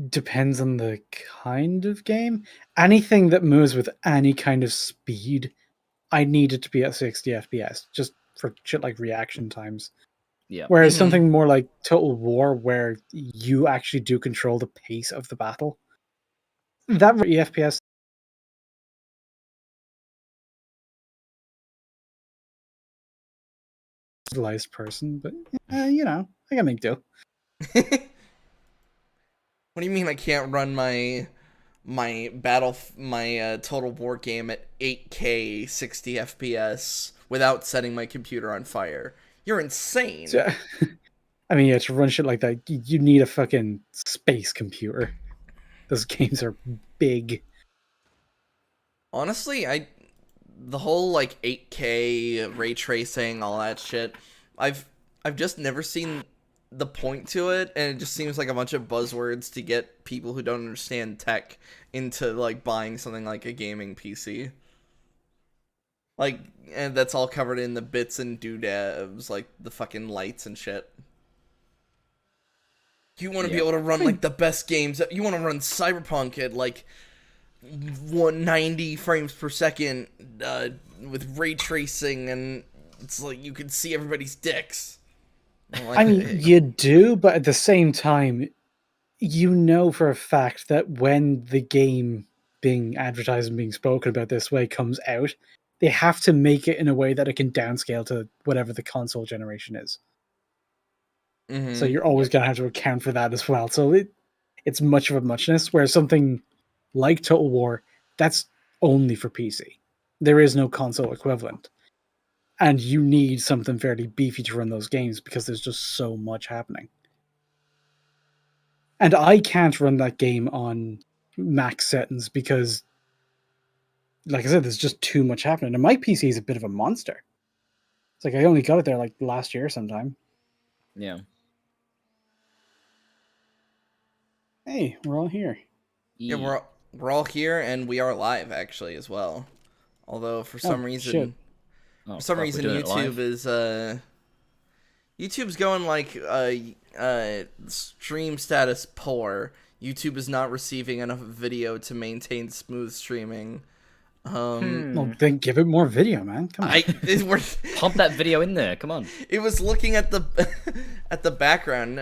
depends on the kind of game. Anything that moves with any kind of speed, I need it to be at 60 FPS, just for shit like reaction times. Yeah. Whereas something more like Total War, where you actually do control the pace of the battle, that FPS civilized person, but you know, I can make do. What do you mean I can't run my Total War game at 8K 60 FPS without setting my computer on fire? You're insane. So, I mean, yeah, to run shit like that, you need a fucking space computer. Those games are big. Honestly, the whole like 8K ray tracing, all that shit, I've just never seen the point to it, and it just seems like a bunch of buzzwords to get people who don't understand tech into like buying something like a gaming PC. Like, and that's all covered in the bits and doodads, like the fucking lights and shit. You want to be able to run like the best games. You want to run Cyberpunk at like 190 frames per second with ray tracing, and it's like you can see everybody's dicks. Like, I mean, you do, but at the same time, you know for a fact that when the game being advertised and being spoken about this way comes out, they have to make it in a way that it can downscale to whatever the console generation is. So you're always going to have to account for that as well. So it's much of a muchness, where something like Total War, that's only for PC. There is no console equivalent. And you need something fairly beefy to run those games because there's just so much happening. And I can't run that game on max settings because, like I said, there's just too much happening. And my PC is a bit of a monster. It's like I only got it there like last year sometime. Yeah. Hey, we're all here. Yeah, we're all here, and we are live actually as well. Although for some reason, YouTube is YouTube's going like stream status poor. YouTube is not receiving enough video to maintain smooth streaming. Well, then give it more video, man. Come on. Pump that video in there. Come on. It was looking at the at the background.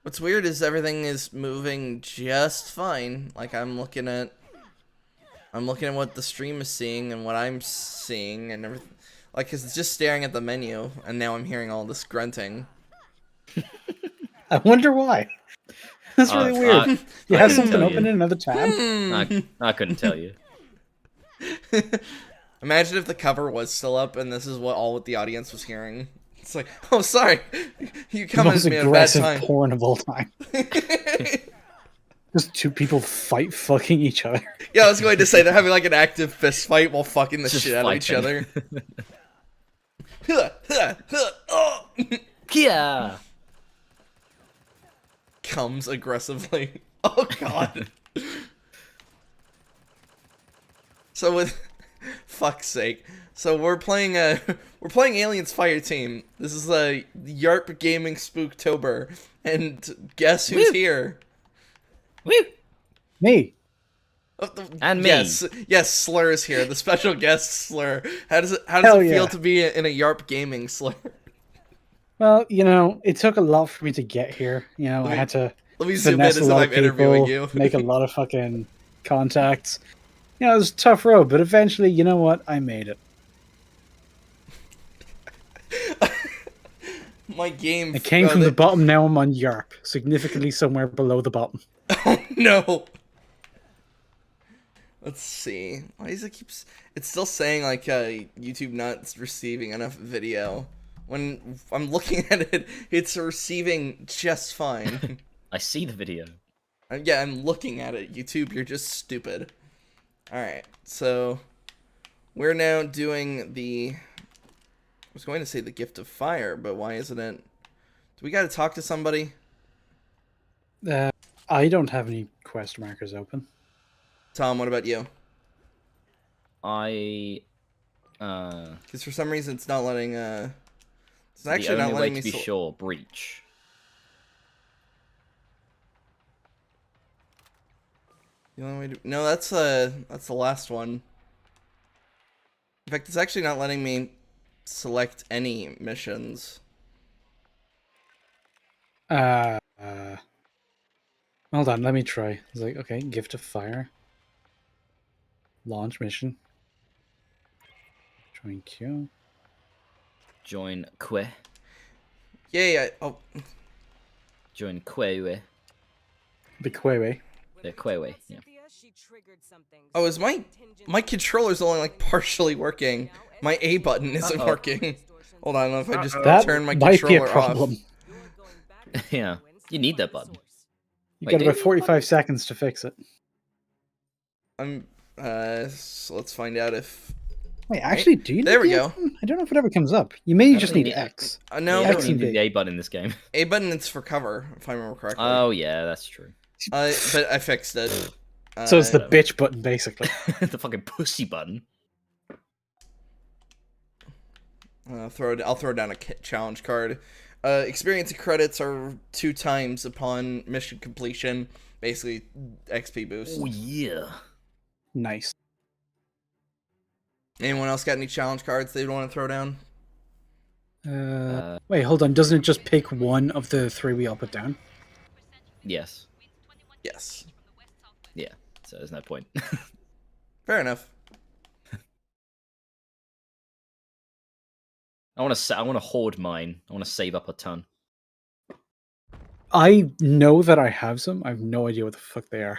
What's weird is everything is moving just fine. Like I'm looking at what the stream is seeing and what I'm seeing and everything. Like, 'cause it's just staring at the menu, and now I'm hearing all this grunting. I wonder why. That's really weird. You have something open in another tab? I couldn't tell you. Imagine if the cover was still up and this is what the audience was hearing. It's like, oh, sorry, you come at me at a bad time. Porn of all time. Just two people fucking each other. Yeah, I was going to say they're having like an active fist fight while fucking the shit out of each other. Yeah. Comes aggressively. Oh god. So with fuck's sake. So we're playing Aliens Fireteam. This is a YARP Gaming Spooktober, and guess who's here? Woo! Me. And me. Yes, Slur is here. The special guest Slur. How does it feel to be in a YARP Gaming, Slur? Well, you know, it took a lot for me to get here. You know, I had to finesse a lot of people, make a lot of fucking contacts. You know, it was a tough road, but eventually, you know what? I made it. My game. It came from the bottom. Now I'm on YARP, significantly somewhere below the bottom. Oh no. Let's see. Why does it keep? It's still saying like YouTube not receiving enough video. When I'm looking at it, it's receiving just fine. I see the video. Yeah, I'm looking at it. YouTube, you're just stupid. Alright, so we're now doing the... I was going to say the Gift of Fire, but why isn't it... Do we gotta talk to somebody? I don't have any quest markers open. Tom, what about you? Because for some reason it's not letting... It's actually the not only letting way me... to be sure, breach. You want me to? No, that's the last one. In fact, it's actually not letting me select any missions. Hold on, let me try. It's like, okay, gift of fire. Launch mission. Join queue. Join Que. Yeah. Oh, Join Quewe. The Quewe. The Quewe, yeah. oh, is my controller's only like partially working. My A button isn't working. Hold on, I don't know if I just That turn my might be a controller problem. off. Yeah. You need that button. You Wait, got do about you need 45 seconds to fix it. So let's find out if. Wait, actually, do you need There we the go. A button? I don't know if it ever comes up. You may I just don't need think X. No, Yeah, I X don't and even need B. the A button in this game. A button is for cover, if I remember correctly. Oh, yeah, that's true. But I fixed it. So it's the whatever. bitch button, basically. The fucking pussy button. I'll throw down a challenge card. Experience credits are 2 times upon mission completion. Basically, XP boost. Oh, yeah. Nice. Anyone else got any challenge cards they want to throw down? Wait, hold on. Doesn't it just pick one of the 3 we all put down? Yes. Yes. Yeah. So there's no point. Fair enough. I want to hoard mine. I want to save up a ton. I know that I have some. I have no idea what the fuck they are.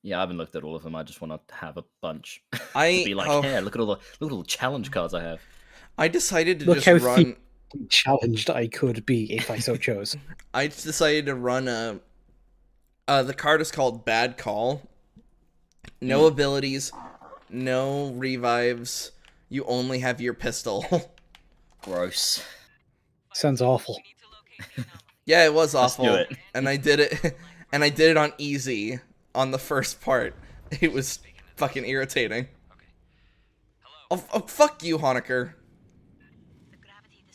Yeah, I haven't looked at all of them. I just want to have a bunch. To I be like, yeah, look at all the challenge cards I have. I decided to Look just how run. challenged I could be if I so chose. I just decided to run a. The card is called Bad Call. No abilities, no revives. You only have your pistol. Gross. Sounds awful. Yeah, it was Let's awful. do it. And I did it. And I did it on easy on the first part. It was fucking irritating. Oh, fuck you, Honecker.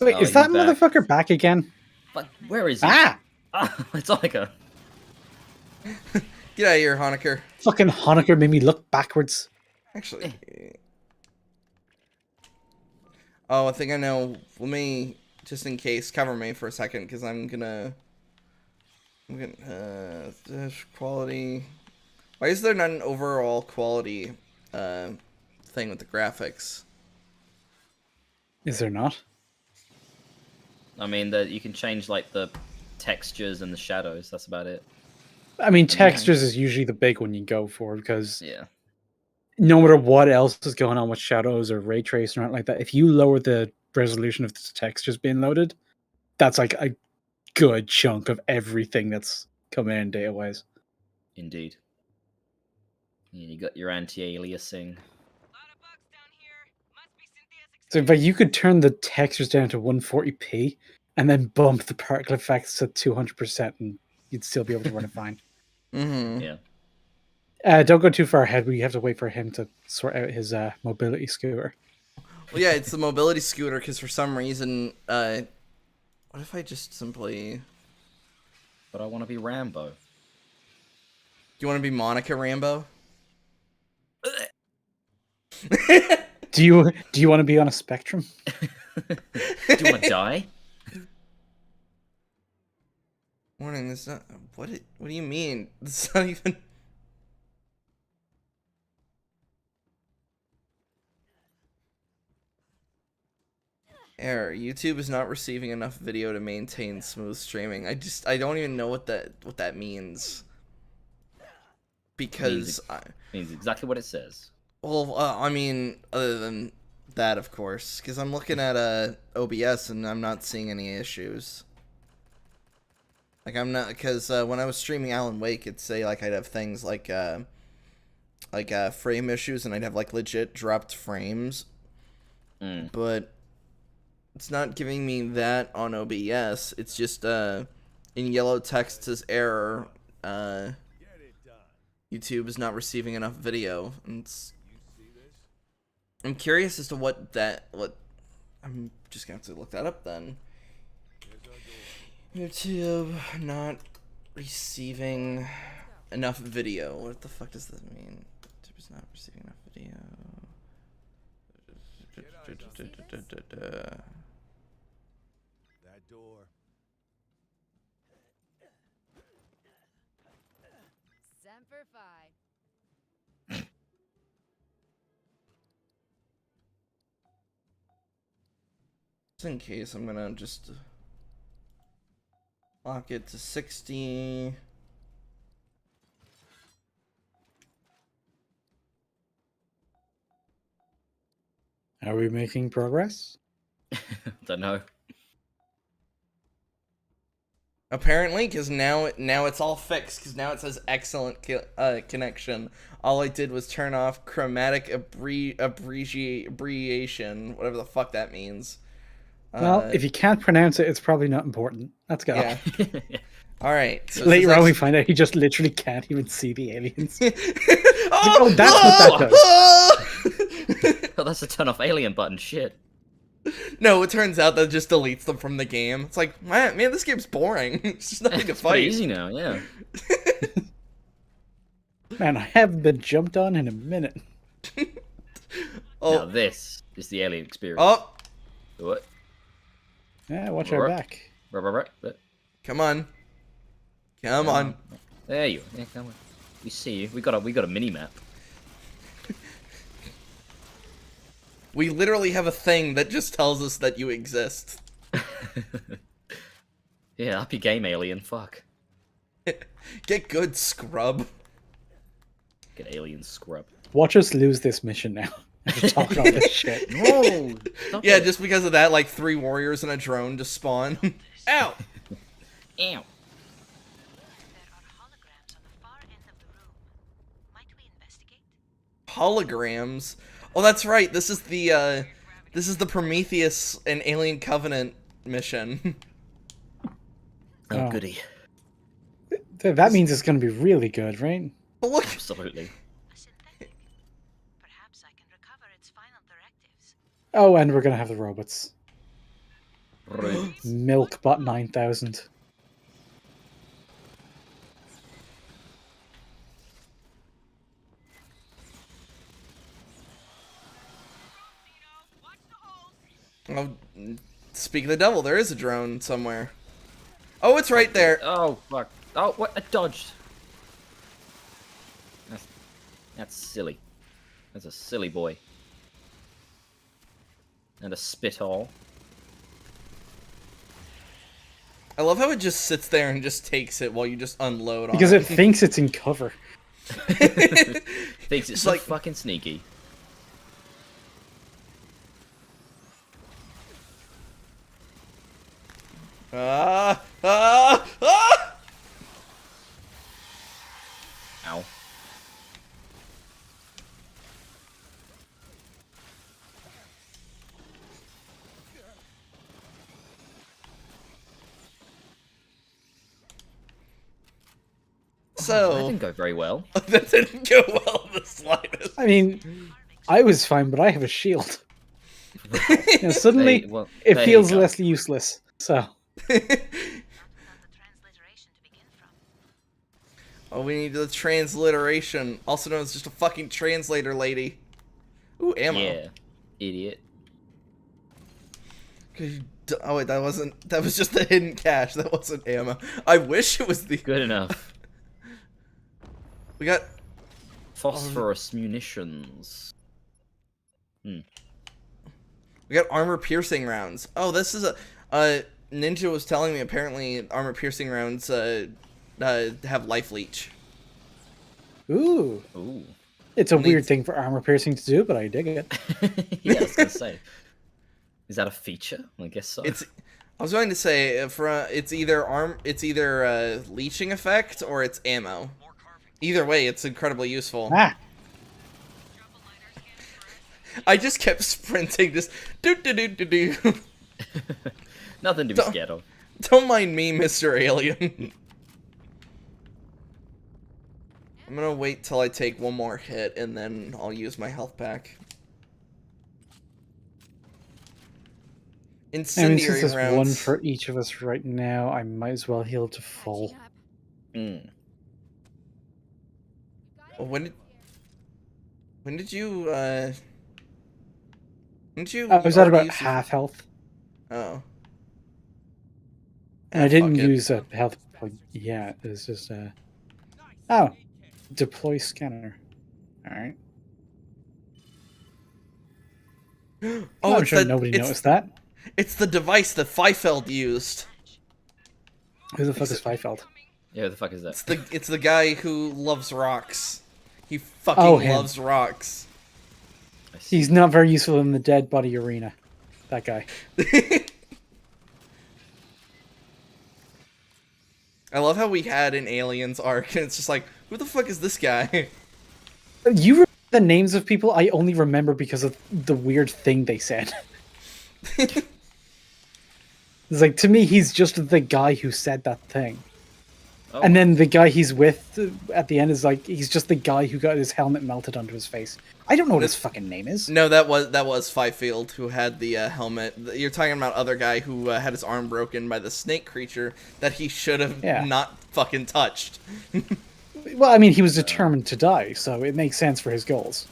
Wait, Oh, is that you back. motherfucker back again? But where is he? Ah! It's like a... Get out of here, Honecker. Fucking Honecker made me look backwards. Actually. Oh, I think I know. Let me, just in case, cover me for a second, because I'm gonna quality. Why is there not an overall quality thing with the graphics? Is there not? I mean, that you can change like the textures and the shadows. That's about it. I mean, textures is usually the big one you go for because Yeah. no matter what else is going on with shadows or ray tracing or anything like that, if you lower the resolution of the textures being loaded, that's like a good chunk of everything that's coming in data-wise. Indeed. Yeah, you got your anti-aliasing. So in fact, you could turn the textures down to 140p and then bump the particle effects to 200% and you'd still be able to run it fine. Mm-hmm. Yeah. Don't go too far ahead. We have to wait for him to sort out his mobility scooter. Well, yeah, it's the mobility scooter, because for some reason, what if I just simply... But I want to be Rambo. Do you want to be Monica Rambo? Do you want to be on a spectrum? Do you want to die? Warning, this not... What do you mean? It's not even... Error. YouTube is not receiving enough video to maintain smooth streaming. I don't even know what that means. Because Means exactly what it says. well, I mean, other than that, of course, because I'm looking at OBS and I'm not seeing any issues. Like I'm not, because when I was streaming Alan Wake, it'd say like I'd have things like frame issues, and I'd have like legit dropped frames. But it's not giving me that on OBS. It's just in yellow text says error. YouTube is not receiving enough video. And I'm curious as to what. I'm just gonna have to look that up then. YouTube not receiving enough video. What the fuck does this mean? It's not receiving enough video. That door. Semper Fi. Just in case, I'm gonna just lock it to 60. Are we making progress? Don't know. Apparently, because now it's all fixed. Because now it says excellent connection. All I did was turn off chromatic abbreviation, whatever the fuck that means. Well, if you can't pronounce it, it's probably not important. Let's go. Yeah. All right. So Later on, we find out he just literally can't even see the aliens. Oh, that's what that does. Oh, that's a turn off alien button. Shit. No, it turns out that just deletes them from the game. It's like, man, this game's boring. It's just nothing to It's fight. pretty easy now. Yeah. Man, I haven't been jumped on in a minute. Now Oh, this is the alien experience. oh, What? Yeah, watch our back. Right. come on, come on. There you are. Yeah, come on. We see you. We got a mini map. We literally have a thing that just tells us that you exist. Yeah, up your game, alien. Fuck. Get good, scrub. Get alien scrub. Watch us lose this mission now. After talking all this shit. No. Stop Yeah, it. just because of that, like 3 warriors and a drone just spawn. Ow! Ow. There are holograms on the far end of the room. Might we investigate? Holograms. Oh, that's right. This is the Prometheus and Alien Covenant mission. Oh, Oh. goody. That means it's going to be really good, right? But look, Absolutely. A synthetic. Perhaps I can recover its final directives. Oh, and we're going to have the robots. Rude. Milkbot 9000. oh, speak of the devil, there is a drone somewhere. Oh, it's right there. Oh, fuck. Oh, what? I dodged. That's silly. That's a silly boy. And a spithole. I love how it just sits there and just takes it while you just unload on Because it. it thinks it's in cover. Thinks it's It's so like- fucking sneaky. Ah! Ah! Ah! Ow. That So, didn't go very well. that didn't go well in the slightest. I mean, I was fine, but I have a shield. You know, suddenly, Hey, well, it there you feels go. less useless. So, Not without the transliteration to begin from. Oh, we need the transliteration, also known as just a fucking translator lady. Ooh, ammo. Yeah. Idiot. Oh wait, that was just the hidden cache. That wasn't ammo. I wish it was the. Good enough. We got. Phosphorus munitions. We got armor piercing rounds. Oh, this is a. Ninja was telling me apparently armor piercing rounds have life leech. ooh. Ooh. It's a Only weird it's- thing for armor piercing to do, but I dig it. Yeah, I was gonna say. Is that a feature? I guess so. It's. I was going to say it's either leeching effect or it's ammo. Either way, it's incredibly useful. Ah, I just kept sprinting, just do do do do do. Nothing to be Don't- scared of. Don't mind me, Mr. Alien. I'm gonna wait till I take one more hit and then I'll use my health pack. I mean, Incendiary since there's rounds. one for each of us right now, I might as well heal to full. Catching up. Mm. When did you I was at already about use the- half health, Oh. and Ah, I didn't fuck it. use a health point. Yeah, it was just oh, deploy scanner. All right. Oh, I'm it's sure that nobody it's noticed that. it's the device that Feifeld used. Who the fuck is Except- Fiefeld? Yeah, who the fuck is that? It's the guy who loves rocks. He Oh, fucking him. loves rocks. I see. He's not very useful in the dead body arena. That guy. I love how we had an Aliens arc, and it's just like, who the fuck is this guy? You remember the names of people? I only remember because of the weird thing they said. It's like, to me, he's just the guy who said that thing. Oh, And then the guy he's with at the end is like, he's just the guy who got his helmet melted onto his face. I don't know what his fucking name is. No, that was Fifield who had the helmet. You're talking about other guy who had his arm broken by the snake creature that he should have Yeah. not fucking touched. Well, I mean, he was determined to die, so it makes sense for his goals.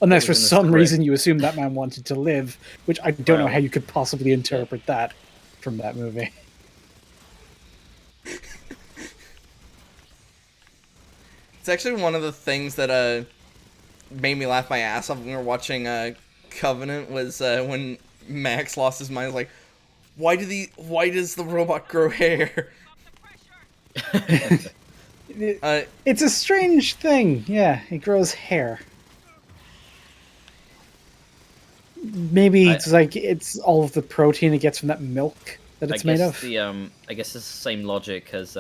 Unless for was in the some script. reason you assume that man wanted to live, which I don't know Well, how you could possibly interpret that from that movie. It's actually one of the things that made me laugh my ass off when we were watching Covenant was when Max lost his mind. He was like, why does the robot grow hair? It's a strange thing. Yeah, it grows hair. Maybe it's like it's all of the protein it gets from that milk that it's made of. I guess it's the same logic as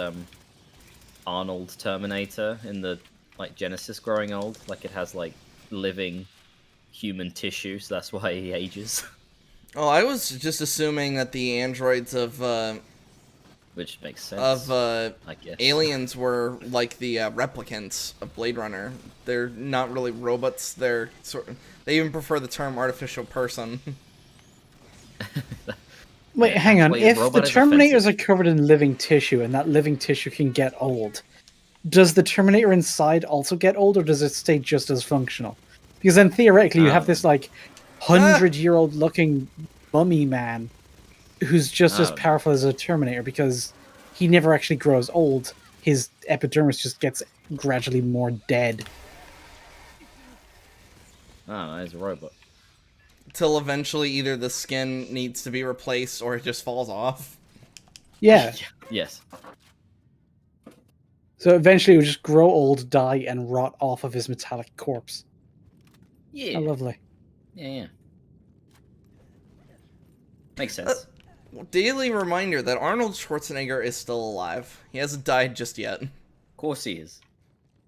Arnold Terminator in the like Genesis growing old. Like it has like living human tissue, so that's why he ages. Oh, I was just assuming that the androids of Which makes sense. I guess. Aliens were like the replicants of Blade Runner. They're not really robots. They're they even prefer the term artificial person. Wait, Yeah, hang on. actually, a If the robot is Terminators offensive. are covered in living tissue and that living tissue can get old, does the Terminator inside also get old, or does it stay just as functional? Because then theoretically you have this like 100-year-old looking mummy man who's just as powerful as a Terminator because he never actually grows old. His epidermis just gets gradually more dead. Oh, he's a robot. Till eventually either the skin needs to be replaced or it just falls off. Yeah. Yes. So eventually it would just grow old, die, and rot off of his metallic corpse. Yeah. Oh, lovely. Yeah. Makes sense. Daily reminder that Arnold Schwarzenegger is still alive. He hasn't died just yet. Of course he is.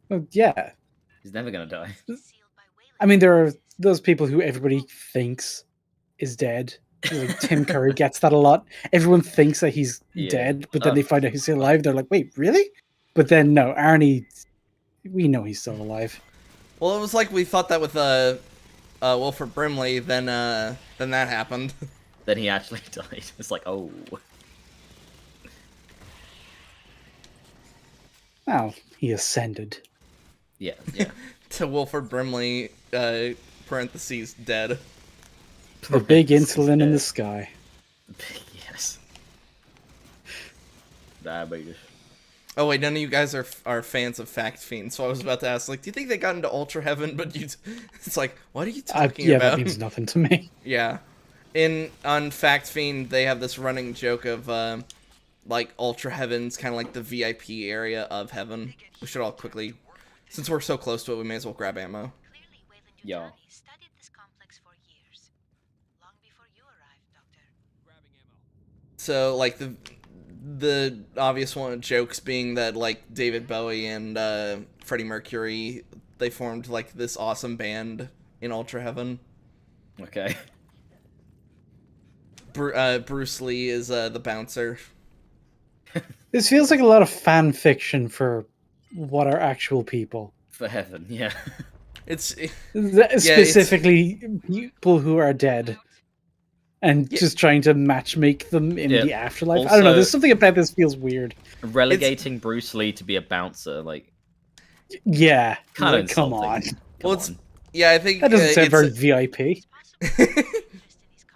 Well, yeah. He's never gonna die. I mean, there are those people who everybody thinks is dead. Like Tim Curry gets that a lot. Everyone thinks that he's Yeah. dead, but then they find out he's still alive. They're like, wait, really? But then, no, Arnie, we know he's still alive. Well, it was like we thought that with Wilford Brimley, then that happened. Then he actually died. It's like, oh. Oh, he ascended. Yeah. To Wilford Brimley, parentheses, dead. The big insulin in the sky. Yes. Diabetes. Oh wait, none of you guys are fans of Fact Fiend, so I was about to ask, like, do you think they got into Ultra Heaven? But it's like, what are you talking Yeah, about? that means nothing to me. Yeah, on Fact Fiend, they have this running joke of like Ultra Heaven's kind of like the VIP area of Heaven. We should all quickly, since we're so close to it, we may as well grab ammo. Clearly, Weyland Yeah. Yutani studied this complex for years. Long before you arrived, Doctor. So like the obvious one jokes being that like David Bowie and Freddie Mercury, they formed like this awesome band in Ultra Heaven. Okay. Bruce Lee is the bouncer. This feels like a lot of fan fiction for what are actual people. For heaven, yeah. It's Specifically, people who are dead. And just trying to matchmake them in the afterlife. I don't know, Also- there's something about this feels weird. Relegating Bruce Lee to be a bouncer, like, Yeah, Kind of like, come insulting. on. Come Well, it's on. yeah. I think That doesn't sound it's very VIP.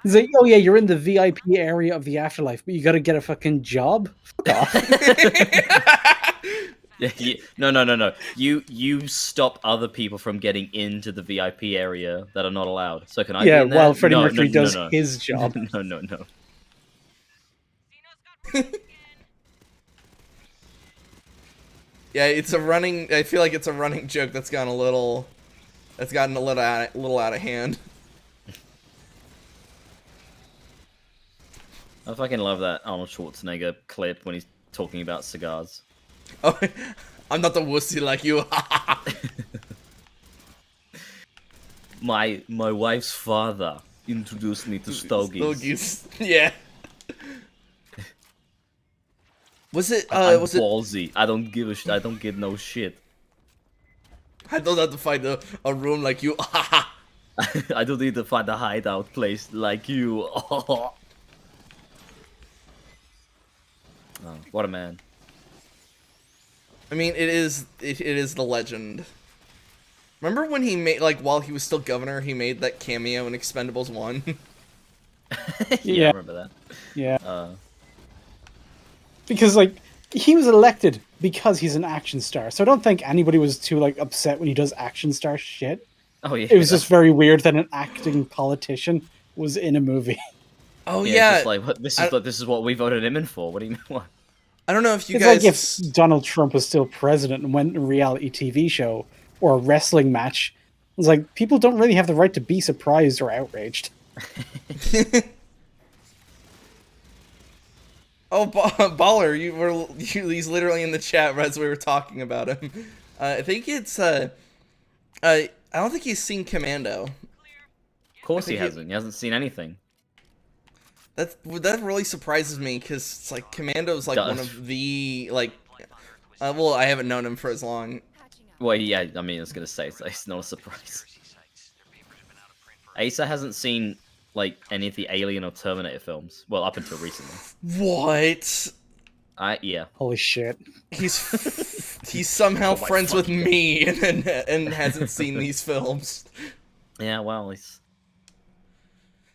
It's like, oh yeah, you're in the VIP area of the afterlife, but you gotta get a fucking job? Fuck off. Yeah, no. You stop other people from getting into the VIP area that are not allowed. So can I be Yeah, in there? while Freddie No, Mercury does no. his job. No. Yeah, it's a running. I feel like it's a running joke that's gotten a little out of hand. I fucking love that Arnold Schwarzenegger clip when he's talking about cigars. Oh, I'm not a wussy like you. My wife's father introduced me to stogies. Stogies. Yeah. Was it? I'm Was it? ballsy. I don't give a shit. I don't give no shit. I don't have to find a room like you. I don't need to find a hideout place like you. Oh, what a man. I mean, it is the legend. Remember when he made, like, while he was still governor, he made that cameo in Expendables 1? Yeah, I remember that. Yeah. Because, like, he was elected because he's an action star. So I don't think anybody was too, like, upset when he does action star shit. Oh yeah. It was just very weird that an acting politician was in a movie. Oh yeah. yeah. It's just like this is what we voted him in for. What do you mean? What? I don't know if you It's guys. like if Donald Trump was still president and went to a reality TV show or a wrestling match. It's like, people don't really have the right to be surprised or outraged. Oh, Baller, he's literally in the chat as we were talking about him. I think it's I don't think he's seen Commando. Of course he hasn't. He hasn't seen anything. That really surprises me because it's like Commando's like one of the like. Well, I haven't known him for as long. Well, yeah. I mean, I was gonna say it's not a surprise. Asa hasn't seen like any of the Alien or Terminator films. Well, up until recently. What? Yeah. Oh Holy shit. He's somehow my friends with fucking me and hasn't seen these films. Yeah. Well, he's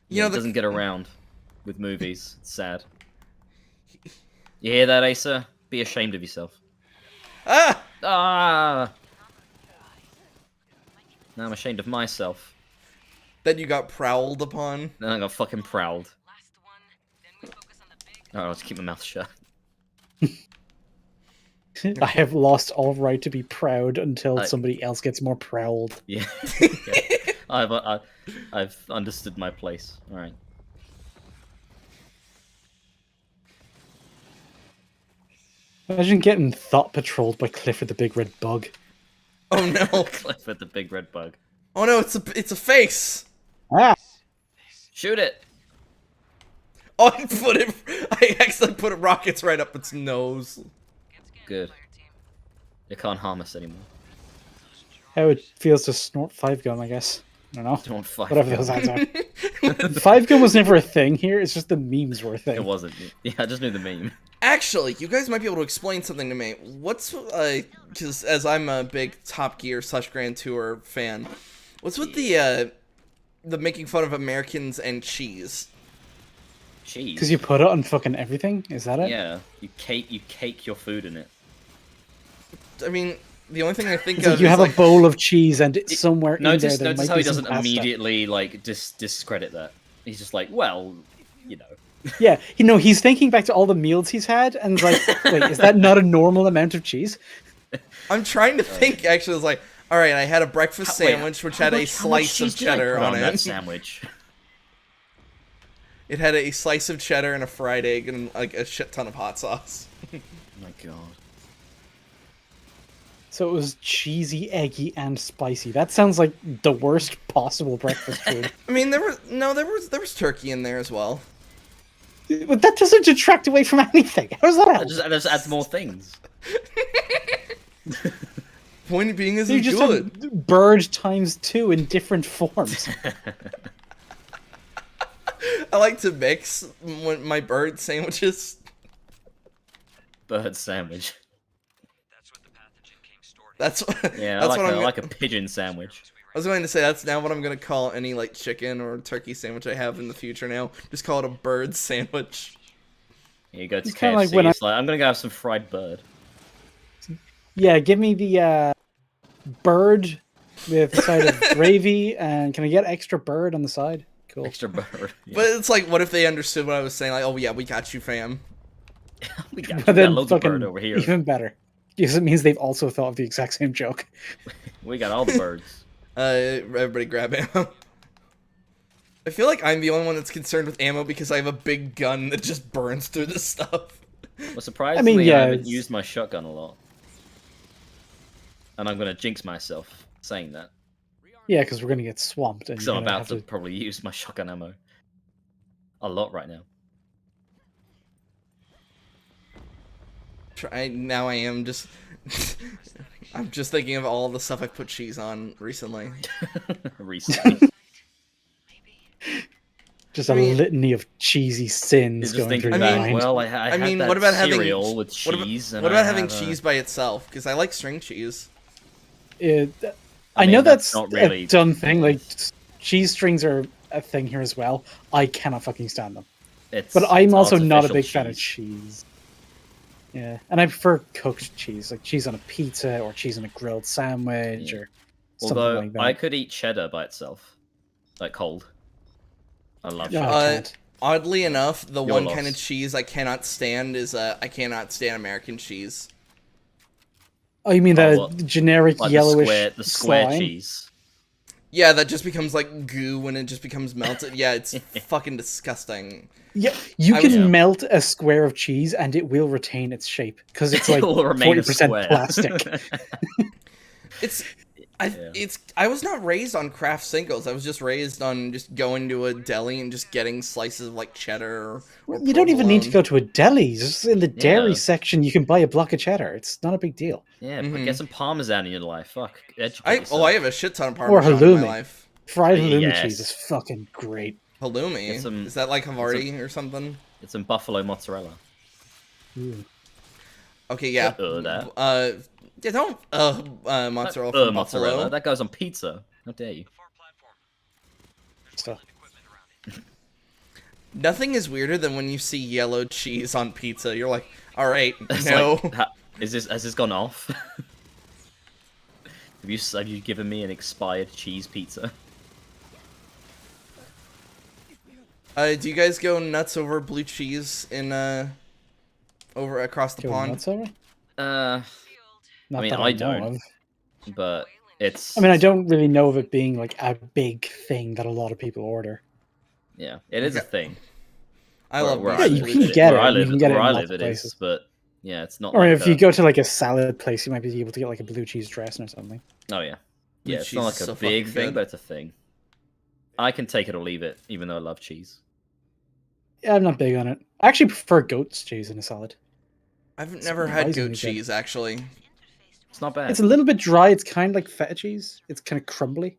You know, he doesn't get around with movies. It's sad. You hear that, Asa? Be ashamed of yourself. Ah! Ah! Now I'm ashamed of myself. That you got prowled upon. Then I got fucking proud. Alright, I'll just keep my mouth shut. I have lost all right to be proud until I- somebody else gets more prowled. Yeah. Yeah. I've understood my place. Alright. Imagine getting thought patrolled by Clifford the Big Red Bug. Oh no! Clifford the big red bug. Oh no! It's a face. Ah! Shoot it! Oh, I accidentally put rockets right up its nose. Good. It can't harm us anymore. How it feels to snort 5-gum, I guess. I don't know. Don't fight. Whatever those ads are. 5-gum was never a thing here, it's just the memes were a thing. It wasn't. Yeah, I just knew the meme. Actually, you guys might be able to explain something to me. What's because as I'm a big Top Gear / Grand Tour fan, what's with the making fun of Americans and cheese? Cheese. Because you put it on fucking everything? Is that it? Yeah, you cake your food in it. I mean, the only thing I think It's of like you is have like, a bowl of cheese and it's somewhere in there Notice there might how be he some doesn't pasta. immediately like discredit that. He's just like, well, you know. Yeah, he's thinking back to all the meals he's had and is like, wait, is that not a normal amount of cheese? I'm trying to think. Actually, it's like, all right, I had a breakfast Wait, sandwich which had a how much slice of cheese did I cheddar put on that it. sandwich. It had a slice of cheddar and a fried egg and like a shit ton of hot sauce. Oh my god. So it was cheesy, eggy, and spicy. That sounds like the worst possible breakfast food. I mean, there was turkey in there as well. But that doesn't detract away from anything. How does that help? That just adds more things. Point being is You it's just good. have bird times 2 in different forms. I like to mix my bird sandwiches. Bird sandwich. That's what the pathogen came stored That's Yeah, that's I like a pigeon sandwich. I was going to say that's now what I'm gonna call any like chicken or turkey sandwich I have in the future. Now, just call it a bird sandwich. You go to It's kinda KFC, like when it's like, I'm gonna go have some fried bird. Yeah, give me the bird with a side of gravy, and can I get extra bird on the side? Cool. Extra bird. Yeah. But it's like, what if they understood what I was saying? Like, oh yeah, we got you, fam. we got, But we got then loads of bird fucking over here. even better. Because it means they've also thought of the exact same joke. We got all the birds. Everybody grab ammo. I feel like I'm the only one that's concerned with ammo because I have a big gun that just burns through this stuff. Well, surprisingly, yeah, I haven't it's- used my shotgun a lot. And I'm gonna jinx myself saying that. Yeah, because we're gonna get swamped, and Because you're I'm gonna about have to probably use my shotgun ammo. A lot right now. Now I am just... I'm just thinking of all the stuff I've put cheese on recently. Recently. just I a mean- litany of cheesy sins You're just going through thinking, your I mind. well, I had mean, that what about having- cereal with What cheese. about, and what I about having have cheese by itself? Because I like string cheese. I mean, know that's that's not really- a done thing. Like cheese strings are a thing here as well. I cannot fucking stand them. It's, But I'm it's also not a artificial big fan of cheese. cheese. Yeah, and I prefer cooked cheese, like cheese on a pizza or cheese on a grilled sandwich Yeah. or something Although like that. I could eat cheddar by itself, like cold. I love No, cheddar. I can't. Oddly enough, the Your one loss. kind of cheese I cannot stand is I cannot stand American cheese. Oh, you mean Oh, the what? generic Like yellowish the square slime? cheese. Yeah, that just becomes like goo when it just becomes melted. Yeah, it's fucking disgusting. Yeah, you I can was- Yeah. melt a square of cheese and it will retain its shape because it's like It will remain a 40% square. plastic. It's Yeah. I was not raised on craft singles. I was just raised on just going to a deli and just getting slices of like cheddar or You don't even need to provolone. go to a deli. Just in the dairy Yeah. section, you can buy a block of cheddar. It's not a big deal. Yeah, but Mhm. get some parmesan in your life. Fuck. Educate I yourself. have a shit ton of Or parmesan in halloumi. my life. Fried halloumi Yes. cheese is fucking great. Halloumi? Get some- Is that like Havarti or something? It's some buffalo mozzarella. Ooh. Okay, yeah. That. Yeah, don't mozzarella from mozzarella. Buffalo. That goes on pizza. How dare you? So, Nothing is weirder than when you see yellow cheese on pizza. You're like, all right, It's no. like, has this gone off? have you given me an expired cheese pizza? Do you guys go nuts over blue cheese in over across the go pond? nuts over? Uh, Not mean, that I know don't. of. but it's. I mean, I don't really know of it being like a big thing that a lot of people order. Yeah, it is a Okay. thing. I love where blue Yeah, cheese. you can get where it, I you live, can get it where in I lots live, of it places. is. But yeah, it's not. Or like if you go to like a salad place, you might be able to get like a blue cheese dressing or something. Oh yeah, Blue yeah. It's cheese not like is a so big fucking thing, good. but it's a thing. I can take it or leave it, even though I love cheese. Yeah, I'm not big on it. I actually prefer goat's cheese in a salad. I've never had surprisingly goat good. cheese actually. It's not bad. It's a little bit dry. It's kind of like feta cheese. It's kind of crumbly.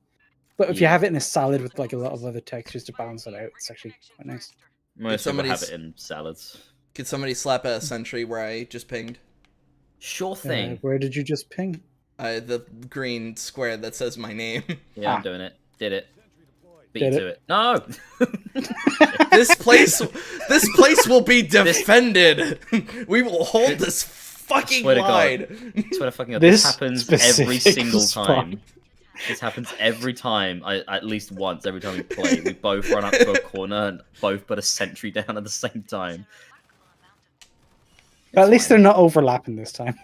But if you Yeah. have it in a salad with like a lot of other textures to balance it out, it's actually quite nice. Most people have somebody's- it in salads. Could somebody slap a sentry where I just pinged? Sure thing. Where did you just ping? The green square that says my name. Yeah, Ah. I'm doing it. Did it. Beat Did to it. No. This place will be defended. We will hold this fucking Swear to God. line. I swear to fucking God, This this happens every specific single spot. time. This happens every time. At least once every time we play. We both run up to a corner and both put a sentry down at the same time. But at It's least fine. they're not overlapping this time.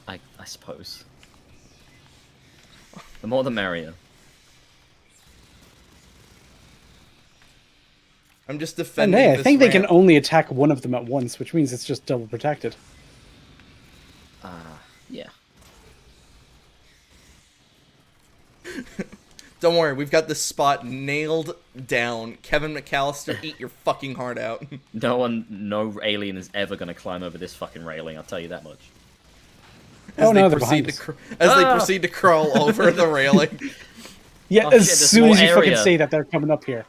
I suppose. The more the merrier. I'm just And defending. I this think they can ramp. only attack one of them at once, which means it's just double protected. Yeah. Don't worry, we've got this spot nailed down. Kevin McAllister, eat your fucking heart out. No alien is ever gonna climb over this fucking railing, I'll tell you that much. As Oh, they no, they're proceed behind to us. as they Ah! proceed to crawl over the railing. Yeah, Oh, as shit, there's soon more as you fucking area. say that, they're coming up here.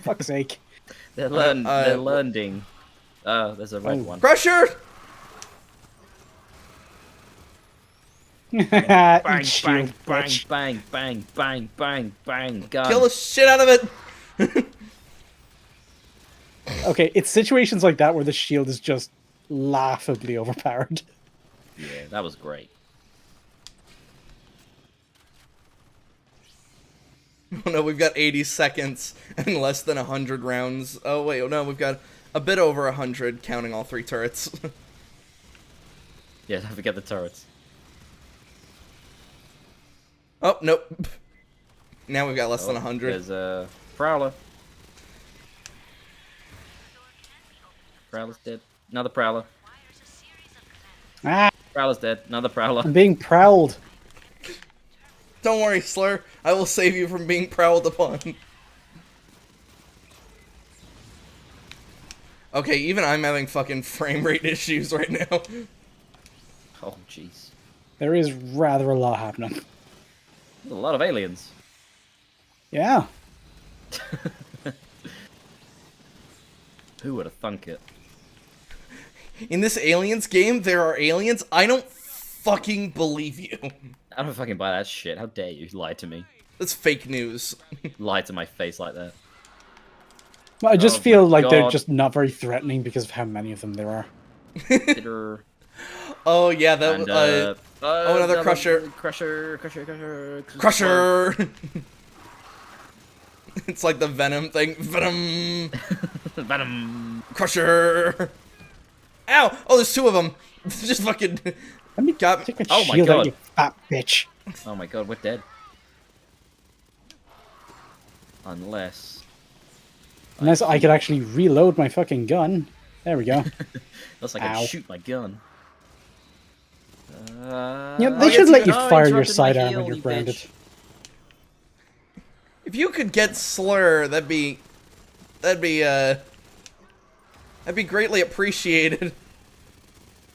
Fuck's sake. They're uh, learning. There's a red Oh. one. Crusher! Eat Bang, shield, bang, bitch. bang, bang, bang, bang, bang, gun. Kill the shit out of it. Okay, it's situations like that where the shield is just laughably overpowered. Yeah, that was great. Oh no, we've got 80 seconds and less than 100 rounds. Oh wait, no, we've got a bit over 100 counting all 3 turrets. Yeah, don't forget the turrets. Oh, nope. Now we've got less than Oh, 100. There's a Prowler. Prowler's dead. Another Prowler. Ah, Prowler's dead. Another Prowler. I'm being prowled. Don't worry, Slur. I will save you from being prowled upon. Okay, even I'm having fucking frame rate issues right now. Oh, jeez. There is rather a lot happening. There's a lot of aliens. Yeah. Who would have thunk it? In this aliens game, there are aliens? I don't fucking believe you. I don't fucking buy that shit. How dare you lie to me? That's fake news. Lie to my face like that. Well, I just Oh feel my like they're God. just not very threatening because of how many of them there are. Bitter. Oh yeah, that And, was another crusher. Crusher. Crusher. It's like the Venom thing. Venom. Venom. Crusher. Ow! Oh, there's 2 of them. Just fucking Let me got. take a Oh my shield out, God. you fat bitch. Oh my god, we're dead. Unless... Unless I could actually reload my fucking gun. There we go. Unless I can Ow. shoot my gun. Yeah, they should yes, let you oh, fire your interrupted my sidearm heal, when you're you grounded. bitch. If you could get Slur, that'd be greatly appreciated.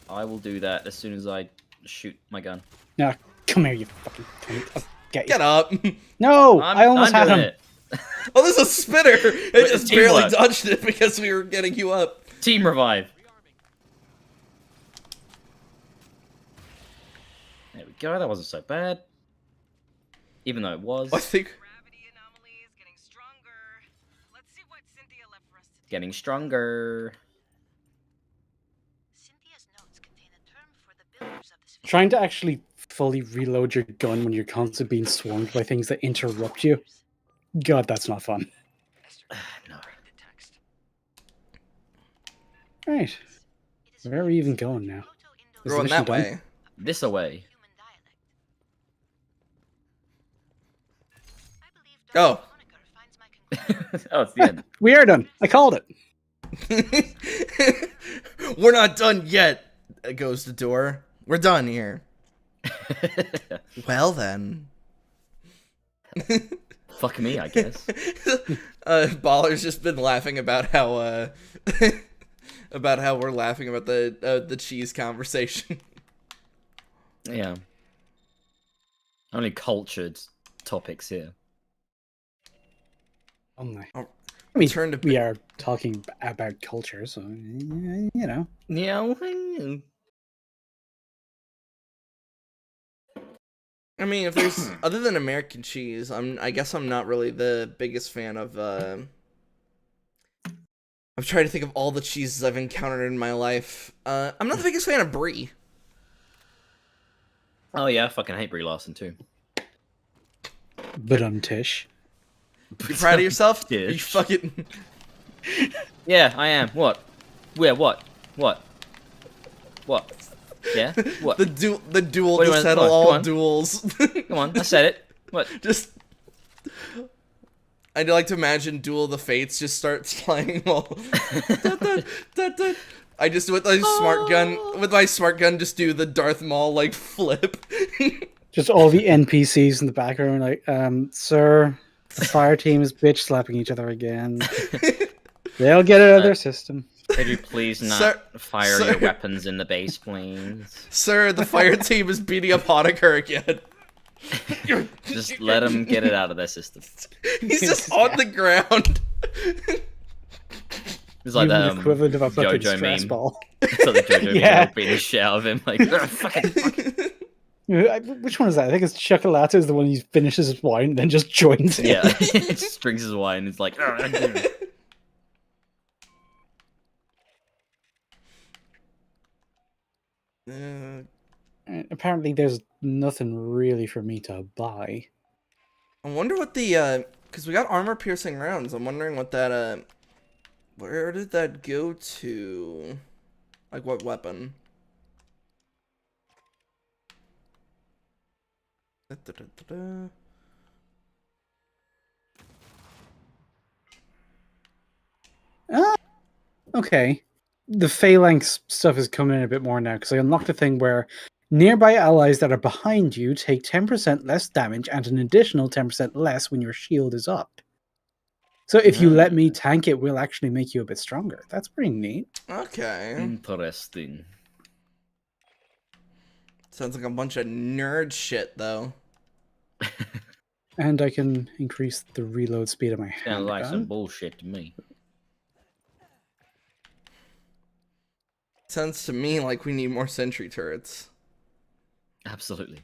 I will do that as soon as I shoot my gun. Now, come here, you fucking cunt. I'll get you. Get up. No, I almost had doing him. it. Oh, there's a spinner. It Wait, just teamwork. barely dodged it because we were getting you up. Team revive. There we go, that wasn't so bad. Even though it was. I think. Gravity anomaly is getting stronger. Let's see what Cynthia left for us today. Getting stronger. Cynthia's notes contain a term for the builders of this Trying to actually fully reload your gun when you're constantly being swarmed by things that interrupt you. God, that's not fun. No. Right. Where are we even going now? Is We're the going mission that done? way. This away. Human dialect. I believe Oh. Dr. Honecker finds my conclusion. Oh, it's the end. We are done. I called it. We're not done yet. Goes the door. We're done here. Well then. Fuck me, I guess. Baller's just been laughing about how about how we're laughing about the cheese conversation. Yeah. Only cultured topics here. Only. Oh, I mean, turn to- we are talking about culture, so, you know. Yeah. I mean, if there's other than American cheese, I guess I'm not really the biggest fan of. I'm trying to think of all the cheeses I've encountered in my life. I'm not the biggest fan of brie. Oh yeah, I fucking hate Brie Larson too. But Tish. You proud of yourself? Yeah. You fucking. Yeah, I am. What? Where? What? What? What? Yeah? What? The duel What do you to want- settle come on, all come on. duels. Come on, I said it. What? Just. I'd like to imagine Duel of the Fates just starts playing while. I just with my smart gun, just do the Darth Maul like flip. Just all the NPCs in the background, like, sir, the fire team is bitch slapping each other again. They'll get it out of their system. Could you please not Sir- fire sir- your weapons in the base, please? Sir, the fire team is beating up Honecker again. Just let them get it out of their system. He's just on the ground. It's like Even that the equivalent of a fucking JoJo stress meme. ball. It's like the JoJo Yeah. meme beating the shit out of him. Like, fucking. Which one is that? I think it's Chocolate is the one who finishes his wine and then just joins in. Yeah, he just drinks his wine. It's like, Apparently, there's nothing really for me to buy. I wonder what the because we got armor piercing rounds. I'm wondering what that where did that go to? Like what weapon? Da-da-da-da-da. Okay. The phalanx stuff is coming in a bit more now because I unlocked a thing where nearby allies that are behind you take 10% less damage and an additional 10% less when your shield is up. So if you let me tank it, will actually make you a bit stronger. That's pretty neat. Okay. interesting. Sounds like a bunch of nerd shit though. And I can increase the reload speed of my Sounds like some handgun. bullshit to me. Sounds to me like we need more sentry turrets. Absolutely.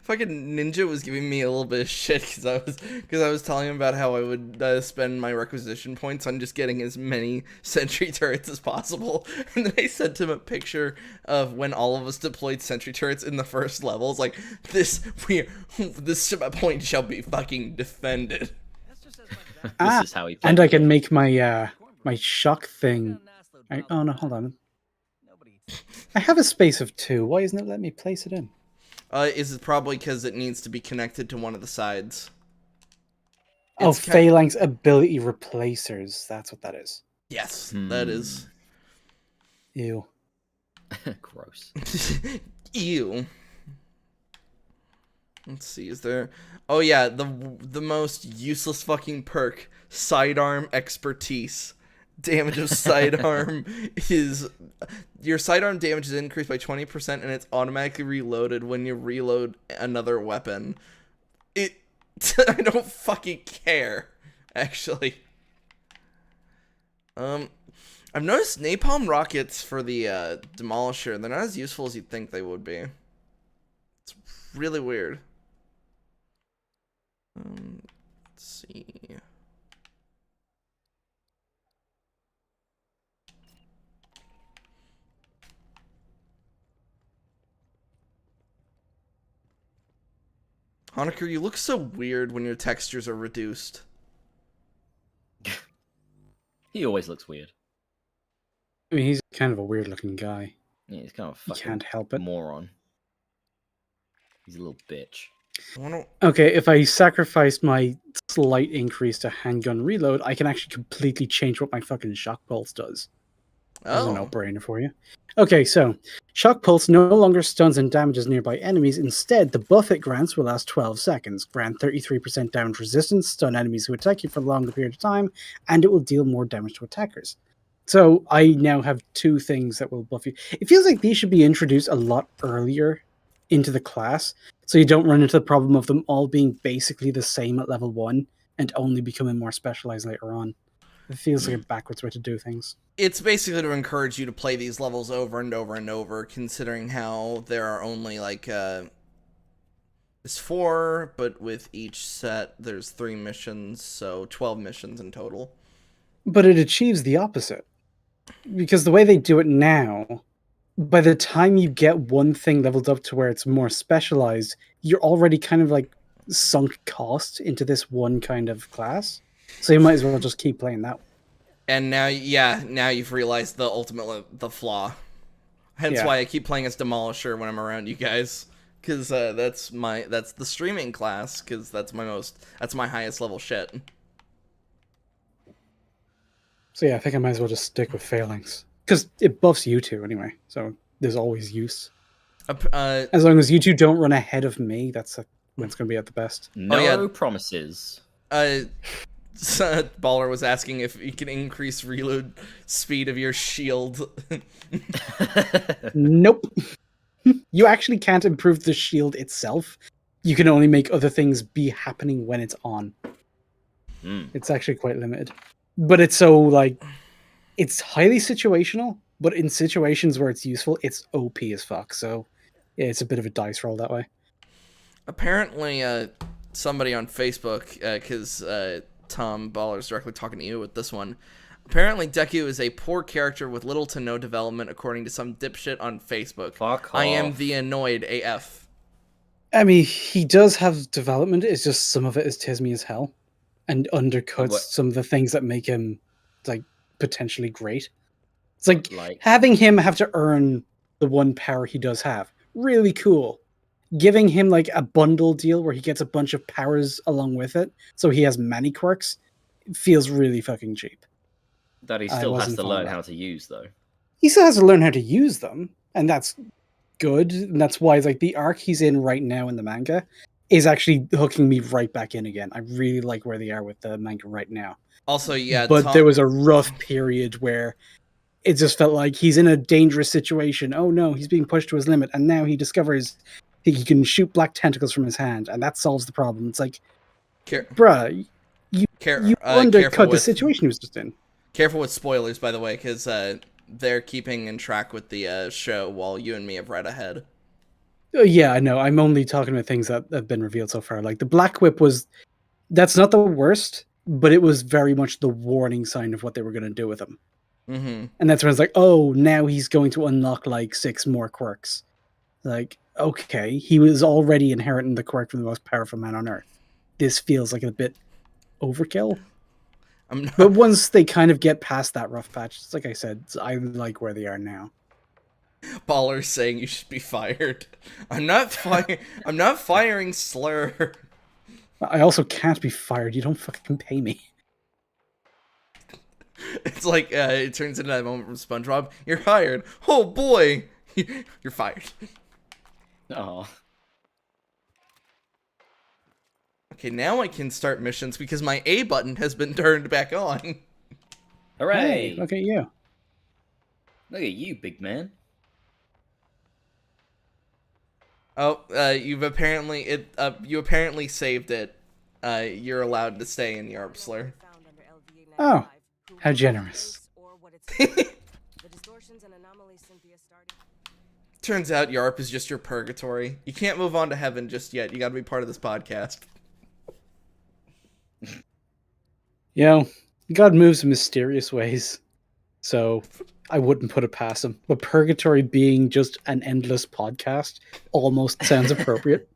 Fucking Ninja was giving me a little bit of shit because I was telling him about how I would spend my requisition points on just getting as many sentry turrets as possible, and then I sent him a picture of when all of us deployed sentry turrets in the first levels. Like this point shall be fucking defended. This is how he And I played can it. make my my shock thing. Oh no, hold on. I have a space of 2. Why isn't it letting me place it in? Is it probably because it needs to be connected to one of the sides? Oh, It's ki- phalanx ability replacers. That's what that is. Yes, that is. Ew. Gross. Ew. Let's see, is there... Oh yeah, the most useless fucking perk. Sidearm expertise. Damage of sidearm is... Your sidearm damage is increased by 20% and it's automatically reloaded when you reload another weapon. I don't fucking care, actually. I've noticed napalm rockets for the Demolisher. They're not as useful as you'd think they would be. It's really weird. Let's see. Honecker, you look so weird when your textures are reduced. He always looks weird. I mean, he's kind of a weird looking guy. Yeah, he's kind of a You fucking can't help it. moron. He's a little bitch. Okay, if I sacrifice my slight increase to handgun reload, I can actually completely change what my fucking shock pulse does. That's a no-brainer for you. Okay, so shock pulse no longer stuns and damages nearby enemies. Instead, the buff it grants will last 12 seconds, grant 33% damage resistance, stun enemies who attack you for a longer period of time, and it will deal more damage to attackers. So I now have 2 things that will buff you. It feels like these should be introduced a lot earlier into the class, so you don't run into the problem of them all being basically the same at level 1 and only becoming more specialized later on. It feels like a backwards way to do things. It's basically to encourage you to play these levels over and over and over, considering how there are only like it's 4, but with each set there's 3 missions, so 12 missions in total. But it achieves the opposite. Because the way they do it now, by the time you get one thing leveled up to where it's more specialized, you're already kind of like sunk cost into this one kind of class. So you might as well just keep playing that one. And now, yeah, now you've realized the flaw. Hence why I keep playing as Demolisher when I'm around you guys, because that's the streaming class, because that's my highest level shit. So yeah, I think I might as well just stick with Phalanx. Because it buffs you two anyway, so there's always use. As long as you two don't run ahead of me, that's when it's going to be at the best. No promises. Baller was asking if you can increase reload speed of your shield. Nope. You actually can't improve the shield itself. You can only make other things be happening when it's on. It's actually quite limited. But it's so, like, it's highly situational, but in situations where it's useful, it's OP as fuck. So yeah, it's a bit of a dice roll that way. Apparently, somebody on Facebook, because Tom Baller's directly talking to you with this one. Apparently, Deku is a poor character with little to no development, according to some dipshit on Facebook. Fuck I am off. the annoyed AF. I mean, he does have development. It's just some of it is tismy as hell, and undercuts What- some of the things that make him like potentially great. It's like Like, having him have to earn the one power he does have. Really cool. Giving him like a bundle deal where he gets a bunch of powers along with it, so he has many quirks, feels really fucking cheap. that he I still has wasn't to fond of learn that. how to use, though. He still has to learn how to use them, and that's good. And that's why like the arc he's in right now in the manga is actually hooking me right back in again. I really like where they are with the manga right now. Also, yeah, But there was a rough period where it just felt like he's in a dangerous situation. Oh no, he's being pushed to his limit, and now he discovers he can shoot black tentacles from his hand, and that solves the problem. It's like, bruh, you careful undercut the with situation he was just in. careful with spoilers, by the way, because they're keeping in track with the show, while you and me have read ahead. Yeah, I know. I'm only talking about things that have been revealed so far. Like the Black Whip that's not the worst, but it was very much the warning sign of what they were going to do with him. Mm-hmm. And that's when it's like, oh, now he's going to unlock like 6 more quirks. Like, okay, he was already inheriting the quirk from the most powerful man on Earth. This feels like a bit overkill. But once they kind of get past that rough patch, it's like I said, I like where they are now. Baller saying you should be fired. I'm not firing Slur. I also can't be fired. You don't fucking pay me. It's like it turns into that moment from SpongeBob. You're hired. Oh boy, you're fired. Oh. Okay, now I can start missions because my A button has been turned back on. Hooray! Hey, look at you. Look at you, big man. Oh, you apparently saved it. You're allowed to stay in Yarp, Slur. Oh, how generous. Turns out Yarp is just your purgatory. You can't move on to heaven just yet. You gotta be part of this podcast. You know, God moves in mysterious ways, so I wouldn't put it past him. But Purgatory being just an endless podcast almost sounds appropriate.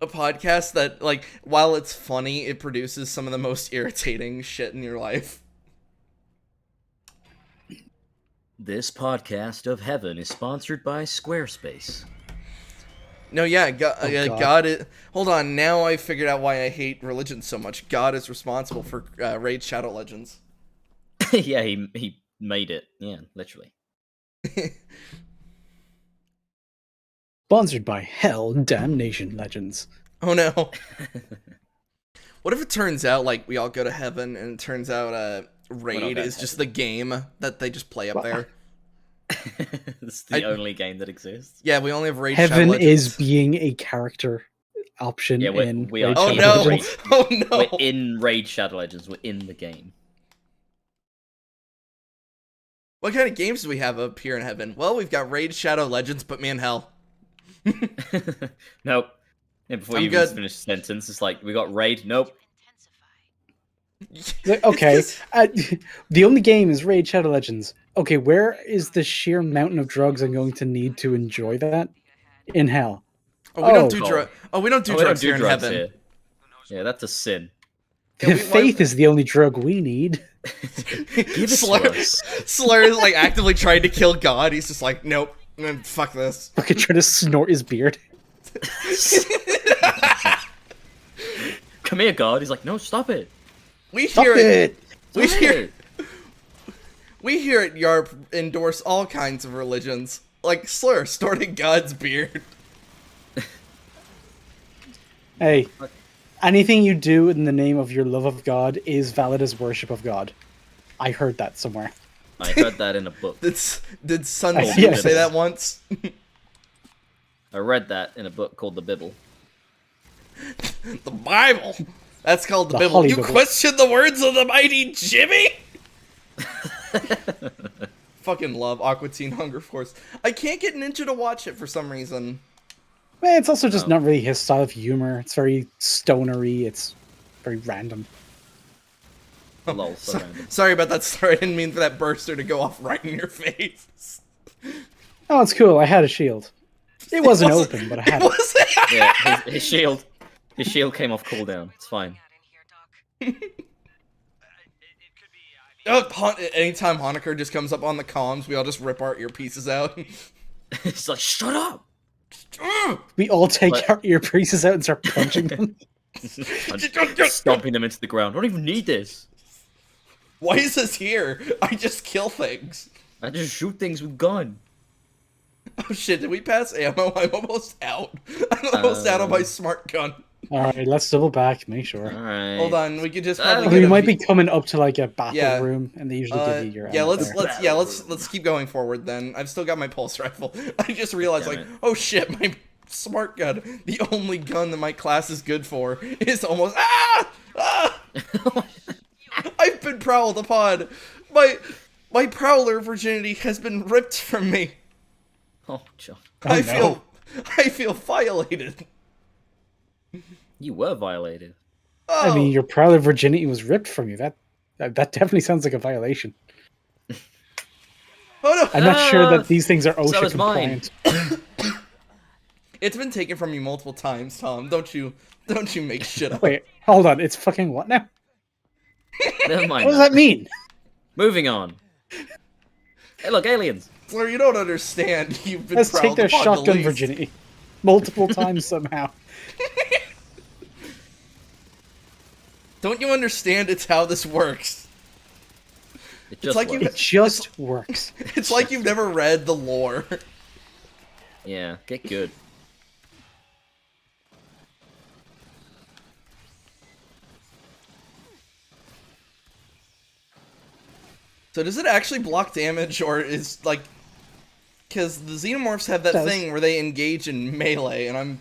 A podcast that, like, while it's funny, it produces some of the most irritating shit in your life. This podcast of Heaven is sponsored by Squarespace. No, yeah, God. God is... Hold on, now I figured out why I hate religion so much. God is responsible for Raid Shadow Legends. Yeah, he made it. Yeah, literally. Sponsored by Hell Damnation Legends. Oh no. What if it turns out, like, we all go to heaven and it turns out Raid is just the game that they just play up there? It's the only game that exists. Yeah, we only have Raid Shadow Heaven Legends. is being a character option Yeah, in we are. Raid Oh Shadow no! Legends. Oh no! We're in Raid Shadow Legends. We're in the game. What kind of games do we have up here in heaven? Well, we've got Raid Shadow Legends, put me in hell. Nope. And before I'm you good. even finish the sentence, it's like, we got Raid. Nope. Like, okay, It's the only game is Raid Shadow Legends. Okay, where is the sheer mountain of drugs I'm going to need to enjoy that? In hell. Oh, we don't do Oh. drugs. Oh, we don't do Oh, we drugs don't do here in drugs heaven. here. Yeah, that's a sin. Yeah, Faith is the only drug we need. Give it Slur, to us. Slur is like actively trying to kill God. He's just like, nope, fuck this. Fucking trying to snort his beard. Come here, God. He's like, no, stop it. We Stop hear it! We Stop hear. it. We here at Yarp endorse all kinds of religions, like Slur snorting God's beard. Hey, anything you do in the name of your love of God is valid as worship of God. I heard that somewhere. I heard that in a book. Did Sun I Tzu see it. say that once? I read that in a book called the Bible. The Bible. That's called the The Bible. Holy You Bible. question the words of the mighty Jimmy? fucking love Aqua Teen Hunger Force. I can't get Ninja to watch it for some reason. Man, it's also just Oh. not really his style of humor. It's very stonery. It's very random. Lol, so random. Sorry about that. Sorry, I didn't mean for that burster to go off right in your face. Oh, it's cool. I had a shield. It wasn't wasn't- open, but I had It it. was Yeah, his shield. His shield came off cooldown. It's fine. Anytime Honecker just comes up on the comms, we all just rip our earpieces out. It's like, shut up! We all take But- our earpieces out and start punching them. I'm stomping them into the ground. I don't even need this. Why is this here? I just kill things. I just shoot things with gun. Oh shit, did we pass ammo? I'm almost out. I'm almost out on my smart gun. All right, let's double back. Make sure. Alright. Hold on, we could just Uh, probably We get a might v- be coming up to like a battle Yeah. room, and they usually give you your. yeah, ammo let's there. let's keep going forward then. I've still got my pulse rifle. I just realized Damn like, it. oh shit, my smart gun, the only gun that my class is good for, is almost ah! I've been prowled upon. My prowler virginity has been ripped from me. Oh, John. Oh, I feel violated. You were violated. Oh, I mean, your prowler virginity was ripped from you. That definitely sounds like a violation. oh no. I'm not sure Ah, that these things are OSHA is mine. compliant. It's been taken from you multiple times, Tom. Don't you make shit up. Wait, hold on. It's fucking what now? Never mind. What does that mean? Moving on. Hey, look, aliens. Fleur, you don't understand. You've been Let's take prowled their upon the shotgun least. virginity multiple times somehow. Don't you understand? It's how this works. It just like you- works. It just works. It's like you've never read the lore. Yeah, get good. So does it actually block damage, or is like, because the xenomorphs have that Does. thing where they engage in melee, and I'm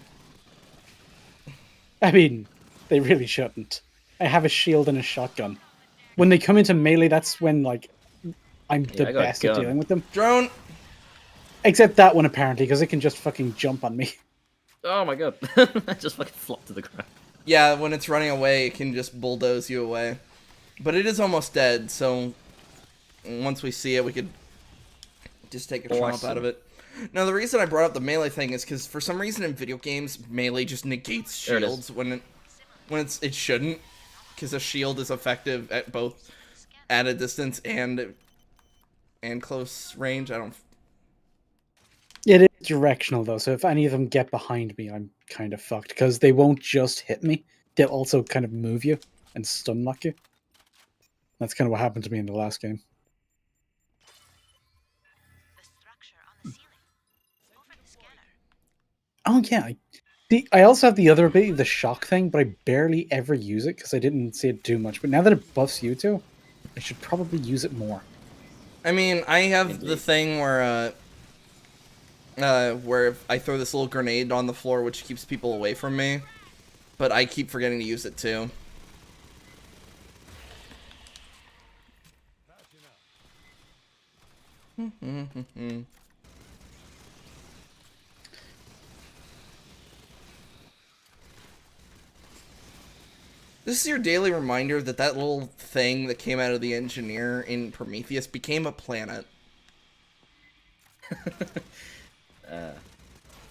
I mean, they really shouldn't. I have a shield and a shotgun. When they come into melee, that's when like I'm Yeah, the I got a best at gun. dealing with them. drone. Except that one apparently, because it can just fucking jump on me. Oh my god. I just fucking flopped to the ground. Yeah, when it's running away, it can just bulldoze you away. But it is almost dead, so once we see it, we could just take a chomp Awesome. out of it. Now, the reason I brought up the melee thing is because for some reason in video games, melee just negates There it is. shields when it shouldn't, because a shield is effective at both at a distance and close range. I don't. It is directional though, so if any of them get behind me, I'm kind of fucked because they won't just hit me; they'll also kind of move you and stun lock you. That's kind of what happened to me in the last game. The structure on the ceiling. Over the scanner. Oh yeah, I also have the other ability, the shock thing, but I barely ever use it because I didn't see it do much. But now that it buffs you two, I should probably use it more. I mean, I have the Indeed. thing where I throw this little grenade on the floor, which keeps people away from me, but I keep forgetting to use it too. This is your daily reminder that that little thing that came out of the engineer in Prometheus became a planet.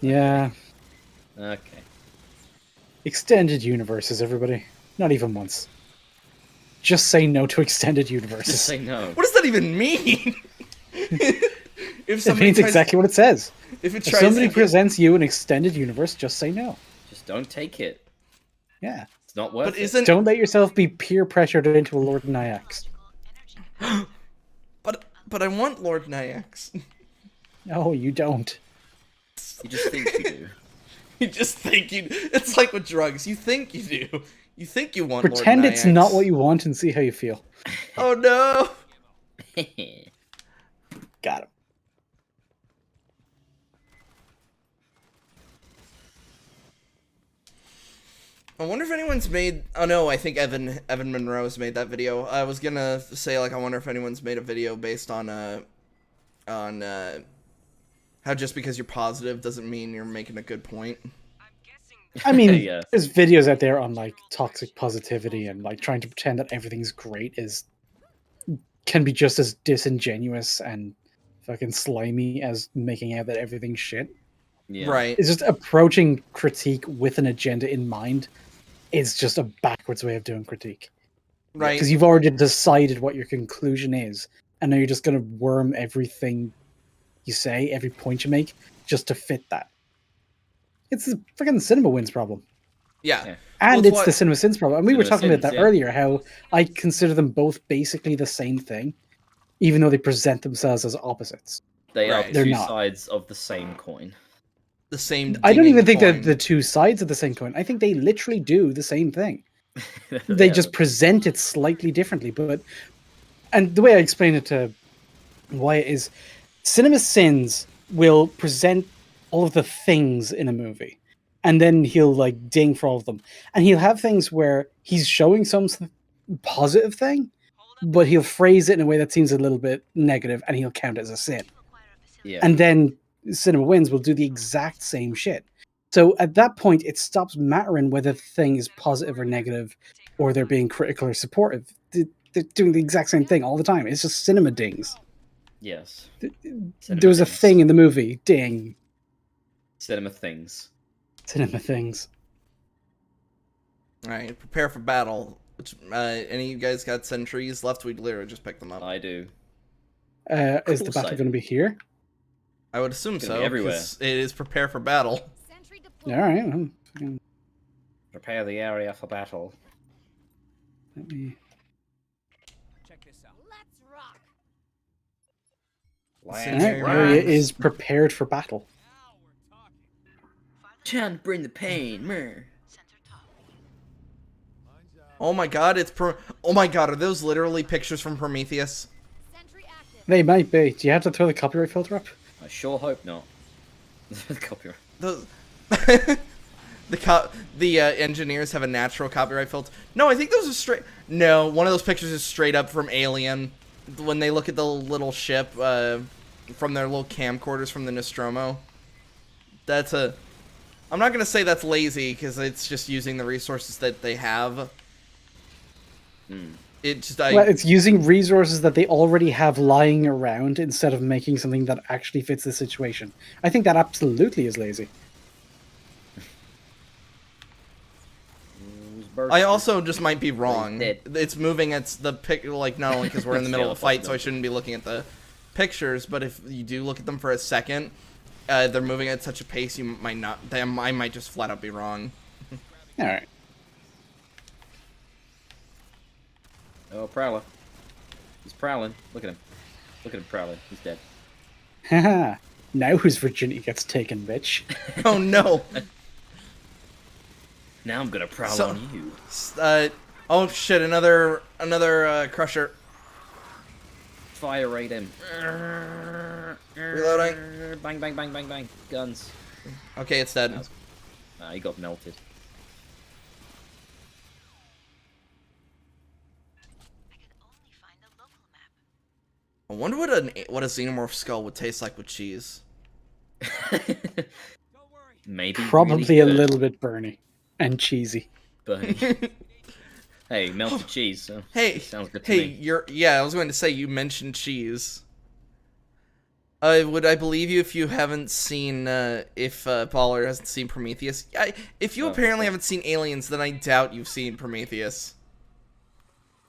Yeah, Okay. extended universes, everybody. Not even once. Just say no to extended universes. Just say no. What does that even mean? If It somebody means tries- exactly what it says. If it If tries somebody to presents you an extended universe, just say no. Just don't take it. Yeah. It's not worth but it. isn't Don't let yourself be peer pressured into a Lord Nyax. Energy. but I want Lord Nyax. No, you don't. You just think you do. You just think you. It's like with drugs. You think you do. You think you want. Pretend Lord it's Nyax. not what you want and see how you feel. Oh no! Got him. I wonder if anyone's made. Oh no, I think Evan Monroe's made that video. I was gonna say like I wonder if anyone's made a video based on on how just because you're positive doesn't mean you're making a good point. I mean, Yeah. there's videos out there on like toxic positivity and like trying to pretend that everything's great can be just as disingenuous and fucking slimy as making out that everything's shit. Yeah. Right. It's just approaching critique with an agenda in mind is just a backwards way of doing critique. Right. Because you've already decided what your conclusion is, and now you're just going to worm everything you say, every point you make, just to fit that. It's the freaking Cinema Wins problem. Yeah. Yeah. And Well, it's the Cinema Sins problem. And we were Cinema talking about Sins, that yeah. earlier, how I consider them both basically the same thing, even though they present themselves as opposites. They Right. are They're two not. sides of the same coin. the same. I don't even dinging think that coin. the two sides of the same coin. I think they literally do the same thing. Yeah, They just present it slightly differently. And the way I explain it to Wyatt is Cinema Sins will present all of the things in a movie, and then he'll like ding for all of them. And he'll have things where he's showing some positive thing, but he'll phrase it in a way that seems a little bit negative, and he'll count it as a sin. Yeah. And then Cinema Wins will do the exact same shit. So at that point, it stops mattering whether the thing is positive or negative, or they're being critical or supportive. They're doing the exact same thing all the time. It's just cinema dings. Yes. There was a things. thing in the movie, ding. Cinema things. Cinema things. All right. Prepare for battle. Which, any of you guys got sentries left? We'd literally just pick them up. I do. Is the Cool battle side. going to be here? I would assume It's gonna so. be everywhere. 'Cause it is prepare for battle. Sentry All deployed. right. Prepare the area for battle. Let me... Let's rock. All Land right, Right. area is prepared for battle. Trying to bring the pain. Center top. Oh my god, oh my god, are those literally pictures from Prometheus? Sentry active. They might be. Do you have to throw the copyright filter up? I sure hope not. Copyright. Those the engineers have a natural copyright filter. No, I think those are straight. No, one of those pictures is straight up from Alien. When they look at the little ship from their little camcorders from the Nostromo. That's a. I'm not gonna say that's lazy because it's just using the resources that they have. It just Well, it's using resources that they already have lying around instead of making something that actually fits the situation. I think that absolutely is lazy. I also just might be wrong. Dead. It's moving. It's the pic. Like not only because we're in the That's middle the of a fight, so I possibility. shouldn't be looking at the pictures. But if you do look at them for a second, they're moving at such a pace you might not. I might just flat out be wrong. All right. Oh, Prowler. He's prowling. Look at him. Look at him prowling. He's dead. Haha. Now whose virginity gets taken, bitch? Oh no. Now I'm gonna prowl So- on you. Oh shit! Another crusher. Fire rate him. Reloading. Bang, bang, bang, bang, bang. Guns. Okay, it's dead. Nah, he got melted. I could only find a local map. I wonder what a xenomorph skull would taste like with cheese. Maybe Probably really a good, little bit burny and cheesy. Bernie. Hey, melted cheese. So Hey, sounds good to hey, me. I was going to say you mentioned cheese. Would I believe you if you haven't seen if Baller hasn't seen Prometheus? If you Oh, apparently okay. haven't seen Aliens, then I doubt you've seen Prometheus.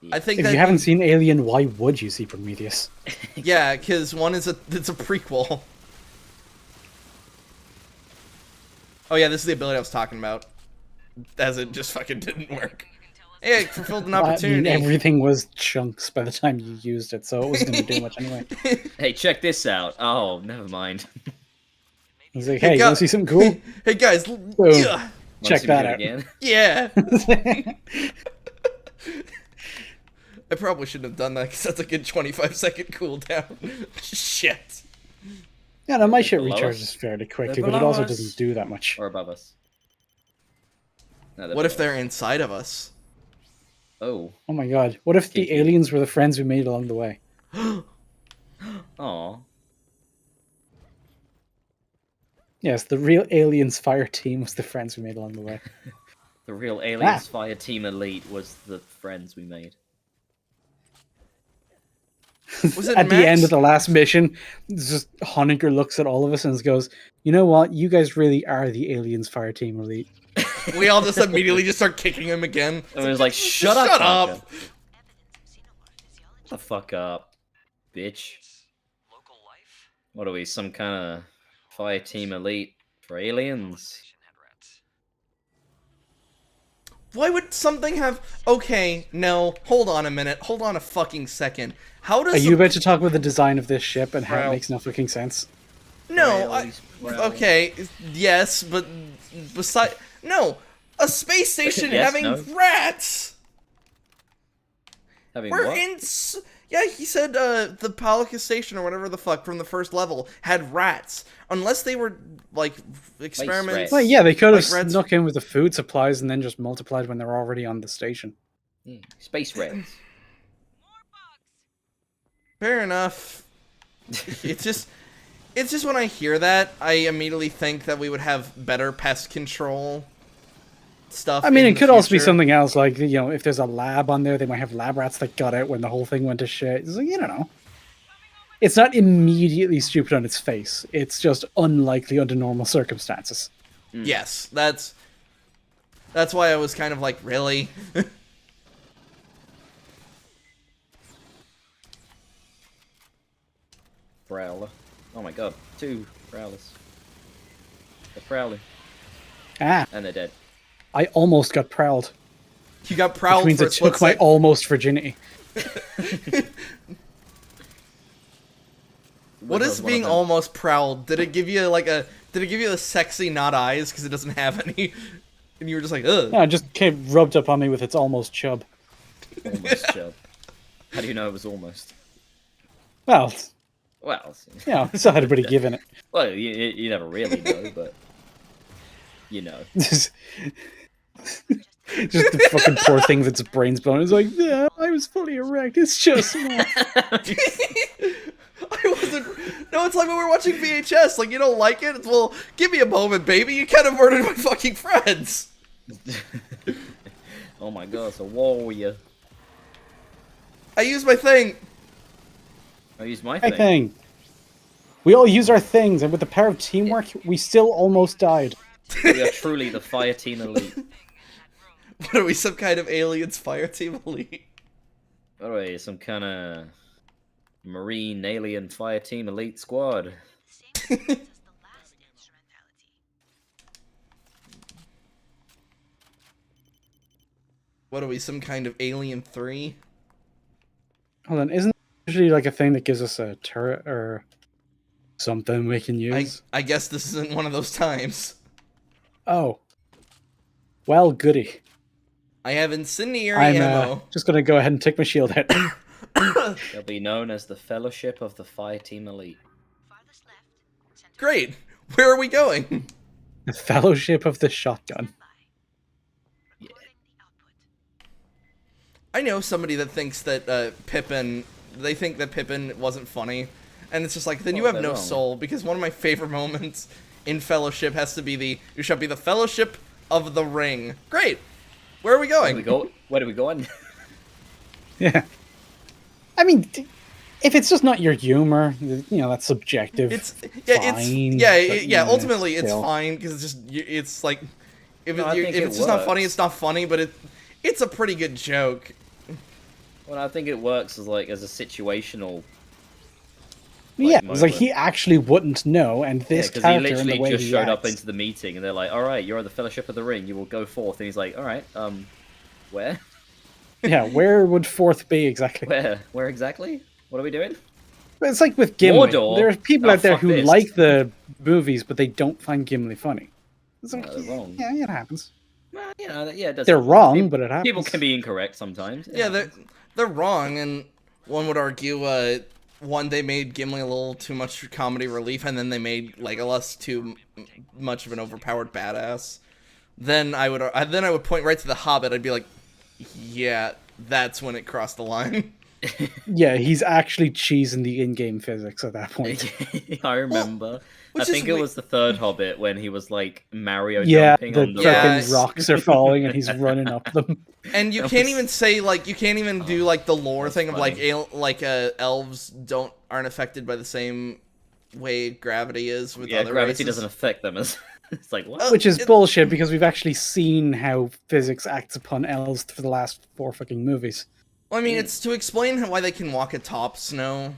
Yeah. I think If that you haven't seen Alien, why would you see Prometheus? yeah, because one is it's a prequel. Oh yeah, this is the ability I was talking about. As it just fucking didn't work. Hey, it fulfilled an I mean, opportunity. everything was chunks by the time you used it, so it wasn't going to do much anyway. Hey, check this out. Oh, never mind. He's like, Hey, hey, you want to see something cool? Hey guys, Boom. yeah, Wanna Check see me that do it out. again? yeah. I probably shouldn't have done that because that's a good 25-second cooldown. Shit. Yeah, no, my shit below recharges us. fairly quickly, They're but it below also us. doesn't do that much. Or above us? No, What if below they're us. inside of us? Oh. Oh my god, what if the Kinky. aliens were the friends we made along the way? Aw. Yes, the real aliens fire team was the friends we made along the way. The real aliens Fireteam Elite was the friends we made. Was it At the end Max? of the last mission, just Honecker looks at all of us and goes, "You know what? You guys really are the aliens fire team elite." We all just immediately just start kicking him again. And it was like, shut Shut up! up! Shut the fuck up, bitch. Local life? What are we, some kind of Fireteam Elite for aliens? Civilization had rats. Why would something have... Okay, no, hold on a minute. Hold on a fucking second. How does... Are you about to talk about the design of this ship and how Well- it makes no fucking sense? No, Well, okay, yes, but beside... No, a space station Yes, having no. rats! Having We're what? in... Yeah, he said the Palika station or whatever the fuck from the first level had rats. Unless they were, like, experiments... rats. Well, yeah, they could have Like reds- snuck in with the food supplies and then just multiplied when they're already on the station. Space Reds. Fair enough. It's just when I hear that, I immediately think that we would have better pest control stuff. I mean, in it the could also be future. something else, like, you know, if there's a lab on there, they might have lab rats that got out when the whole thing went to shit. It's like, you don't know. It's not immediately stupid on its face. It's just unlikely under normal circumstances. Yes, that's why I was kind of like, really? Prowler. Oh my god, 2 Prowlers. They're prowling. Ah, And they're dead. I almost got prowled, You got which prowled means for a it split took my second. almost virginity. What is being almost prowled? Did it give you the sexy not eyes because it doesn't have any? And you were just like, ugh. No, it just came rubbed up on me with its almost chub. Almost job. How do you know it was almost? Well, Well, you know, still had a bit of give in it. well, you never really know, but you know. Just the fucking poor thing that's brains blown. It's like, yeah, I was fully erect. It's just small. I wasn't. No, it's like when we were watching VHS. Like, you don't like it? Well, give me a moment, baby. You kind of murdered my fucking friends. Oh my god, it's a warrior. I used my thing. I used my My thing. thing. We all use our things, and with the power of teamwork, we still almost died. We are truly the Fireteam Elite. What are we, some kind of aliens fire team elite? What are we, some kind of marine alien Fireteam Elite squad? Same as the last instrumentality. What are we, some kind of alien 3? Hold on, isn't there usually like a thing that gives us a turret or something we can use? I guess this isn't one of those times. Oh. Well, goody. I have incendiary I'm ammo. just gonna go ahead and take my shield out. They'll be known as the Fellowship of the Fireteam Elite. Farthest left, center Great. Where are we going? The Fellowship of the Shotgun. by. Recording the output. I know somebody that thinks that Pippin. They think that Pippin wasn't funny, and it's just like, then you Well, have they're no wrong. soul. Because one of my favorite moments in Fellowship has to be you shall be the Fellowship of the Ring. Great. Where are we Where going? do we go? Where do we go on? Yeah. I mean, if it's just not your humor, you know, that's subjective. It's Fine, yeah. but, Ultimately, it's still. fine because it's just it's like if, No, I think if it it's just not funny, works. it's not funny. But it's a pretty good joke. Well, I think it works as a situational. Yeah, it's like moment. he actually wouldn't know, and this Because he character and literally the way just he showed up acts- into the meeting, and they're like, "All right, you're the Fellowship of the Ring. You will go forth." And he's like, "All right, where, Yeah, where would fourth be exactly? where exactly? What are we doing?" But it's like with Gimli. Mordor? There are people Oh, out there fuck who this. like the movies, but they don't find Gimli funny. It's like, No, they're wrong. yeah, it happens. Well, you know, yeah, it does. They're happen. wrong, People- but it happens. People can be incorrect sometimes. It Yeah, happens. they're wrong, and one would argue one they made Gimli a little too much comedy relief, and then they made Legolas too much of an overpowered badass. Then I would point right to the Hobbit. I'd be like, yeah, that's when it crossed the line. Yeah, he's actually cheesing the in-game physics at that point. I remember I think it was the third Hobbit when he was like Mario Yeah, jumping the on the Yeah. fucking rocks are falling and he's running up them. And you That can't was- even say like you can't even do like the lore that's thing of like funny. elves aren't affected by the same way gravity is with Yeah, other gravity races. doesn't affect them as it's like what? Which is It- bullshit because we've actually seen how physics acts upon elves for the last 4 fucking movies. Well, I mean, it's to explain why they can walk atop snow.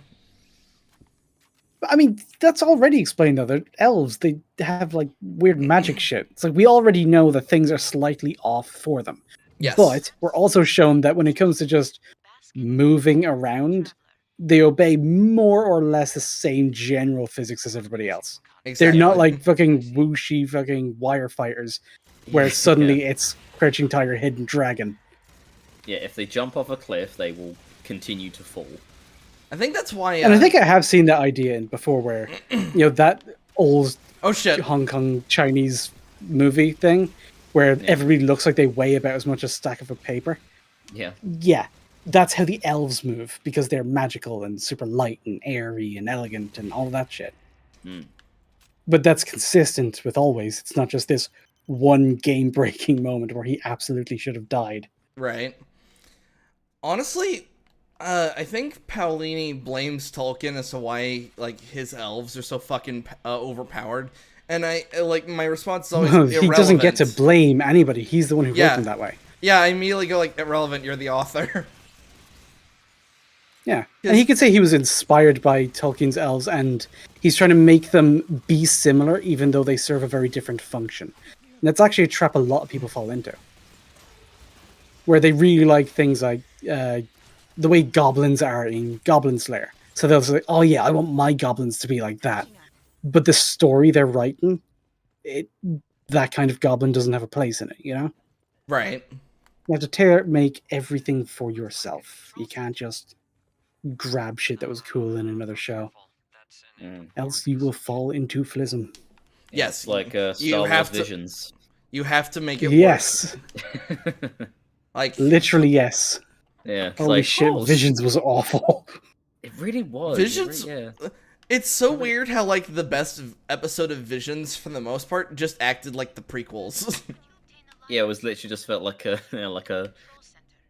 I mean, that's already explained though. They're elves. They have like weird magic shit. It's like we already know that things are slightly off for them. Yes. But we're also shown that when it comes to just moving around, they obey more or less the same general physics as everybody else. Exactly. They're not like fucking whooshy fucking wire fighters where suddenly Yeah. it's Crouching Tiger, Hidden Dragon. Yeah, if they jump off a cliff, they will continue to fall. I think that's why. And I think I have seen that idea before where, that old Oh shit! Hong Kong Chinese movie thing where everybody looks like they weigh about as much as a stack of a paper. Yeah. Yeah, that's how the elves move because they're magical and super light and airy and elegant and all that shit. Mm. But that's consistent with always. It's not just this one game-breaking moment where he absolutely should have died. Right. Honestly, I think Paolini blames Tolkien as to why like his elves are so fucking overpowered, and I like my response is always He doesn't get to irrelevant. blame anybody. He's the one who Yeah. wrote them that way. Yeah, I immediately go like irrelevant. You're the author. Yeah, and he could say he was inspired by Tolkien's elves, and he's trying to make them be similar, even though they serve a very different function. And that's actually a trap a lot of people fall into, where they really like things like the way goblins are in Goblin Slayer. So they'll say, "Oh yeah, I want my goblins to be like that," but the story they're writing, that kind of goblin doesn't have a place in it. You know, Right. you have to make everything for yourself. You can't just grab shit that was cool in another show. That's an Mm. Else you will fall into flism. Yes. It's like you Star Wars have to- Visions. You have to make it Yes, work. Like literally yes. Yeah. It's Holy like, shit, oh, Visions was awful. It really was. Visions- Yeah. it's so weird how like the best episode of Visions for the most part just acted like the prequels. Yeah, it was literally just felt like a like a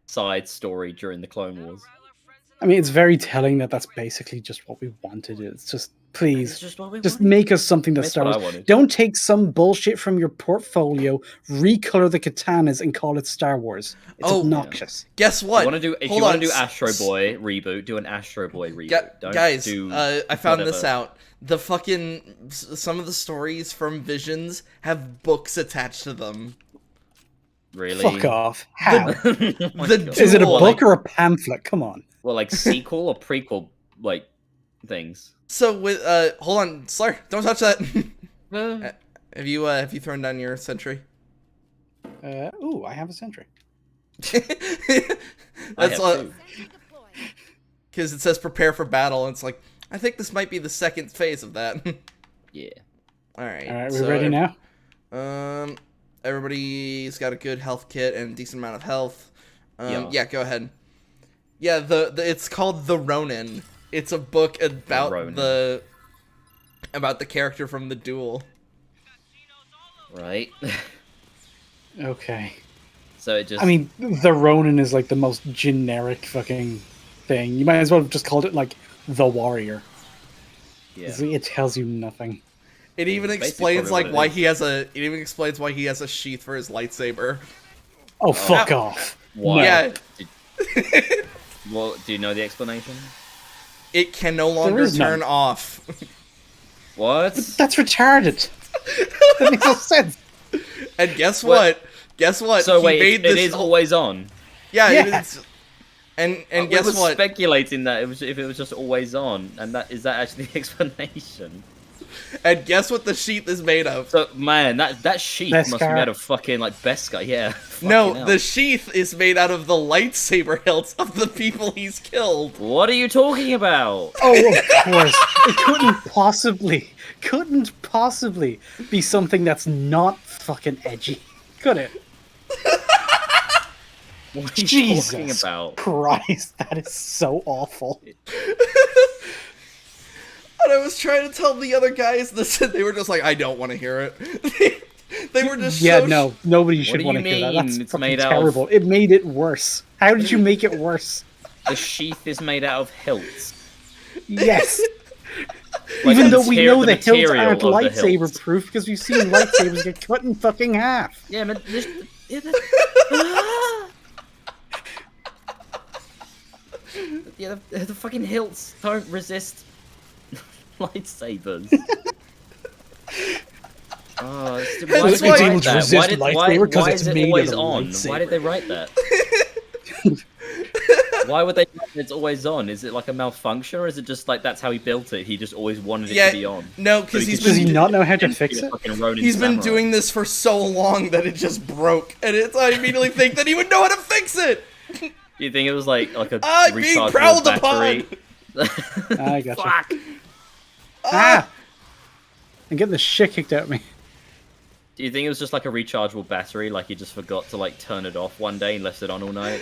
side story during the Clone Wars. I mean, it's very telling that that's basically just what we wanted. It's just, It's please, just what we just wanted. make us something that's That's Star what I Wars. wanted. Don't take some bullshit from your portfolio, recolor the katanas, and call it Star Wars. It's Oh. obnoxious. Guess what? If you want to do Astro Boy reboot, do an Astro Boy reboot. Don't guys, do I found this whatever. out. The fucking some of the stories from Visions have books attached to them. Really. Fuck off. How? Oh my The God. Is it a duel, book or a pamphlet? Come on. Well, like sequel or prequel, like things. So with hold on, Slur, don't touch that. Uh, have you thrown down your sentry? Ooh, I have a sentry. I That's have two. because it says prepare for battle, and it's like I think this might be the second phase of that. Yeah. All right. All right, we ready now? Everybody's got a good health kit and a decent amount of health. Yeah. Yeah, go ahead. Yeah, the it's called The Ronin. It's a book about Ronin. about the character from the duel. Right. Okay. So it just. I mean, the Ronin is like the most generic fucking thing. You might as well have just called it like the Warrior. yeah. It tells you nothing. It even basically explains probably like what it why is. he has a. It even explains why he has a sheath for his lightsaber. Oh, fuck off. Why? Yeah, Well, do you know the explanation? it can no longer is none. turn off. What? That's retarded. That makes no sense. And guess What? what? Guess what? So He wait, made it this is always on. Yeah, Yeah. it is. And We guess were what? speculating that if it was just always on, and that is that actually the explanation? And guess what the sheath is made of? So man, that sheath must be Beskar. made of fucking like Beskar, yeah. No, Fucking hell. the sheath is made out of the lightsaber hilts of the people he's killed. What are you talking about? Oh, of course. It couldn't possibly be something that's not fucking edgy. Could it? What are you Jesus talking about? Christ, that is so awful. I I was trying to tell the other guys this, and they were just like, I don't want to hear it. They were just Yeah, so no, nobody What should do want you to hear that. mean? That's It's fucking made out terrible. of- It made it worse. How did you make it worse? The sheath is made out of hilts. Yes. Like, Even though we know the hilts material aren't of the lightsaber hilts. proof because we've seen lightsabers get cut in fucking half. Yeah, but this, yeah, yeah, the fucking hilts don't resist lightsabers. Oh, why That's did they why- write that? Resist Why, did, lightsaber 'cause why it's is it made always of a on? Why did they write that? Why would they write it's always on? Is it like a malfunction, or is it just like that's how he built it? He just always wanted it Yeah, to be on. no, because So he's Does he been not know how to fix it? he's been doing this for so long that it just broke, and I immediately think that he would know how to fix it. Do you think it was like a I'm being rechargeable prowled battery? I gotcha. Fuck. Ah! I'm getting the shit kicked out of me. Do you think it was just like a rechargeable battery? Like he just forgot to like turn it off one day and left it on all night?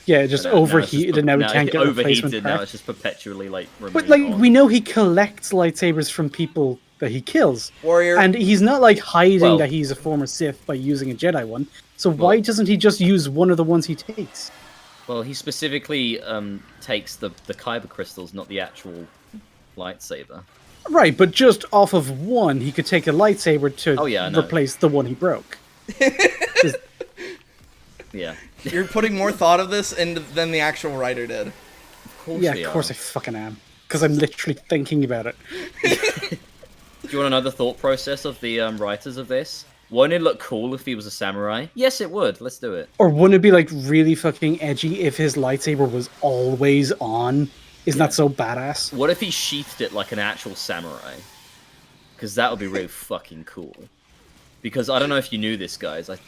Yeah, it just Now it's overheated and now we can't get a replacement overheated. Now part. it's just perpetually like. But remaining like, on. we know he collects lightsabers from people that he kills. Warrior. And he's not like hiding Well- that he's a former Sith by using a Jedi one. So why doesn't he just use one of the ones he takes? Well, he specifically takes the kyber crystals, not the actual lightsaber. Right, but just off of one, he could take a lightsaber to Oh, yeah, I know. replace the one he broke. Yeah. You're putting more thought of this than the actual writer did. Of course Yeah, we of course are. I fucking am. Because I'm literally thinking about it. Do you want another thought process of the writers of this? Wouldn't it look cool if he was a samurai? Yes, it would. Let's do it. Or wouldn't it be like really fucking edgy if his lightsaber was always on? Isn't that so badass? What if he sheathed it like an actual samurai? Because that would be really fucking cool. Because I don't know if you knew this, guys. I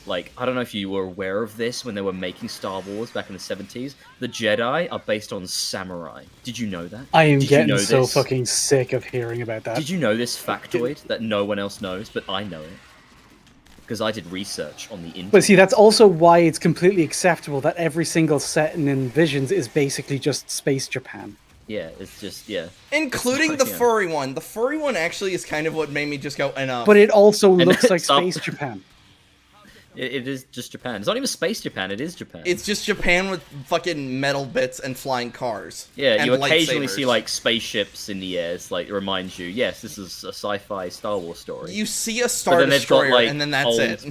don't know if you were aware of this when they were making Star Wars back in the 70s. The Jedi are based on samurai. Did you know that? I am Did you getting know so this? fucking sick of hearing about that. Did you know this factoid that no one else knows, but I know it? Because I did research on the internet. But see, that's also why it's completely acceptable that every single setting in Visions is basically just Space Japan. Yeah, it's just, yeah. Including It's the yeah. furry one. The furry one actually is kind of what made me just go, enough. But it also And looks like it's up. Space Japan. It is just Japan. It's not even Space Japan, it is Japan. It's just Japan with fucking metal bits and flying cars. Yeah, and you occasionally lightsabers. see like spaceships in the air. It's like it reminds you, yes, this is a sci-fi Star Wars story. You see a Star then they've got, Destroyer, like, and then that's old- it.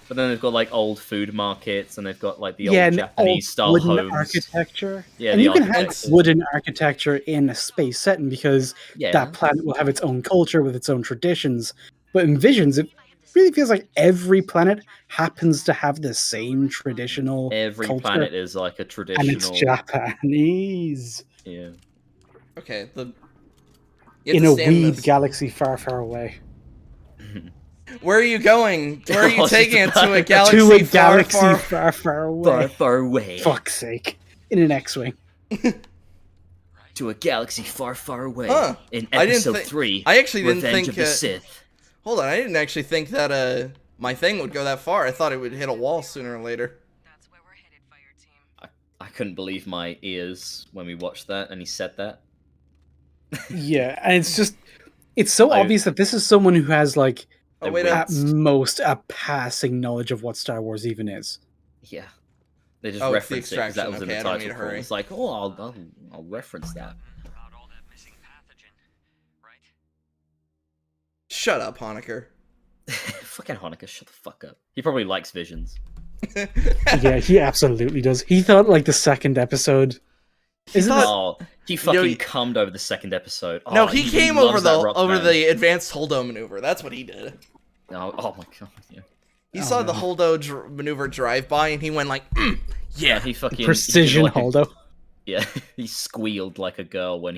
But then they've got like old food markets, and they've got like the Yeah, old and Japanese style old wooden homes. architecture. Yeah, and the you can have architecture. wooden architecture in a space setting because Yeah. that planet will have its own culture with its own traditions. But in Visions, it really feels like every planet happens to have the same traditional Every culture, planet is like a and traditional. it's Japanese Yeah. Okay, you have in to a stand weeb this. galaxy far, far away. Where are you going? Where are I you was taking it just to a about- galaxy, To a far, galaxy far? far, far away. Far, far away. Fuck's sake. In an X-Wing. To a galaxy far, far away. Huh. In I didn't episode thi- 3. I actually didn't Revenge think, of the uh, Sith. Hold on, I didn't actually think that my thing would go that far. I thought it would hit a wall sooner or later. That's where we're headed, Fireteam. I couldn't believe my ears when we watched that and he said that. Yeah, and it's so I- obvious that this is someone who has like Oh wait, at It's- most a passing knowledge of what Star Wars even is. Yeah. They just Oh, it's the referenced it because that extraction. was in Okay, the I don't need title to call. hurry. It's like, oh, I'll reference that. About all that missing pathogen, right? Shut up, Honecker. Fucking Hanukkah, shut the fuck up. He probably likes Visions. Yeah, he absolutely does. He thought like the second episode. Isn't it? Oh, he fucking he- cummed over the second episode. No, Oh, he came over loves that rock band. the advanced holdo maneuver. That's what he did. Oh my god. Yeah. He Oh, saw the no. holdo maneuver drive by, and he went like, Yeah, he fucking Precision he did like a- holdo? Yeah, he squealed like a girl when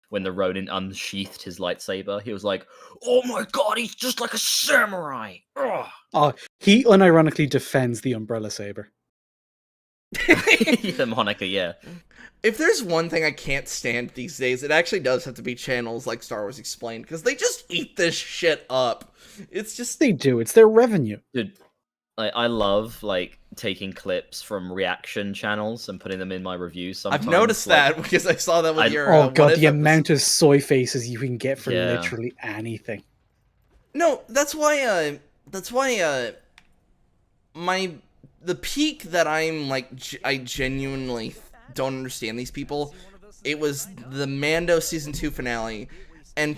when the Ronin unsheathed his lightsaber. He was like, "Oh my god, he's just like a samurai." Ugh. Oh, he unironically defends the Umbrella Saber. The Monica, yeah. If there's one thing I can't stand these days, it actually does have to be channels like Star Wars Explained, because they just eat this shit up. It's just They do. It's their revenue. Dude, I love like taking clips from reaction channels and putting them in my reviews. Sometimes I've noticed like, that because I saw that with your Oh What god, If the episode. amount of soy faces you can get for Yeah. literally anything. No, that's why. The peak that I'm like I genuinely don't understand these people. It was the Mando season 2 finale, and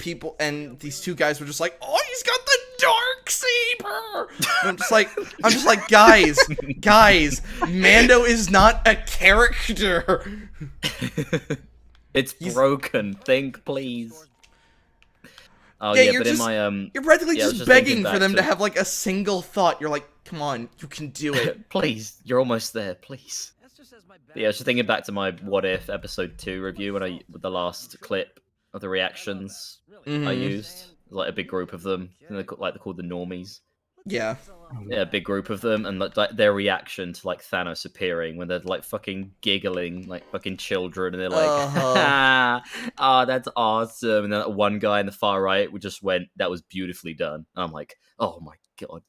these two guys were just like, "Oh, he's got the dark saber." And I'm just like, guys, Mando is not a character. it's broken. Think, please. Oh Yeah, yeah, you're but just- in my You're practically yeah, I was just thinking begging for back them to to- have like a single thought. You're like, come on, you can do it. please, you're almost there. Please. But yeah, I was just thinking back to my What If episode 2 review with the last clip of the reactions I Mhm. used, like a big group of them, they're called the normies. Yeah. Yeah, a big group of them, and like their reaction to like Thanos appearing when they're like fucking giggling like fucking children, and they're like, Uh-huh. "Oh, that's awesome!" And then that one guy in the far right just went, "That was beautifully done." And I'm like, "Oh my god,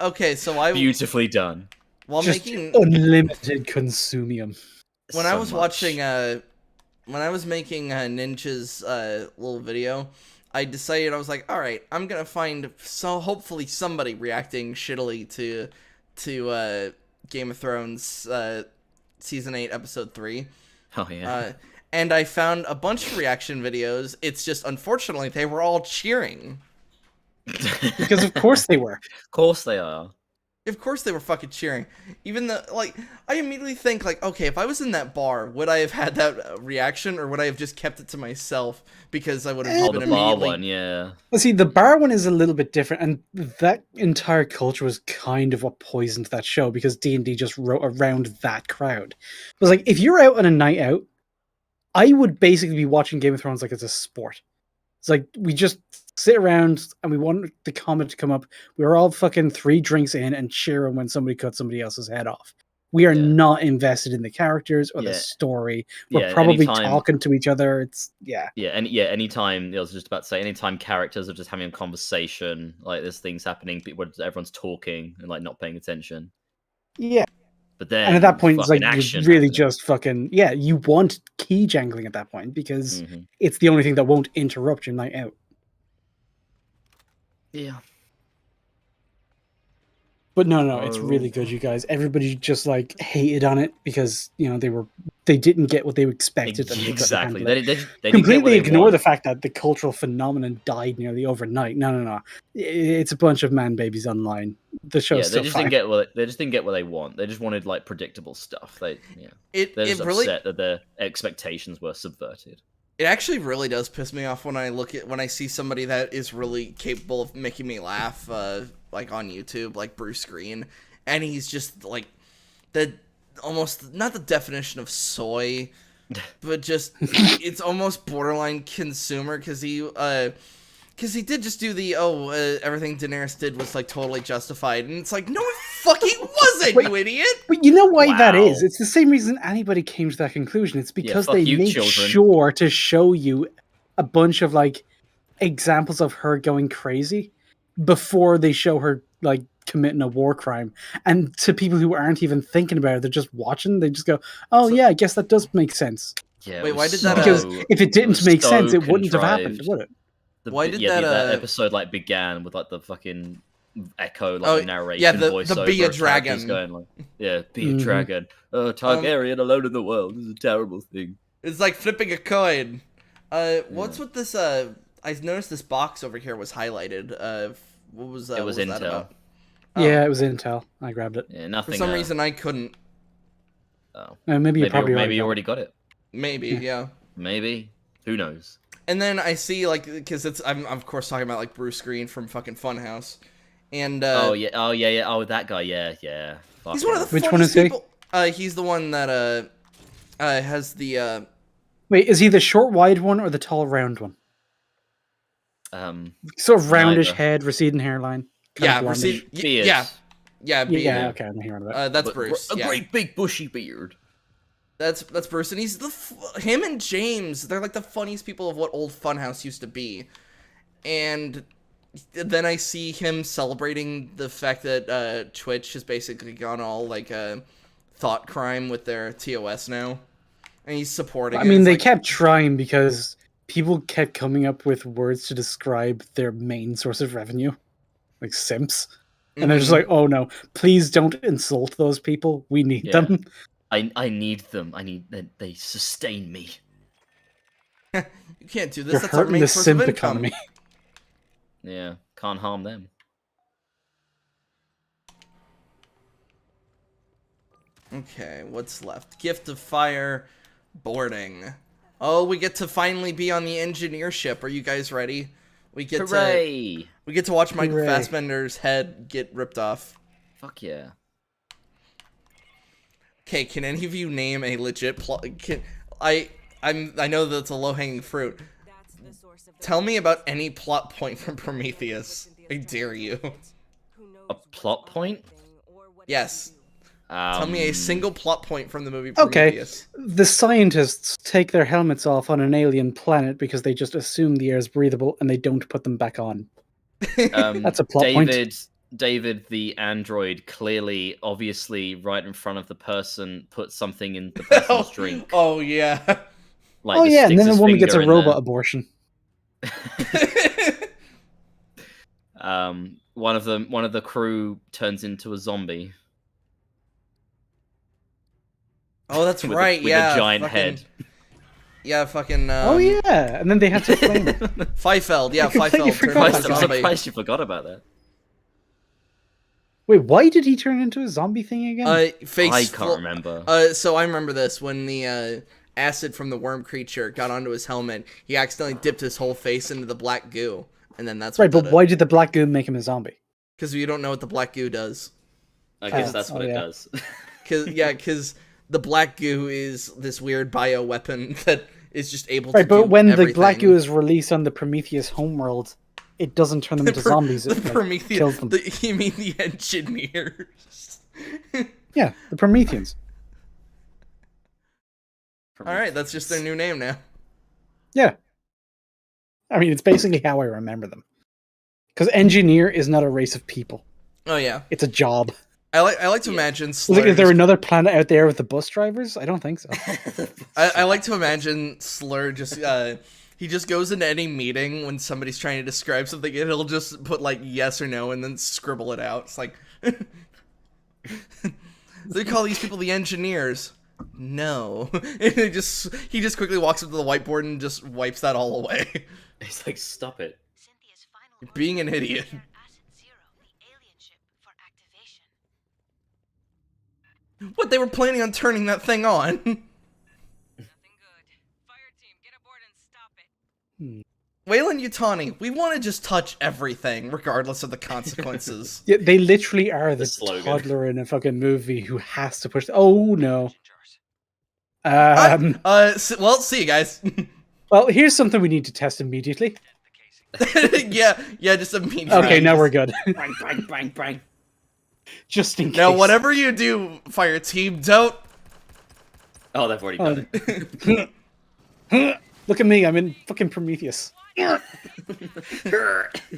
Okay, so I beautifully done." while Just making unlimited consumium. when I So was much. watching when I was making Ninja's little video, I decided I was like, all right, I'm gonna find hopefully somebody reacting shittily to Game of Thrones season 8 episode 3. Oh yeah. And I found a bunch of reaction videos. It's just unfortunately they were all cheering. Because of course they were. Of course they are. Of course they were fucking cheering. Even though, like, I immediately think, like, okay, if I was in that bar, would I have had that reaction, or would I have just kept it to myself because I would have Oh, been the bar immediately... one, yeah. Well, see, the bar one is a little bit different, and that entire culture was kind of what poisoned that show because D&D just wrote around that crowd. It was like, if you're out on a night out, I would basically be watching Game of Thrones like it's a sport. It's like we just sit around and we want the comment to come up. We were all fucking 3 drinks in and cheering when somebody cut somebody else's head off. We are Yeah. not invested in the characters or Yeah. the story. We're Yeah, probably anytime- talking to each other. It's Anytime I was just about to say, anytime characters are just having a conversation, like there's things happening, everyone's talking and like not paying attention. yeah. But then, And at that point, it's like fucking you're action really happening. just fucking you want key jangling at that point because Mhm. it's the only thing that won't interrupt your night out. Yeah. But no, it's really good, you guys. Everybody just like hated on it because they didn't get what they expected. And Exactly. They They didn't get what completely they ignore want. the fact that the cultural phenomenon died nearly overnight. No. It's a bunch of man babies online. The show's Yeah, they still just fine. they just didn't get what they want. They just wanted like predictable stuff. They're It just really... upset that their expectations were subverted. It actually really does piss me off when I see somebody that is really capable of making me laugh, like on YouTube, like Bruce Green, and he's just like almost not the definition of soy, but just it's almost borderline consumer because he did just do the everything Daenerys did was like totally justified, and it's like no it fucking wasn't, Wait. you idiot. But you know why that is? Wow. It's the same reason anybody came to that conclusion. It's because fuck they you, make children. sure to show you a bunch of like examples of her going crazy before they show her like committing a war crime. And to people who aren't even thinking about it, they're just watching. They just go, "Oh So- yeah, I guess that does make sense." Yeah. Wait, it why was did that, Because if it didn't was make so sense, it wouldn't have happened, contrived. would it? Why did that that, episode like began with like the fucking echo like Oh, narration yeah, the voiceover be a of characters dragon. going like, yeah, be a Mhm. dragon. Oh, Targaryen alone in the world is a terrible thing. It's like flipping a coin. What's with this? I noticed this box over here was highlighted. What was that? It was what that Intel. about? Oh. Yeah, it was Intel. I grabbed it. Yeah, For nothing. some reason, I couldn't. Oh. Maybe you probably maybe you got it. already got it. Maybe, yeah. Maybe. Who knows? And then I see like because I'm of course talking about like Bruce Green from fucking Funhouse, and Oh yeah. Oh, that guy. Yeah. Fuck he's one him. of the Which one funniest is he? people. He's the one that has the Wait, is he the short, wide one or the tall, round one? Sort of roundish Neither. head, receding hairline. kind yeah of blondish. Beard. yeah beard. Yeah, okay, I'm hearing about it. That's But Bruce. A yeah. great big bushy beard. That's Bruce, and he's him and James. They're like the funniest people of what old Funhouse used to be, and then I see him celebrating the fact that Twitch has basically gone all like thought crime with their TOS now, and he's supporting. I mean, It's they like, kept trying because people kept coming up with words to describe their main source of revenue, like simps. And they're just like, oh no, please don't insult those people. We need Yeah. them. I need them. They sustain me. you can't do this. You're That's our hurting main the source of simp income. economy. Yeah, can't harm them. Okay, what's left? Gift of Fire, boarding. Oh, we get to finally be on the engineer ship. Are you guys ready? We get Hooray! to watch Michael Hooray. Fassbender's head get ripped off. Fuck yeah. Okay, can any of you name a legit plot? I know that's a low-hanging fruit. Tell me about any plot point from Prometheus. I dare you. A plot point? Yes. Tell me a single plot point from the movie Okay, Prometheus. the scientists take their helmets off on an alien planet because they just assume the air is breathable and they don't put them back on. That's a plot point. David, the android, clearly, obviously, right in front of the person, put something in the person's drink. Oh yeah. Like, Oh just yeah, and sticks then the his woman gets a finger in robot there. abortion. One of the crew turns into a zombie. Oh, that's with right. with yeah, a giant fucking, head. Yeah, fucking. Oh yeah, and then they had to flame it. Fiefeld. Yeah, I completely Fiefeld. forgot turned about into I'm a zombie. surprised you forgot about that. Wait, why did he turn into a zombie thing again? Face I can't remember. So I remember this when the acid from the worm creature got onto his helmet. He accidentally dipped his whole face into the black goo, and then that's right, what but why did the black goo make him a zombie? Because you don't know what the black goo does. I guess that's what it yeah. does. Because the black goo is this weird bioweapon that is just able Right, to but do when everything. the black goo is released on the Prometheus homeworld, it doesn't turn them into zombies. It the like, Prometheus, kills them. you mean the engineers? Yeah, the Prometheans. All right, that's just their new name now. Yeah. I mean, it's basically how I remember them. Because engineer is not a race of people. Oh yeah, It's a job. I like to imagine. Like, Slur is there just- another planet out there with the bus drivers? I don't think so. I like to imagine Slur just he just goes into any meeting when somebody's trying to describe something and he'll just put like yes or no and then scribble it out. It's like they call these people the engineers. No. And he just quickly walks up to the whiteboard and just wipes that all away. It's like, stop it. Cynthia's final Being an order idiot. prepare Acid Zero, the alien ship, for activation. What, they were planning on turning that thing on? Nothing good. Fireteam, get aboard and stop it. Wayland Yutani, we want to just touch everything, regardless of the consequences. Yeah, they literally are the slogan. toddler in a fucking movie who has to push. Oh no. Jars. Well, see you guys. Well, here's something we need to test immediately. yeah, just immediately. Okay, now we're good. Bang, bang, bang, bang. Just in case. Now, whatever you do, Fireteam, don't. Oh, they've already done it. Look at me, I'm in fucking Prometheus.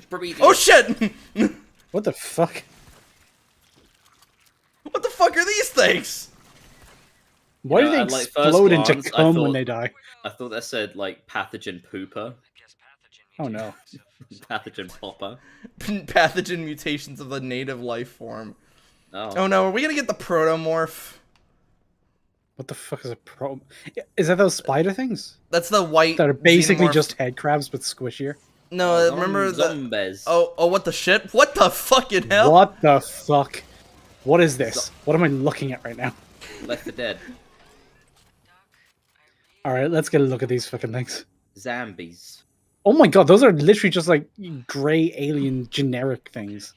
Prometheus. Oh shit! What the fuck? What the fuck are these things? Why know, do they at, like, first explode into glance, I cum when thought- they die? I thought that said, like, pathogen pooper. I guess pathogen. Oh no. Pathogen popper. Pathogen mutations of the native life form. Oh. Oh no, are we gonna get the protomorph? What the fuck is a pro? Is that those spider things That's the white. that are basically xenomorph- just head crabs but squishier? No, remember the. Zombies. Oh, what the shit? What the fucking hell? What the fuck? What is this? What am I looking at right now? Left for Dead. All right, let's get a look at these fucking things. Zombies. Oh my god, those are literally just like gray alien generic things.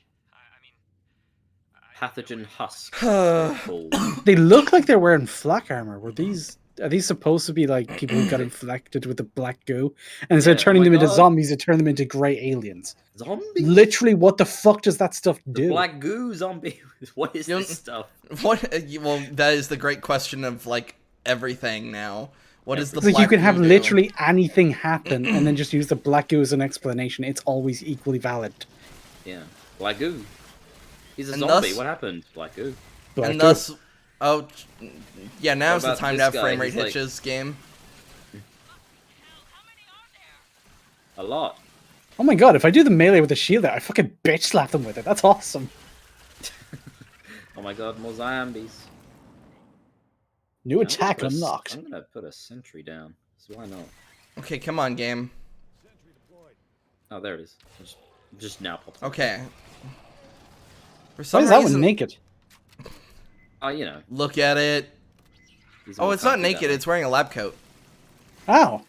Pathogen husk. Cool. They look like they're wearing flak armor. Are these supposed to be like people who got infected with the black goo? And instead of Yeah, turning oh my them into God. zombies, it turned them into grey aliens. Zombies? Literally, what the fuck does that stuff do? Black goo zombie. What is You this don't- stuff? What? Well, that is the great question of like everything now. What is the It's like you black can have goo do? literally anything happen and then just use the black goo as an explanation. It's always equally valid. Yeah. Black goo. He's a And zombie. thus- What happened? Black goo. Black And goo. thus, oh, yeah, now's the about time to this have guy? frame rate He's like- hitches game. A lot. Oh my god, if I do the melee with the shield there, I fucking bitch slap them with it. That's awesome. Oh my god, more zombies. New I'm gonna attack put a s- unlocked. I'm gonna put a sentry down. So why not? Okay, come on, game. Oh, there it is. Just now popped up. Okay. For Why some is that reason, one naked? Oh, you know. look at it. he's Oh, more it's not comfy that naked. way. It's wearing a lab coat. Ow.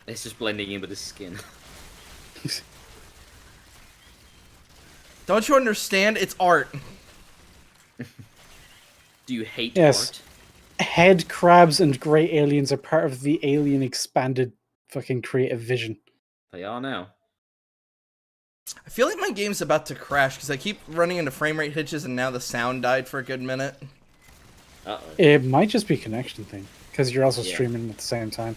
It's just blending in with his skin. Don't you understand? It's art. Do you hate Yes. art? Head crabs and grey aliens are part of the alien expanded fucking creative vision. They are now. I feel like my game's about to crash because I keep running into frame rate hitches and now the sound died for a good minute. Uh-oh. It might just be a connection thing, because you're also Yeah. streaming at the same time.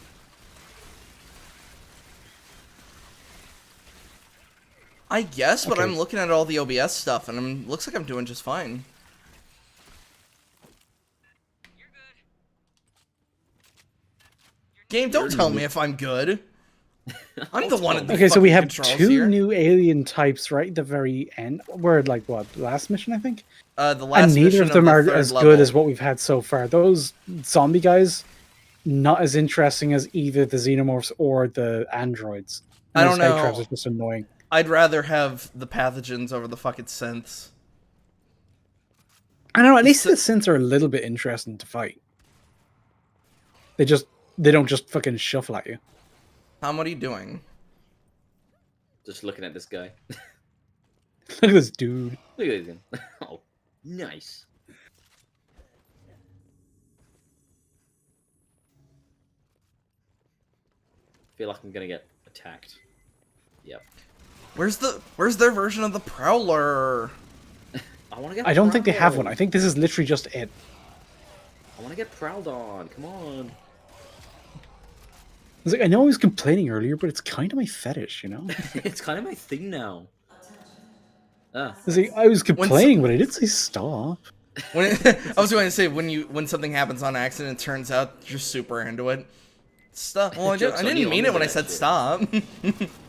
I guess, but Okay. I'm looking at all the OBS stuff and looks like I'm doing just fine. Game, don't tell me if I'm good. I'm the one at the Okay, so we fucking have controls two here. new alien types right at the very end. We're like, what, last mission, I think? The last And neither mission of them the are third as level. good as what we've had so far. Those zombie guys, not as interesting as either the xenomorphs or the androids. I don't Those head crabs know. are just annoying. I'd rather have the pathogens over the fucking synths. I don't know, at least So- the synths are a little bit interesting to fight. They don't just fucking shuffle at you. Tom, what are you doing? Just looking at this guy. Look at this dude. Look at him. Oh, nice. Feel like I'm gonna get attacked. Yep. Where's their version of the Prowler? I want to get. I don't think they have prowled. one. I think this is literally just it. I want to get prowled on. Come on. I was like, I know I was complaining earlier, but it's kind of my fetish, you know? It's kind of my thing now. Ah, I was like, I was complaining, but I did say stop. When I was going to say when something happens on accident, it turns out you're super into it. Stop. Well, I Joke's on didn't you, mean I'm it when I into said that shit. stop.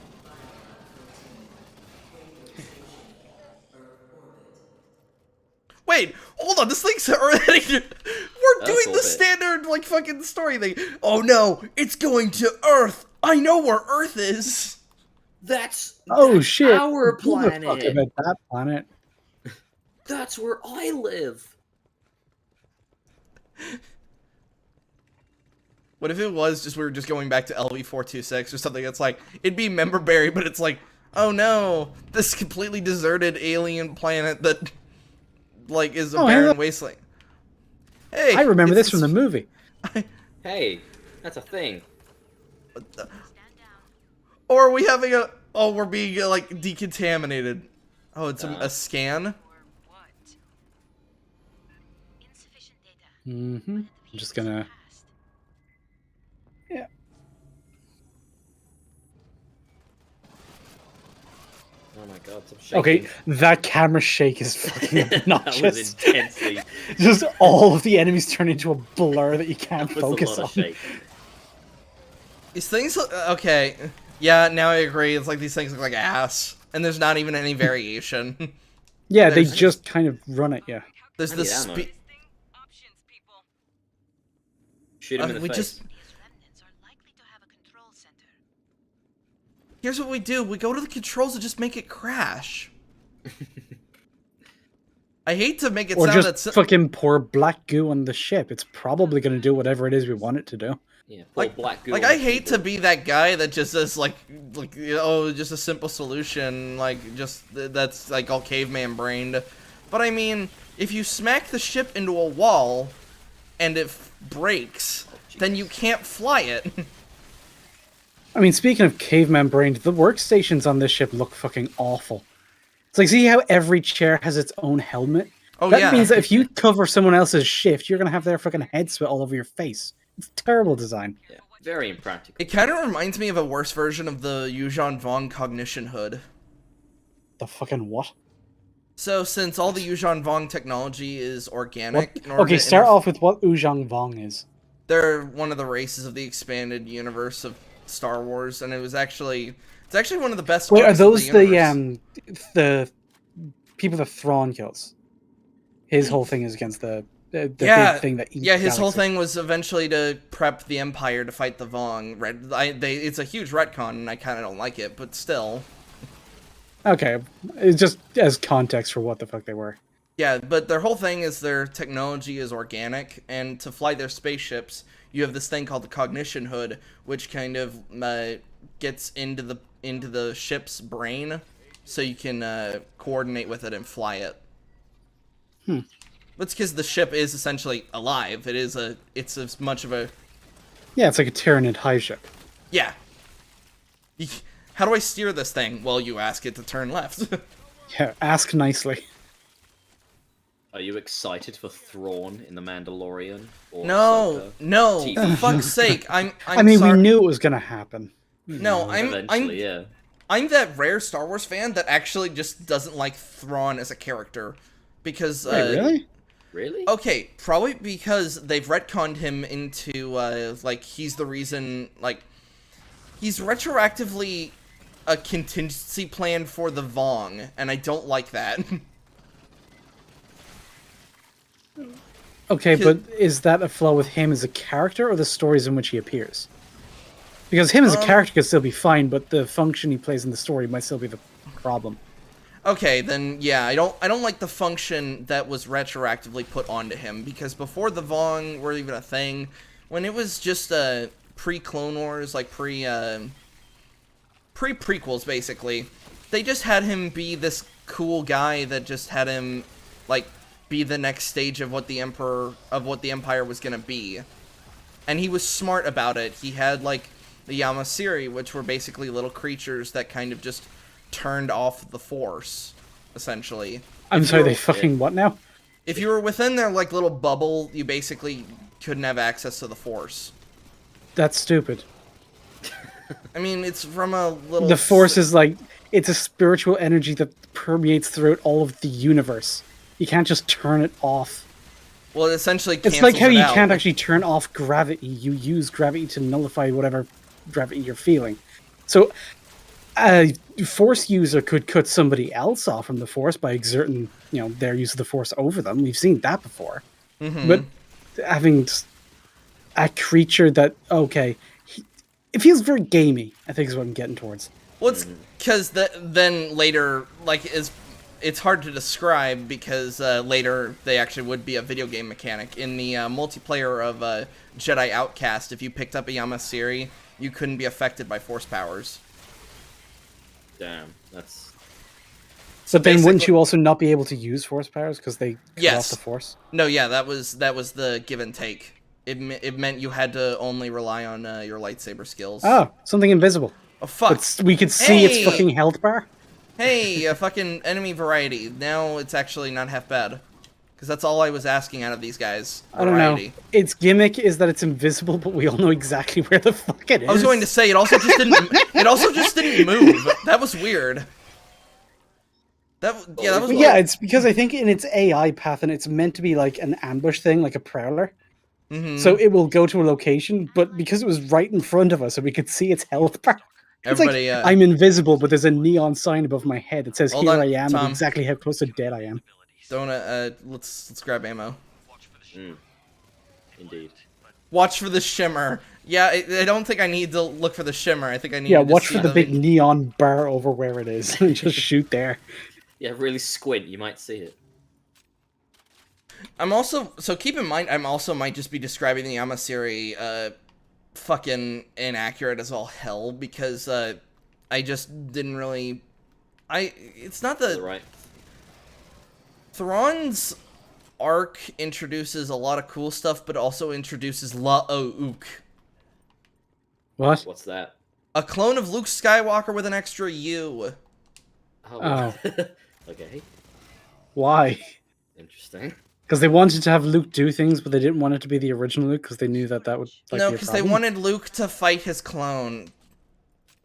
Wait, hold on. This thing's already. We're doing the orbit. standard like fucking story thing. Oh no, it's going to Earth. I know where Earth is. that's Shit. our Who the fuck planet. about that planet? That's where I live. What if it was just we were just going back to LV426 or something? That's like it'd be Memberberry, but it's like, oh no, this completely deserted alien planet that like is a Oh, barren hello. wasteland. Hey, I remember it's- this from the movie. Hey, that's a thing. Stand down. Or are we having a? Oh, we're being like decontaminated. Oh, it's a scan. Or what? Insufficient data. Mm-hmm. I'm just gonna... Passed. Yeah. Oh my god, I'm shaking. Okay, that camera shake is fucking That was obnoxious. intensely. Just all of the enemies turn into a blur that you can't That was a focus lot on. of shake. These things. Okay, yeah. Now I agree. It's like these things look like ass, and there's not even any variation. Yeah, they There's- just kind of run at you. There's I the need ammo. speed. Options, people. Shoot him in the we face. just. These remnants are likely to have a control center. Here's what we do. We go to the controls and just make it crash. I hate to make it Or sound just that fucking pour black goo on the ship. It's probably going to do whatever it is we want it to do. Yeah, pull like black goo like on I the hate to keyboard. be that guy that just says like you know, just a simple solution like just that's like all caveman brained. But I mean, if you smack the ship into a wall and it breaks, then you can't fly it. I mean, speaking of caveman brained, the workstations on this ship look fucking awful. It's like, see how every chair has its own helmet? Oh That yeah. means that if you cover someone else's shift, you're going to have their fucking head sweat all over your face. It's terrible design. Very impractical. It kind of reminds me of a worse version of the Yuuzhan Vong cognition hood. The fucking what? So, since all the Yuuzhan Vong technology is What? organic, in order Okay, to start off with what Ujang Vong is. they're one of the races of the expanded universe of Star Wars, and it's actually one of the best. Wait, are arcs of those the universe. the people that Thrawn kills? His whole thing is against the big thing that eats his whole galaxy. thing was eventually to prep the Empire to fight the Vong. It's a huge retcon, and I kind of don't like it, but still. Okay, it's just as context for what the fuck they were. Yeah, but their whole thing is their technology is organic, and to fly their spaceships, you have this thing called the cognition hood, which kind of gets into the ship's brain, so you can coordinate with it and fly it. That's because the ship is essentially alive. It's as much of a Yeah, it's like a Tyranid hive ship. yeah. How do I steer this thing? Well, you ask it to turn left. Yeah, ask nicely. Are you excited for Thrawn in The Mandalorian? Or No, Ahsoka? no, TV. for fuck's sake! I'm I mean, sorry. we knew it was gonna happen. No, Eventually, yeah. I'm that rare Star Wars fan that actually just doesn't like Thrawn as a character, because Wait, really? Really? okay, probably because they've retconned him into like he's the reason, like he's retroactively a contingency plan for the Vong, and I don't like that. Okay, but is that a flaw with him as a character or the stories in which he appears? Because him as a character could still be fine, but the function he plays in the story might still be the problem. Okay, then yeah, I don't like the function that was retroactively put onto him, because before the Vong were even a thing, when it was just pre-Clone Wars, like pre-prequels basically, they just had him be this cool guy that just had him like be the next stage of what the Empire was gonna be. And he was smart about it. He had like the Yamasiri, which were basically little creatures that kind of just turned off the Force, essentially. I'm sorry, they fucking what now? If you were within their like little bubble, you basically couldn't have access to the Force. That's stupid. I mean, it's from a little... The Force is like, it's a spiritual energy that permeates throughout all of the universe. You can't just turn it off. Well, it essentially It's cancels like how it you out. can't actually turn off gravity. You use gravity to nullify whatever gravity you're feeling. So, a Force user could cut somebody else off from the Force by exerting, their use of the Force over them. We've seen that before. Mm-hmm. But having a creature that, okay, it feels very gamey, I think is what I'm getting towards. Well, it's because then later, like, it's hard to describe because later they actually would be a video game mechanic. In the multiplayer of Jedi Outcast, if you picked up a Yamasiri, you couldn't be affected by Force powers. Damn, that's... So then wouldn't basically- you also not be able to use Force powers because they cut off Yes. the Force? No, yeah, that was the give and take. It meant you had to only rely on your lightsaber skills. Oh, something invisible. Oh, fuck. We could see its Hey! fucking health bar. Hey, a fucking enemy variety. Now it's actually not half bad. Because that's all I was asking out of these guys. I don't know. Variety. Its gimmick is that it's invisible, but we all know exactly where the fuck it is. I was going to say it also just didn't. It also just didn't move. That was weird. That was. But Weird. yeah, it's because I think in its AI path, and it's meant to be like an ambush thing, like a prowler. Mhm. So it will go to a location, but because it was right in front of us and we could see its health bar, it's Everybody, like I'm invisible, but there's a neon sign above my head that says Hold "Here on, I am" Tom. and exactly how close to dead I am. Don't. Let's grab ammo. Indeed. Watch for the shimmer. Yeah, I don't think I need to look for the shimmer. I think I need. Yeah, to watch see for the big neon bar over where it is and just shoot there. Yeah, really squint, you might see it. I'm also keep in mind I'm also might just be describing the Yamasiri fucking inaccurate as all hell because I just didn't really it's not the Right. Thrawn's arc introduces a lot of cool stuff but also introduces La-O-Ook, What? What's that? a clone of Luke Skywalker with an extra U. Oh. Okay. Why? Interesting. Because they wanted to have Luke do things, but they didn't want it to be the original Luke because they knew that would No, be a because they problem. wanted Luke to fight his clone,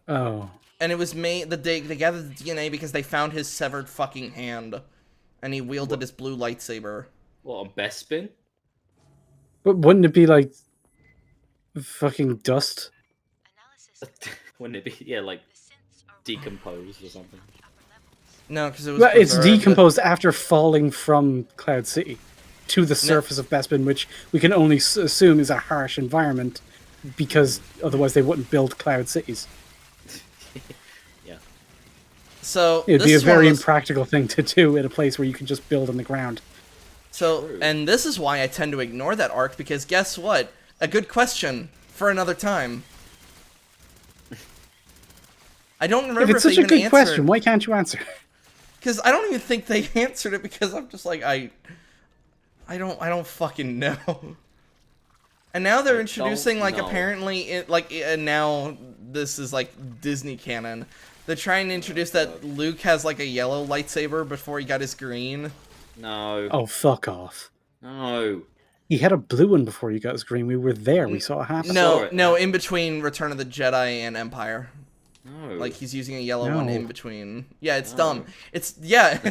Oh, and it was made they gathered the DNA because they found his severed fucking hand, and he wielded his blue lightsaber. What, a Bespin? but wouldn't it be like fucking dust? Analysis Wouldn't it be, yeah, like the synths are decomposed or something? the upper levels. No, because it was. Well, it's preserved. decomposed after falling from Cloud City to the surface of Bespin, which we can only assume is a harsh environment, because otherwise they wouldn't build Cloud Cities. Yeah. So It'd this be a is one of very those- impractical thing to do in a place where you can just build on the ground. So, True. and this is why I tend to ignore that arc, because guess what? A good question for another time. I don't remember If it's such they a even good question, answered, why can't you answer? because I don't even think they answered it, because I'm just like I don't fucking know. And now they're I introducing don't like know. apparently and now this is like Disney canon. They're trying to introduce that Luke has like a yellow lightsaber before he got his green. No. Oh, fuck off. No. He had a blue one before you got his green. We were there. We saw it happen. saw No, it. no, in between Return of the Jedi and Empire. No. Like he's using a yellow one No. in between. Yeah, it's No. dumb. It's yeah.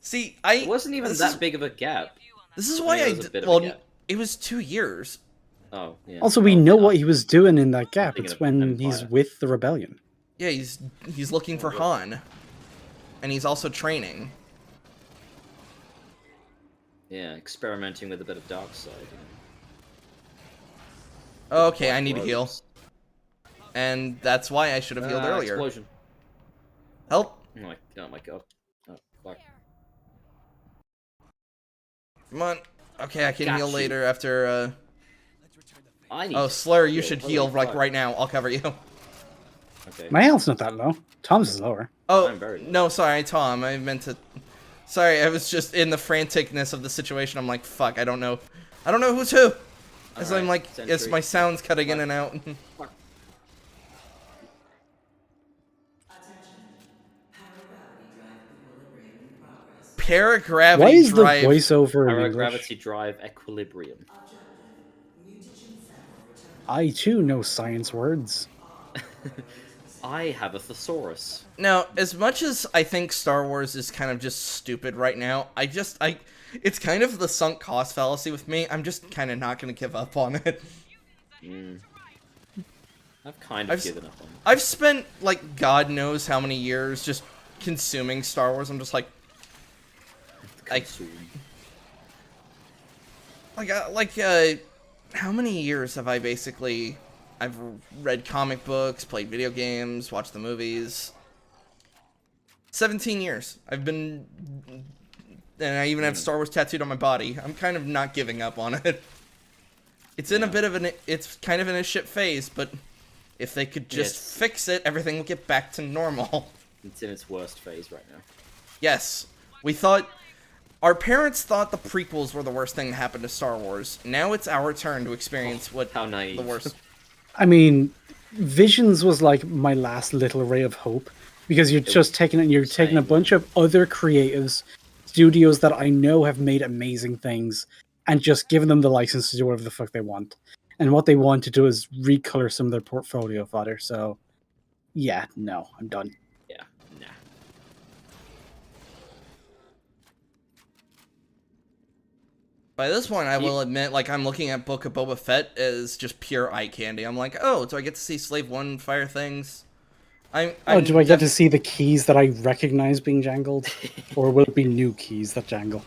See, It wasn't even this that is- big of a gap. This is I why mean, I it was a bit of a well, gap. it was 2 years. Oh, yeah. Also, we Oh, know yeah. what he was doing in that gap. thinking It's of when he's Empire. with the rebellion. Yeah, he's looking for Oh, Han, and he's also training. Yeah, experimenting with a bit of dark side. Okay, I need to heal, Gross. and that's why I should have healed earlier. Explosion. Help! Oh my god. Oh, fuck. Come on. Okay, I can Got heal you. later after. I need Oh, to Slur, you heal. should Holy heal like fuck. right now. I'll cover you. Okay. My health's not that low. Tom's is lower. Oh, I'm very low. no, sorry, Tom. I meant to. Sorry, I was just in the franticness of the situation. I'm like, fuck, I don't know who's who. As I'm Alright, like, as sentry. my sound's cutting in and out. Fuck. Paragravity Why is the drive. voiceover in English? Gravity drive equilibrium. I too know science words. I have a thesaurus. Now, as much as I think Star Wars is kind of just stupid right now, it's kind of the sunk cost fallacy with me. I'm just kind of not gonna give up on it. I've kind of I've s- given up on it. I've spent like God knows how many years just consuming Star Wars. I'm just like, Consume. how many years have I basically? I've read comic books, played video games, watched the movies. 17 years. I've been, and I even have Star Wars tattooed on my body. I'm kind of not giving up on it. It's in a bit of it's kind of in a shit phase, but if they could just Yes. fix it, everything will get back to normal. It's in its worst phase right now. Yes, our parents thought the prequels were the worst thing that happened to Star Wars. Now it's our turn to experience what How naive. the worst. I mean, Visions was like my last little ray of hope, because you're just taking it and you're taking a same. bunch of other creatives, studios that I know have made amazing things, and just giving them the license to do whatever the fuck they want. And what they want to do is recolor some of their portfolio fodder. So, yeah, no, I'm done. Yeah, nah. By this point, I will admit, like, I'm looking at Book of Boba Fett as just pure eye candy. I'm like, oh, do I get to see Slave One fire things? Oh, do I get to see the keys that I recognize being jangled? Or will it be new keys that jangle?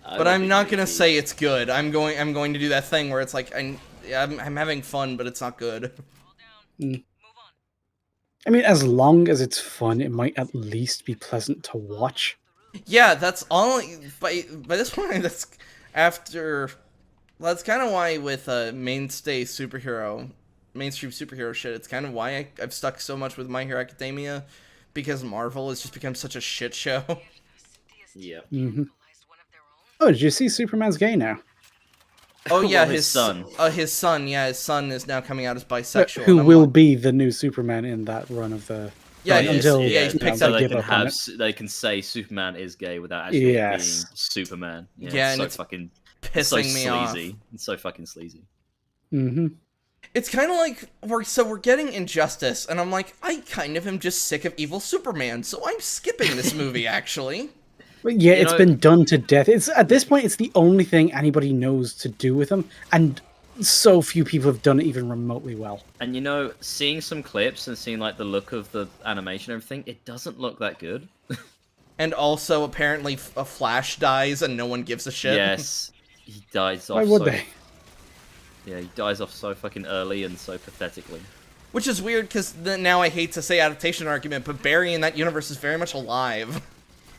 But I'm not gonna say it's good. I'm going to do that thing where it's like I'm having fun, but it's not good. Hold down. Mm. Move on. I mean, as long as it's fun, it might at least be pleasant to watch. Yeah, that's all. By this point, that's after. Well, that's kind of why with mainstream superhero shit. It's kind of why I've stuck so much with My Hero Academia, because Marvel has just become such a shit show. Yeah. Hmm. Oh, did you see Superman's gay now? Oh yeah, Well, his son. His son. Yeah, his son is now coming out as bisexual. Who and I'm will like- be the new Superman in that run of the Yeah, Right, until he picks I so up. they give can up on have it. they can say Superman is gay without actually Yes. being Superman. Yeah, Yeah, it's and so it's fucking pissing it's so me off. sleazy. It's so fucking sleazy. Mm-hmm. It's kind of like we're getting Injustice, and I'm like, I kind of am just sick of evil Superman, so I'm skipping this movie. Actually, But yeah, You it's know- been done to death. It's at this point, it's the only thing anybody knows to do with him, and so few people have done it even remotely well. And you know, seeing some clips and seeing like the look of the animation and everything, it doesn't look that good. and also apparently a Flash dies, and no one gives a shit. Yes, he dies off Why would so they? yeah, he dies off so fucking early and so pathetically. Which is weird because now I hate to say adaptation argument, but Barry in that universe is very much alive.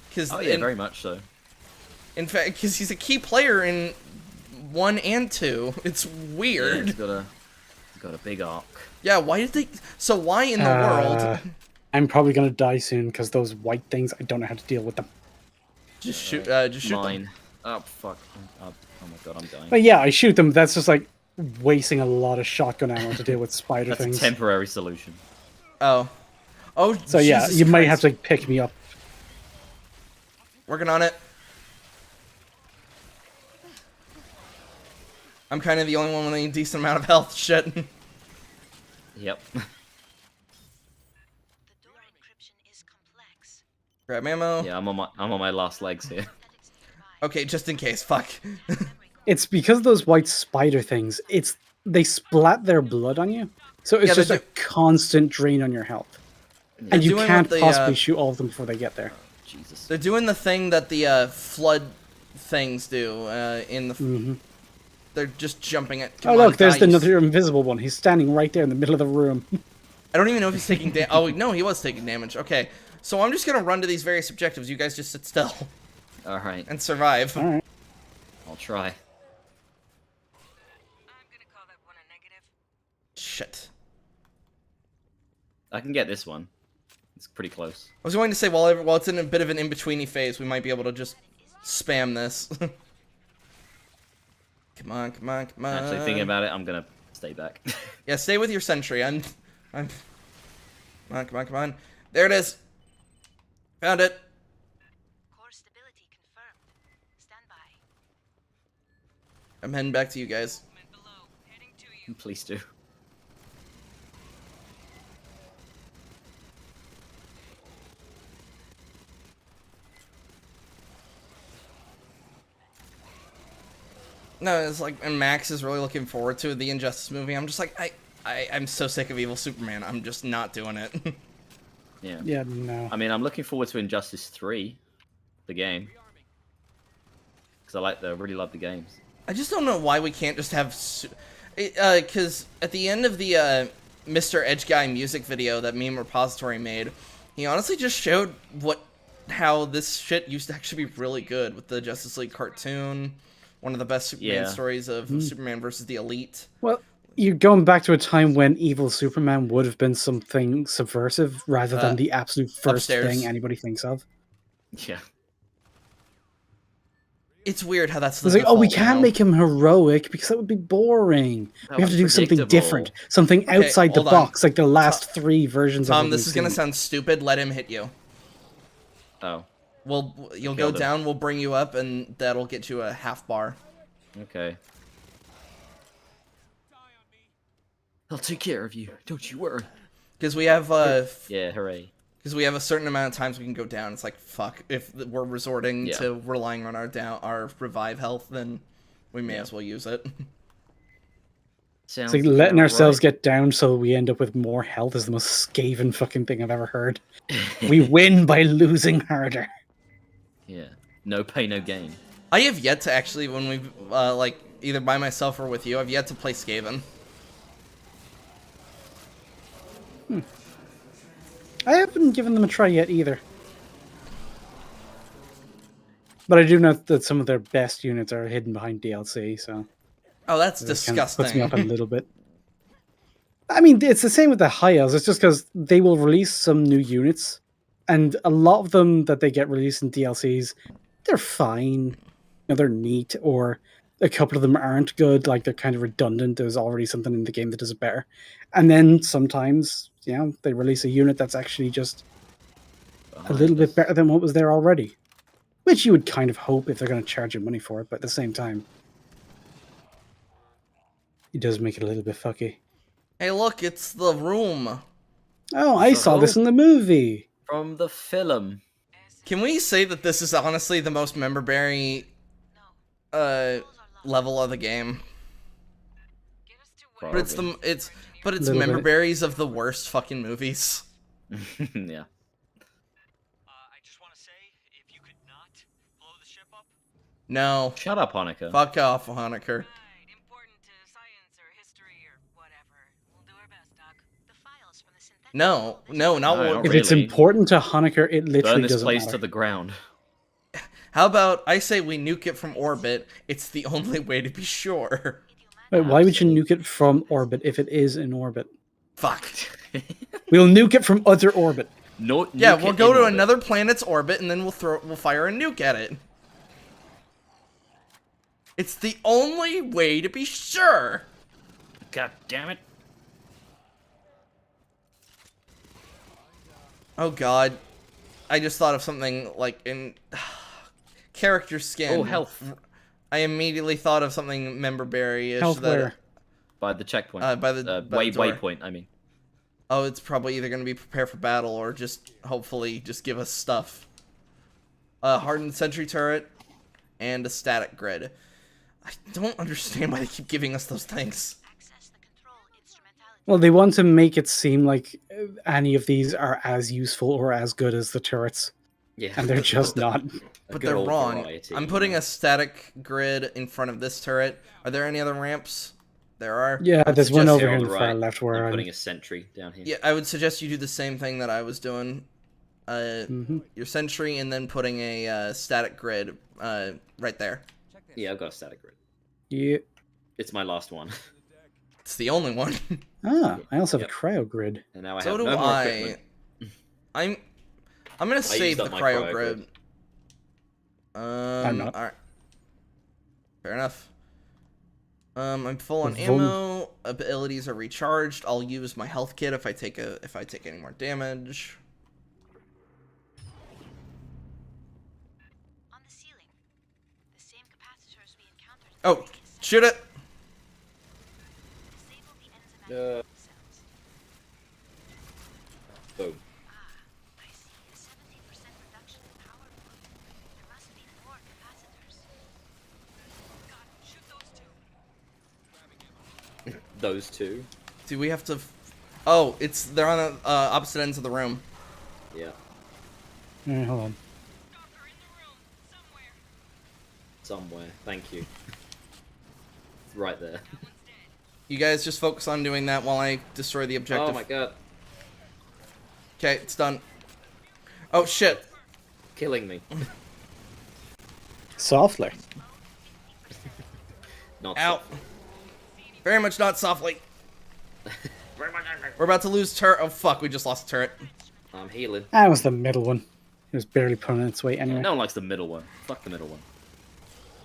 Because Oh yeah, very much so. in fact, because he's a key player in 1 and 2. It's Yeah, weird. he's got a big arc. Yeah, why did they? So why in the world? I'm probably gonna die soon because those white things. I don't know how to deal with them. Just shoot them. Mine. Oh fuck. Oh my god, I'm dying. But yeah, I shoot them. That's just like wasting a lot of shotgun ammo to deal with spider That's things. a temporary solution. Oh. Oh, So yeah, Jesus you might Christ. have to like, pick me up. Working on it. I'm kind of the only one with a decent amount of health. Shit. Yep. The door encryption is complex. Grab ammo. Yeah, I'm on my last legs here. Synthetics nearby. Okay, just in case. Fuck. It's because of those white spider things. They splat their blood on you, so it's Yeah, just they a constant drain on your health, and you doing what can't the, possibly shoot all of them before they get there. Jesus. They're doing the thing that the flood things do in the. They're just jumping it. Oh look, there's another invisible one. He's standing right there in the middle of the room. I don't even know if he's taking damage. Oh no, he was taking damage. Okay, so I'm just gonna run to these various objectives. You guys just sit still All right, and survive. All right. I'll try. I'm gonna call that one a negative. Shit. I can get this one. It's pretty close. I was going to say while it's in a bit of an in-betweeny phase, we might be able to just spam this. Come on, come on, come on. Actually, thinking about it, I'm gonna stay back. Yeah, stay with your sentry. Come on, come on, come on. There it is. Found it. Core stability confirmed. Stand by. I'm heading back to you guys. Movement below. Heading to you. Please do. No, it's like, and Max is really looking forward to the Injustice movie. I'm just like, I'm so sick of evil Superman. I'm just not doing it. Yeah. Yeah, no. I mean, I'm looking forward to Injustice 3, the game, because I really love the games. I just don't know why we can't just have, because at the end of the Mr. Edge Guy music video that Meme Repository made, he honestly just showed how this shit used to actually be really good with the Justice League cartoon, one of the best Superman Yeah. stories of Superman versus the Elite. Well, you're going back to a time when evil Superman would have been something subversive rather than the absolute first upstairs. thing anybody thinks of. Yeah. It's weird how that's the It's like, oh, we default can't now. make him heroic because that would be boring. That We have was to do something predictable. different, something Okay, outside the hold on. box, like the last three versions of Tom, it this we've is gonna seen. sound stupid. Let him hit you. Oh. You'll go Killed him. down. We'll bring you up, and that'll get you a half bar. Okay. I'll take care of you. Don't you worry. Because we have Yeah, hooray. because we have a certain amount of times we can go down. It's like fuck. If we're resorting Yeah. to relying on our revive health, then we may Yeah. as well use it. Sounds It's like letting about ourselves right. get down so we end up with more health is the most scathing fucking thing I've ever heard. We win by losing harder. Yeah. No pain, no gain. I have yet to actually, when we've like either by myself or with you, I've yet to play Skaven. I haven't given them a try yet either. But I do know that some of their best units are hidden behind DLC, so Oh, that's that kind of puts me disgusting. off a little bit. I mean, it's the same with the high elves. It's just because they will release some new units, and a lot of them that they get released in DLCs, they're fine. You know, they're neat, or a couple of them aren't good. Like they're kind of redundant. There's already something in the game that does it better. And then sometimes they release a unit that's actually just a Behind little bit us. better than what was there already. Which you would kind of hope if they're going to charge you money for it, but at the same time, it does make it a little bit fucky. Hey, look, it's the room. Oh, I saw this in the movie. From the film. Can we say that this is honestly the most member berry level of the game? Get us to where But it's Little member bit. berries of the worst fucking movies. Yeah. I just want to say, if you could not blow the ship up. No. Shut up, Hanukkah. Fuck off, Honecker. Right, important to science or history or whatever. We'll do our best, Doc. The files from the synthetic No, not No, what. not If it's really. important to Honecker, it Burn literally this doesn't place matter. to the ground. How about I say we nuke it from orbit? It's the only way to be sure. Wait, why would you nuke it from orbit if it is in orbit? Fuck. We'll nuke it from other orbit. No, Yeah, nuke we'll it go in to orbit. another planet's orbit and then we'll fire a nuke at it. It's the only way to be sure. God damn it. Oh god. I just thought of something like in character skin. Oh, health. I immediately thought of something member berry-ish. Health that- where? By the checkpoint. by the door. waypoint, I mean. Oh, it's probably either going to be prepare for battle or just hopefully just give us stuff. A hardened sentry turret and a static grid. I don't understand why they keep giving us those things. access the control instrumentality. Well, they want to make it seem like any of these are as useful or as good as the turrets, Yeah. and they're just not. A But good they're old wrong. variety, I'm you putting know. a static grid in front of this turret. Are there any other ramps? There are. Yeah, I would there's one suggest- over Here here on in the the far right. left where I'm I'm. putting a sentry down here. Yeah, I would suggest you do the same thing that I was doing. Mhm. Your sentry and then putting a static grid right there. Yeah, I've got a static grid. Yeah. It's my last one. It's the only one. Ah, I also have Yep. a cryo grid. And now I So have do no more I. equipment. I'm gonna save used the up my cryo cryo grid. I'm not. Alright. Fair enough. I'm full on Vum. ammo. Abilities are recharged. I'll use my health kit if I take any more damage. On the ceiling, the same capacitors we encountered. in Oh, the case. shoot it! Disable the enzymatic cells. Boom. I see a 70% reduction in power flow. There must be more capacitors. God, shoot those two. Those two. Do we have to? Oh, they're on the opposite ends of the room. Yeah. Alright, hold on. Doctor in the room, somewhere. Somewhere. Thank you. It's right there. That one's dead. You guys just focus on doing that while I destroy the objective. Oh my god. Okay, it's done. Oh shit! Killing me. Softly. Not Ow! Very much not softly. We're about to lose turret. Oh fuck! We just lost a turret. I'm healing. That was the middle one. It was barely pulling its weight anyway. No one likes the middle one. Fuck the middle one.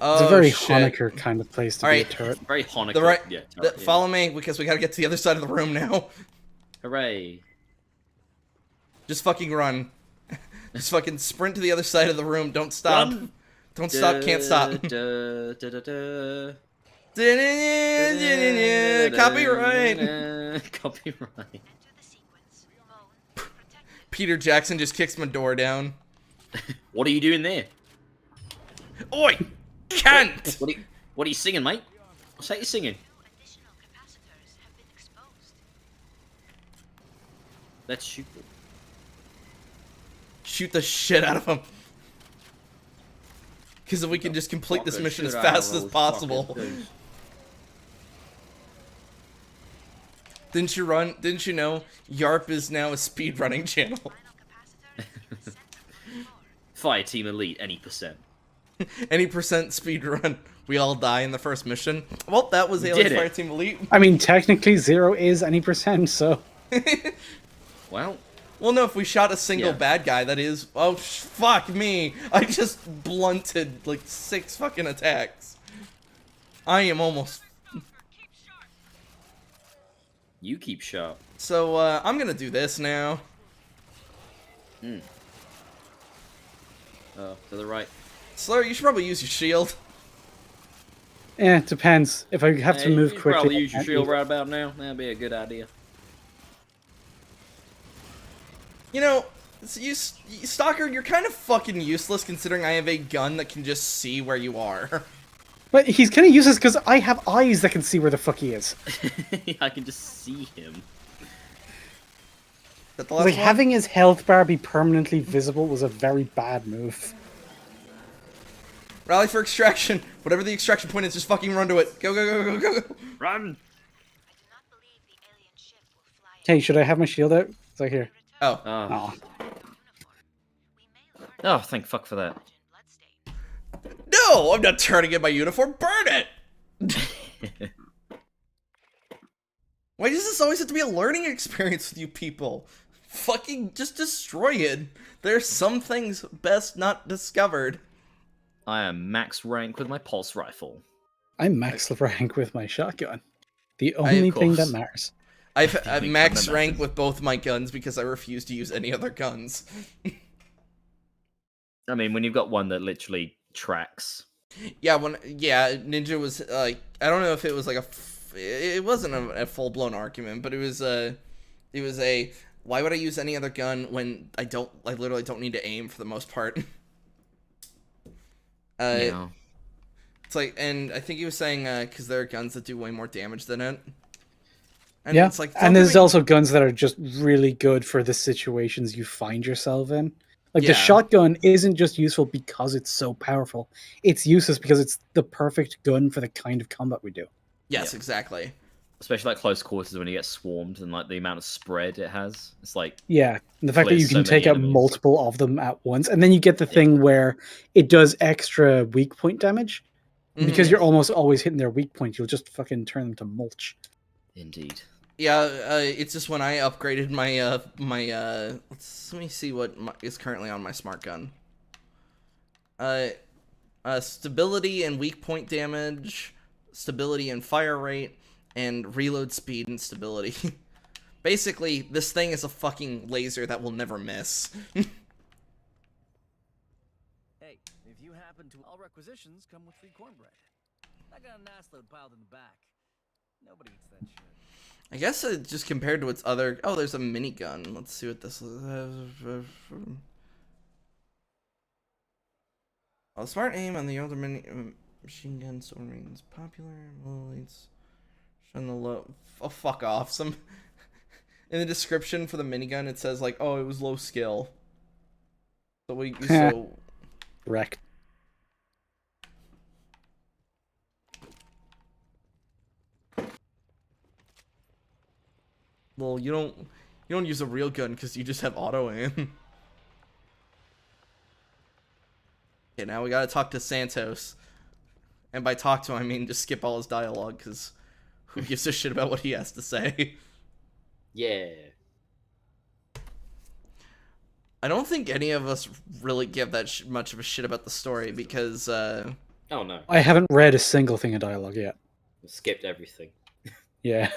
Oh It's a very shit. Honecker kind of place to Alright. be a turret. Very Hanukkah. The right. Yeah, the- yeah. Follow me because we gotta get to the other side of the room now. Hooray. Just fucking run. Just fucking sprint to the other side of the room. Don't stop. Run. Don't stop. Can't stop. Da, da, da, da. Copyright. Copyright. Enter the sequence. Bone. Protect. Peter Jackson just kicks my door down. What are you doing there? Oi! Can't! What are you singing, mate? What's that you singing? 2 additional capacitors have been exposed. Let's shoot them. Shoot the shit out of him. Because if we can just complete this Fucking mission as shoot out fast of as those possible. fucking dudes. Didn't you know YARP is now a speedrunning channel? Final capacitor is sent to the Fireteam Elite, any percent. Any percent speedrun, we all die in the first mission. Well, that was Alien did it. Fireteam Elite. I mean, technically, 0 is any percent, so. Well, Well, no, if we shot a single Yeah. bad guy, that is... Oh, fuck me. I just blunted, like, 6 fucking attacks. I am almost... Keep sharp. You keep sharp. So, I'm gonna do this now. Oh, to the right. Slur, you should probably use your shield. It depends. If I have to You move should quickly, probably I use your can't shield use it. right about now. That'd be a good idea. You know, Stalker, you're kind of fucking useless considering I have a gun that can just see where you are. But he's kind of useless because I have eyes that can see where the fuck he is. I can just see him. That the Like, last one? having his health bar be permanently visible was a very bad move. Rally for extraction. Whatever the extraction point is, just fucking run to it. Go, go, go, go, go, go. Run! I do not believe the alien ship will fly. Hey, should I have my shield out? It's like here. Oh. Oh. Aw. We may learn Oh, thank fuck for that. bloodstain. No, I'm not turning in my uniform. Burn it! Why does this always have to be a learning experience with you people? Fucking just destroy it. There's some things best not discovered. I am max rank with my pulse rifle. I'm max rank with my shotgun. The only thing that course. matters. I've only max gun that rank matters. with both my guns because I refuse to use any other guns. I mean, when you've got one that literally tracks. Yeah, Ninja was like, I don't know if it was like it wasn't a full blown argument, but it was a, why would I use any other gun when I literally don't need to aim for the most part. Yeah. It's like, and I think he was saying because there are guns that do way more damage than it. And Yeah, it's like, and there's also guns that are just really good for the situations you find yourself in. Like, the Yeah. shotgun isn't just useful because it's so powerful. It's useless because it's the perfect gun for the kind of combat we do. Yes, exactly. Especially like close quarters when you get swarmed and like the amount of spread it has. It's like Yeah, and the fact that Clears you so can take many out enemies. multiple of them at once, and then you get the thing where it does extra weak point damage. And because you're almost always hitting their weak point, you'll just fucking turn them to mulch. indeed. Yeah, it's just when I upgraded my let me see what is currently on my smart gun. Stability and weak point damage, stability and fire rate, and reload speed and stability. Basically, this thing is a fucking laser that will never miss. Hey, if you happen to, all requisitions come with free cornbread. I got an ass load piled in the back. Nobody eats that shit. I guess just compared to its other... Oh, there's a minigun. Let's see what this is. Oh, smart aim on the older machine gun still remains popular. Leads shun the low... Oh, fuck off. Some... In the description for the minigun, it says, like, oh, it was low skill. So Wrecked. Well, you don't use a real gun because you just have auto aim. Okay, now we gotta talk to Santos. And by talk to him, I mean just skip all his dialogue, because who gives a shit about what he has to say? Yeah. I don't think any of us really give that much of a shit about the story, because, Oh no. I haven't read a single thing of dialogue yet. Skipped everything. Yeah.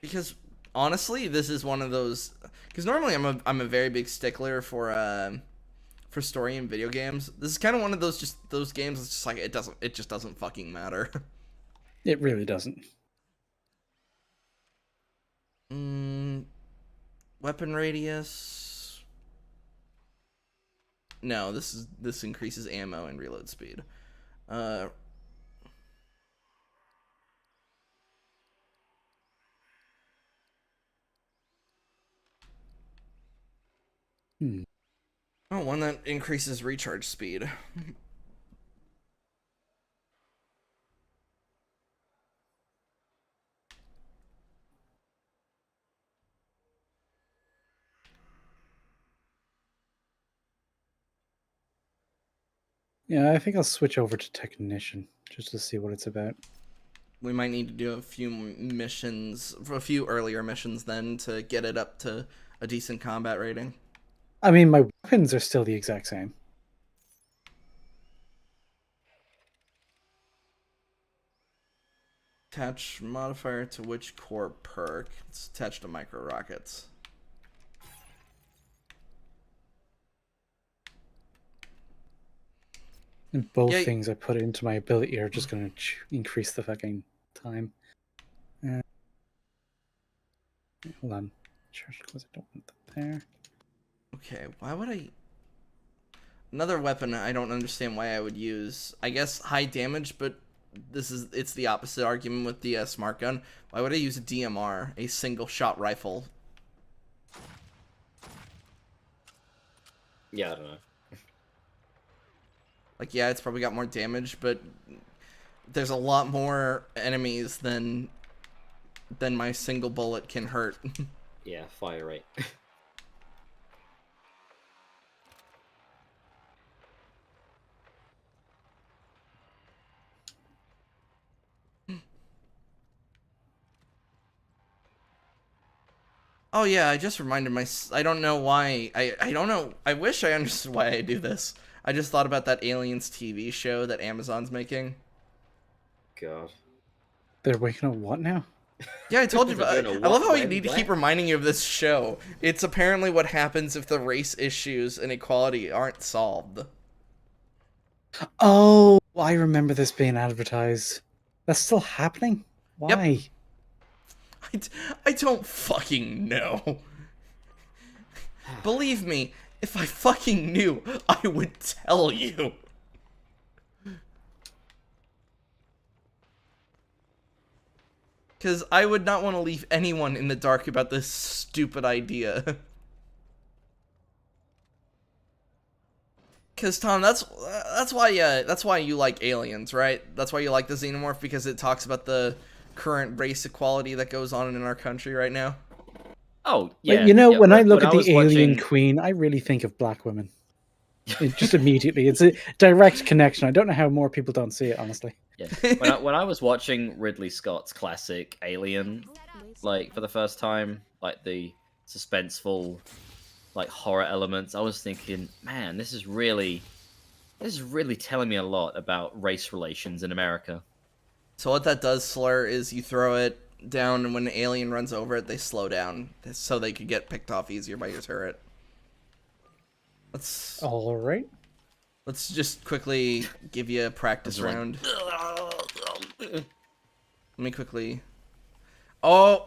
Because, honestly, this is one of those... Because normally I'm a very big stickler for story in video games. This is kind of one of those games that's just like, it just doesn't fucking matter. It really doesn't. Weapon radius. No, this increases ammo and reload speed. Oh, one that increases recharge speed. Yeah, I think I'll switch over to Technician just to see what it's about. We might need to do a few missions, a few earlier missions then to get it up to a decent combat rating. I mean, my weapons are still the exact same. Attach modifier to which core perk? It's attached to micro rockets. And both Yeah. things I put into my ability are just going to increase the fucking time. Hold on. Charge because I don't want that there. Okay, why would I... Another weapon I don't understand why I would use. I guess high damage, but it's the opposite argument with the smart gun. Why would I use a DMR, a single shot rifle? Yeah, I don't know. Like, yeah, it's probably got more damage, but there's a lot more enemies than my single bullet can hurt. Yeah, fire rate. Oh yeah, I just reminded I don't know why. I don't know. I wish I understood why I do this. I just thought about that Aliens TV show that Amazon's making. God. They're waking up what now? Yeah, I told you. I I don't know love what, how you when, need to keep where. reminding you of this show. It's apparently what happens if the race issues and equality aren't solved. Oh, I remember this being advertised. That's still happening? Why? I don't fucking know. Believe me, if I fucking knew, I would tell you. Because I would not want to leave anyone in the dark about this stupid idea. Because Tom, that's why you like Aliens, right? That's why you like the Xenomorph, because it talks about the current race equality that goes on in our country right now. Oh, Like, yeah. you know, yeah, when I look at was the Alien watching... Queen, I really think of black women. Just immediately. It's a direct connection. I don't know how more people don't see it, honestly. Yeah. When I was watching Ridley Scott's classic Alien, like for the first time, like the suspenseful, like horror elements, I was thinking, man, this is really telling me a lot about race relations in America. So what that does, Slur, is you throw it down, and when the alien runs over it, they slow down so they could get picked off easier by your turret. All right. Let's just quickly give you a practice round. Let me quickly... Oh,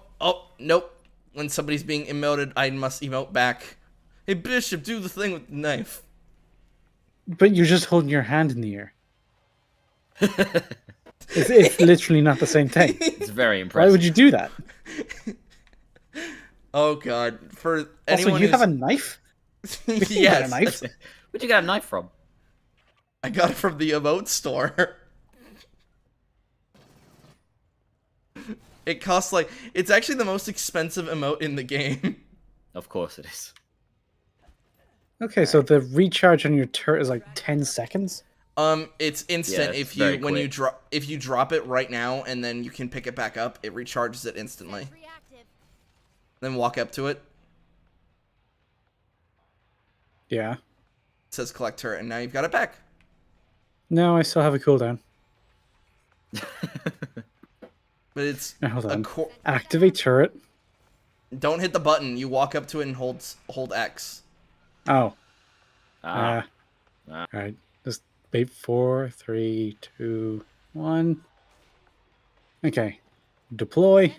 nope. When somebody's being emoted, I must emote back. Hey, Bishop, do the thing with the knife. But you're just holding your hand in the air. It's literally not the same thing. It's very impressive. Why would you do that? Oh, God. For Also, anyone you who's... have a knife? Yes. A knife? Where'd you get a knife from? I got it from the emote store. It costs like... It's actually the most expensive emote in the game. Of course it is. Okay, so the recharge on your turret is like 10 seconds? It's instant. Yeah, it's if you drop it right now and then you can pick it back up, it recharges it instantly. Then walk up to it. Yeah. It says collect turret, and now you've got it back. No, I still have a cooldown. But it's Now, hold a on. Activate turret. Don't hit the button. You walk up to it and hold X. Oh. Ah. Alright. Just wait. 4, 3, 2, 1. Okay. Deploy.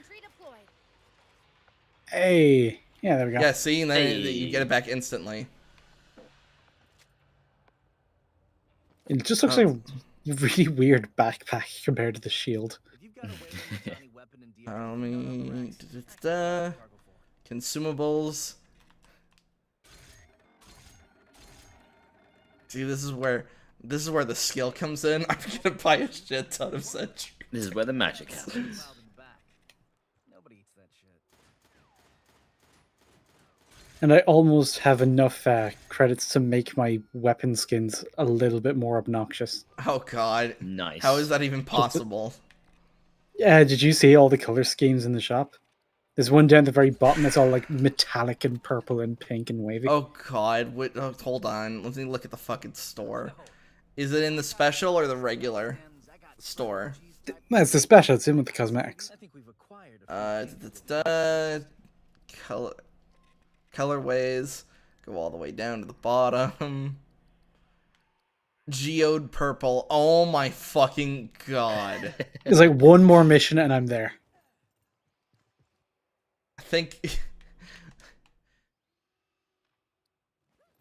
Hey. Yeah, there we go. Yeah, see, and then Hey. you get it back instantly. It just looks like a really weird backpack compared to the shield. If you've got a way to use any weapon in DRE, Follow you got other me. access to Da-da-da. cargo for. Consumables. See, this is where the skill comes in. I'm gonna buy a shit ton of sentry. This is where the magic happens. Piled in the back. Nobody eats that shit. And I almost have enough credits to make my weapon skins a little bit more obnoxious. Oh god. Nice. How is that even possible? Yeah, did you see all the color schemes in the shop? There's one down at the very bottom that's all like metallic and purple and pink and wavy. Oh god. Wait, hold on. Let me look at the fucking store. Is it in the special or the regular store? Well, it's the special. It's in with the cosmetics. I think we've acquired a Colorways go all the way down to the bottom. Geode purple. Oh my fucking god. It's like one more mission and I'm there. I think.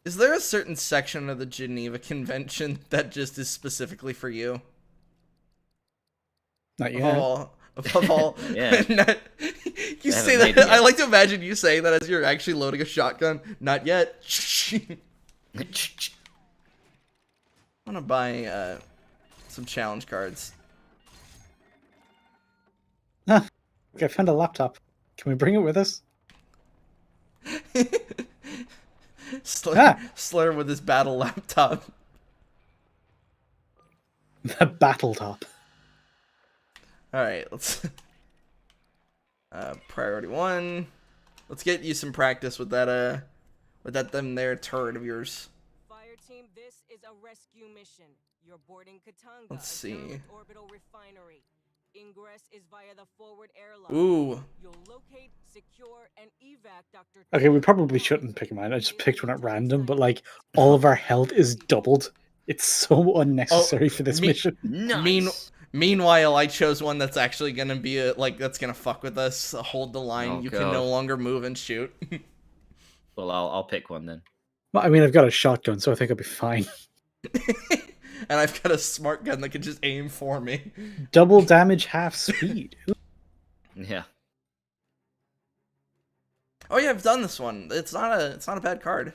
Is there a certain section of the Geneva Convention that just is specifically for you? Not yet. Above all, Yeah. You say haven't that. made it I yet. like to imagine you saying that as you're actually loading a shotgun. Not yet. I'm gonna buy some challenge cards. Okay, I found a laptop. Can we bring it with us? Slur with his battle laptop. The battle top. All right, let's. Priority 1. Let's get you some practice with that. With that them there turret of yours. Fireteam, this is a rescue mission. You're boarding Katanga, Let's a see. derelict orbital refinery. Ingress is via the forward airlock. Ooh. You'll locate, secure, and evac Dr. Okay, we probably shouldn't pick mine. I just picked one at random, but like all of our health is doubled. It's so unnecessary for this mission. Nice. Meanwhile, I chose one that's actually gonna be that's gonna fuck with us. Hold the line. Oh, You God. can no longer move and shoot. Well, I'll pick one then. Well, I mean, I've got a shotgun, so I think I'll be fine. And I've got a smart gun that can just aim for me. Double damage, half speed. Yeah. Oh yeah, I've done this one. It's not a bad card.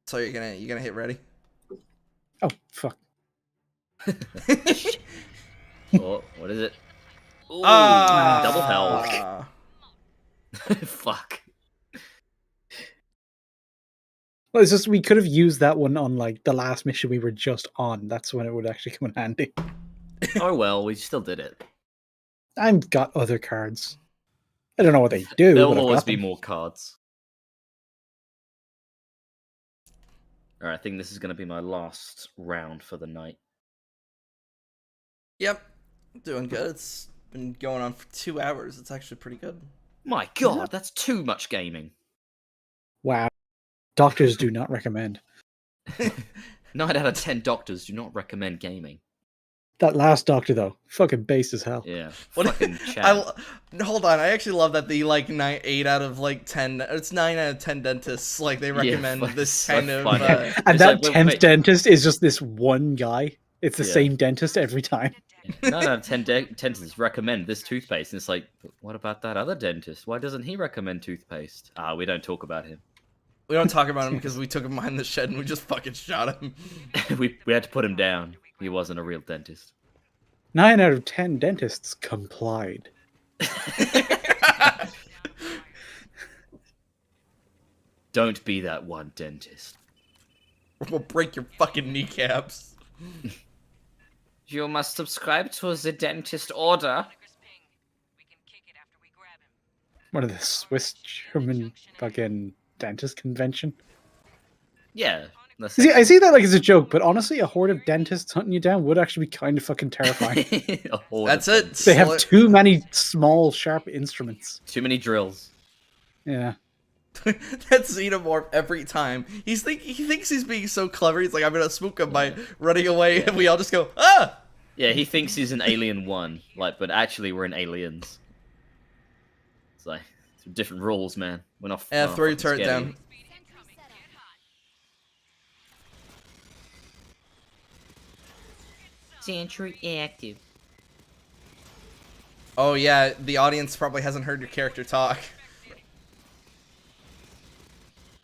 So you're gonna hit ready. Oh, fuck. Oh, what is it? Ooh, double health. Ah. Fuck. Well, it's just we could have used that one on like the last mission we were just on. That's when it would actually come in handy. Oh well, we still did it. I've got other cards. I don't know what they do. There'll but I've always got be them. more cards. Alright, I think this is going to be my last round for the night. Yep, doing good. It's been going on for 2 hours. It's actually pretty good. My god, that's too much gaming. Wow. Doctors do not recommend. 9 out of 10 doctors do not recommend gaming. That last doctor though, fucking base as hell. Yeah, What- fucking chat. Hold on. I actually love that the 8 out of 10. It's 9 out of 10 dentists. Like they recommend fuck, this so kind of. funny. And It's that like, 10th wait. dentist is just this one guy. It's the Yeah. same dentist every time. 9 out of 10 dentists recommend this toothpaste. And it's like, but what about that other dentist? Why doesn't he recommend toothpaste? Ah, we don't talk about him. We don't talk about him because we took him behind the shed and we just fucking shot him. we had to put him down. He wasn't a real dentist. 9 out of 10 dentists complied. Don't be that one dentist. We'll break your fucking kneecaps. You must subscribe to the dentist order. We can kick it after we grab him. What are the Swiss German fucking dentist convention? Yeah. that's See, I see that like as a joke, but honestly, a horde of dentists hunting you down would actually be kind of fucking terrifying. A horde That's of it. dentists. They have too many small, sharp instruments. Too many drills. Yeah. That xenomorph every time. He thinks he's being so clever. He's like, I'm gonna spook him by running away, and we all just go, ah! Yeah, he thinks he's an Alien 1, like, but actually we're in Aliens. It's like, some different rules, man. We're not. Yeah, we're not throw your fucking turret scared of down. you. Sentry active. Oh yeah, the audience probably hasn't heard your character talk.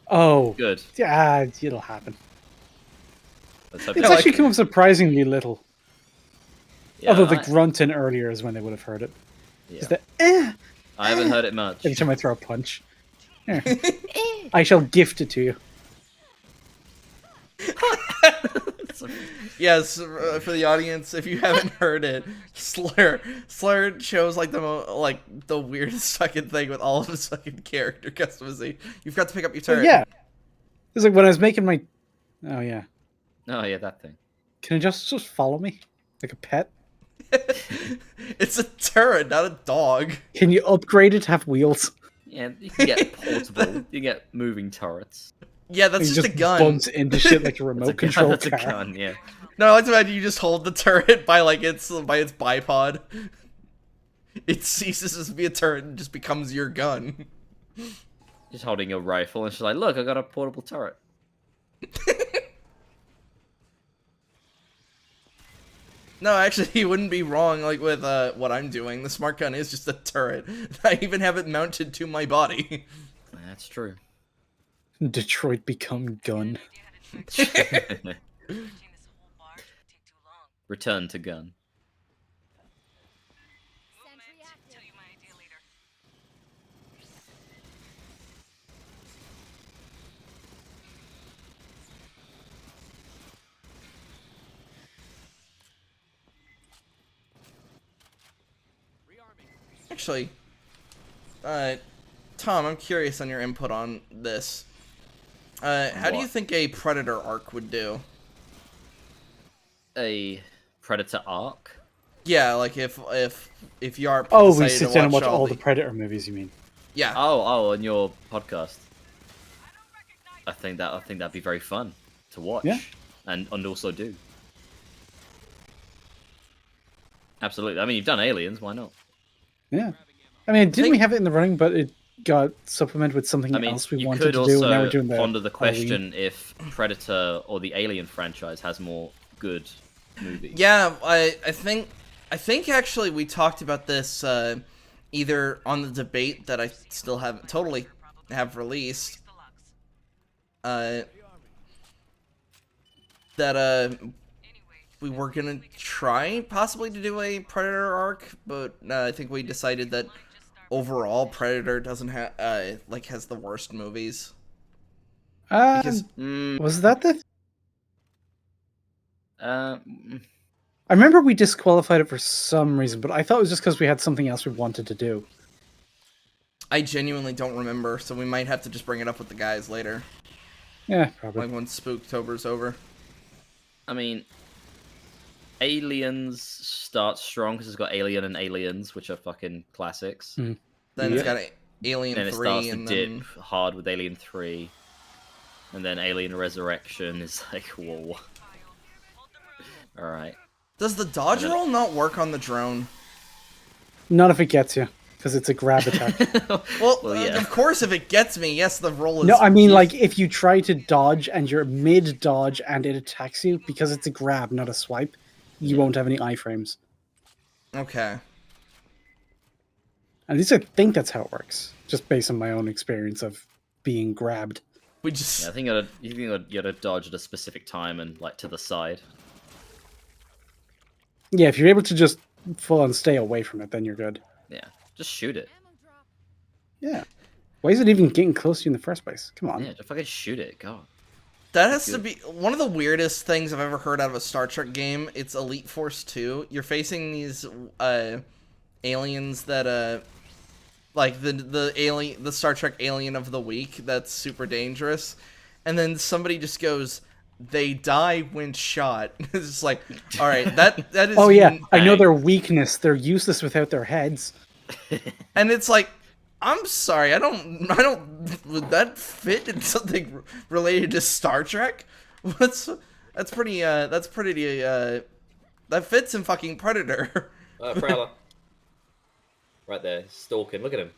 Oh. Good. Yeah, it'll happen. Let's hope It's it- actually come up surprisingly little. yeah, Although the I- grunting earlier is when they would have heard it. yeah. Is the I haven't heard it much. every time I throw a punch. Here. I shall gift it to you. Yes, for the audience, if you haven't heard it, Slur chose like the weirdest fucking thing with all of his fucking character customization. You've got to pick up your Oh, turret. yeah. It's like when I was making my. Oh yeah. Oh yeah, that thing. Can it just follow me like a pet? It's a turret, not a dog. Can you upgrade it to have wheels? Yeah, you can get portable. You get moving turrets. Yeah, that's You just a gun. bumps into shit like a That's a remote gun. control That's a car. gun. Yeah. No, I like to imagine you just hold the turret by like its bipod. It ceases to be a turret and just becomes your gun. Just holding a rifle, and she's like, "Look, I got a portable turret." No, actually, you wouldn't be wrong. Like with what I'm doing, the smart gun is just a turret. I even have it mounted to my body. That's true. Detroit become gun. Routine this whole barge would take too long. Return to gun. Movement. Tell you my idea later. Actually, Tom, I'm curious on your input on this. How do you What? think a Predator arc would do? A Predator arc. Yeah, like if Yarp Oh, we decided sit to down and watch watch all the Predator movies, you mean? yeah. Oh, on your podcast. I think that'd be very fun to watch. Yeah. And also do. Absolutely. I mean, you've done Aliens. Why not? Yeah. I mean, didn't we think- have it in the running, but it got supplemented with something I mean, else we you wanted could to do, and now we're also doing the ponder the Halloween. question if Predator or the Alien franchise has more good movies. Yeah, I think actually we talked about this either on the debate that I still have totally have released. That we were gonna try possibly to do a Predator arc, but I think we decided that overall Predator doesn't have like has the worst movies. Because Was that the? Mm, I remember we disqualified it for some reason, but I thought it was just because we had something else we wanted to do. I genuinely don't remember, so we might have to just bring it up with the guys later, Yeah, probably. like when Spooktober's over. I mean, Aliens starts strong because it's got Alien and Aliens, which are fucking classics. Then Yeah. it's got Alien Then it 3, starts to and dip then hard with Alien 3. And then Alien Resurrection is like, whoa. Alright. does the dodge roll not work on the drone? Not if it gets you, because it's a grab attack. Well, yeah. of course, if it gets me, yes, the roll is. No, I mean, like, if you try to dodge and you're mid-dodge and it attacks you, because it's a grab, not a swipe, you won't have any iframes. Okay. At least I think that's how it works, just based on my own experience of being grabbed. We just. Yeah, I think you gotta dodge at a specific time and like to the side. Yeah, if you're able to just full on stay away from it, then you're good. Yeah. Just shoot it. Yeah. Why is it even getting close to you in the first place? Come on. Yeah, just fucking shoot it. God. That has to be one of the weirdest things I've ever heard out of a Star Trek game. It's Elite Force 2. You're facing these aliens that like the Star Trek alien of the week that's super dangerous. And then somebody just goes, "They die when shot." It's just like, all right, that is Oh yeah, I know Bang. their weakness. They're useless without their heads. and it's like, I'm sorry, I don't would that fit in something related to Star Trek? That's pretty that fits in fucking Predator. Prowler. Right there, stalking. Look at him.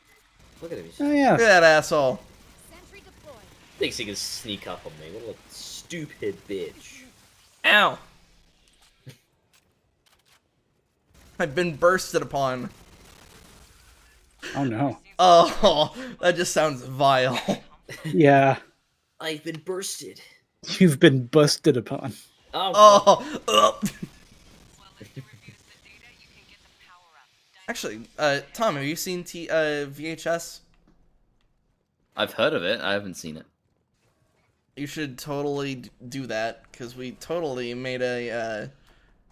Look at him. Oh He yeah. Look at that asshole. Sentry deployed. thinks he can sneak up on me. What a stupid bitch. Ow. I've been bursted upon. Oh no. Oh, that just sounds vile. Yeah. I've been bursted. You've been busted upon. Oh, Oh, ugh. Well, if you reduce the data, you can get the power up. Actually, Tom, have you seen VHS? I've heard of it. I haven't seen it. You should totally do that because we totally made a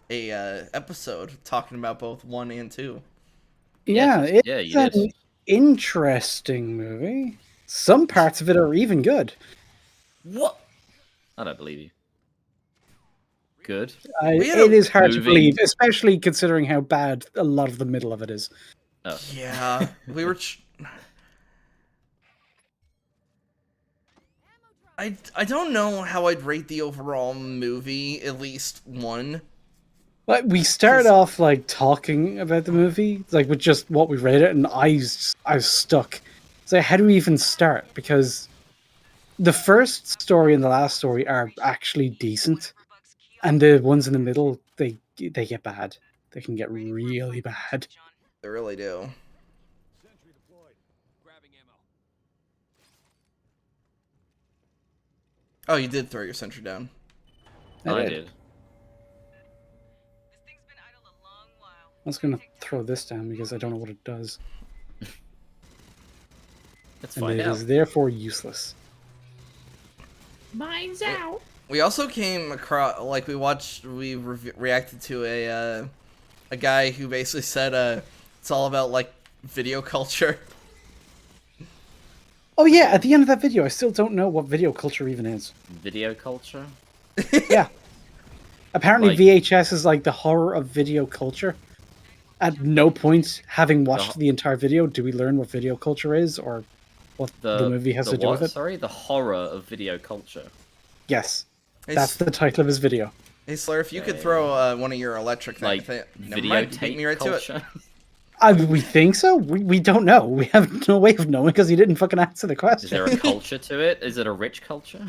episode talking about both 1 and 2. Yeah, Yeah, it's yeah, you an did. interesting movie. Some parts of it are even good. What? I don't believe you. good. We had It a is hard to moving- believe, especially considering how bad a lot of the middle of it is. Oh, Yeah, we were. I don't know how I'd rate the overall movie. At least 1. Like we started off like talking about the movie, like with just what we rated, and I was stuck. So how do we even start? Because the first story and the last story are actually decent, and the ones in the middle they get bad. They can get really bad. They really do. Sentry deployed. Grabbing ammo. Oh, you did throw your sentry down. I did. did. This thing's been idle a long while. I was gonna throw this down because I don't know what it does, Let's and find it out. is therefore useless. Mine's out. We also came across, like, we reacted to a guy who basically said it's all about like video culture. Oh yeah, at the end of that video, I still don't know what video culture even is. Video culture. Yeah. Apparently Like- VHS is like the horror of video culture. At no point, having watched the entire video, do we learn what video culture is or what the movie has to do what? with it. Sorry, the horror of video culture. Yes. Hey, That's the title of his video. Hey Slayer, if you could throw one of your electric Like never mind, you beat me videotape right culture. We think so? We don't know. We have no way of knowing because he didn't fucking answer the Is question. there a culture to it? Is it a rich culture?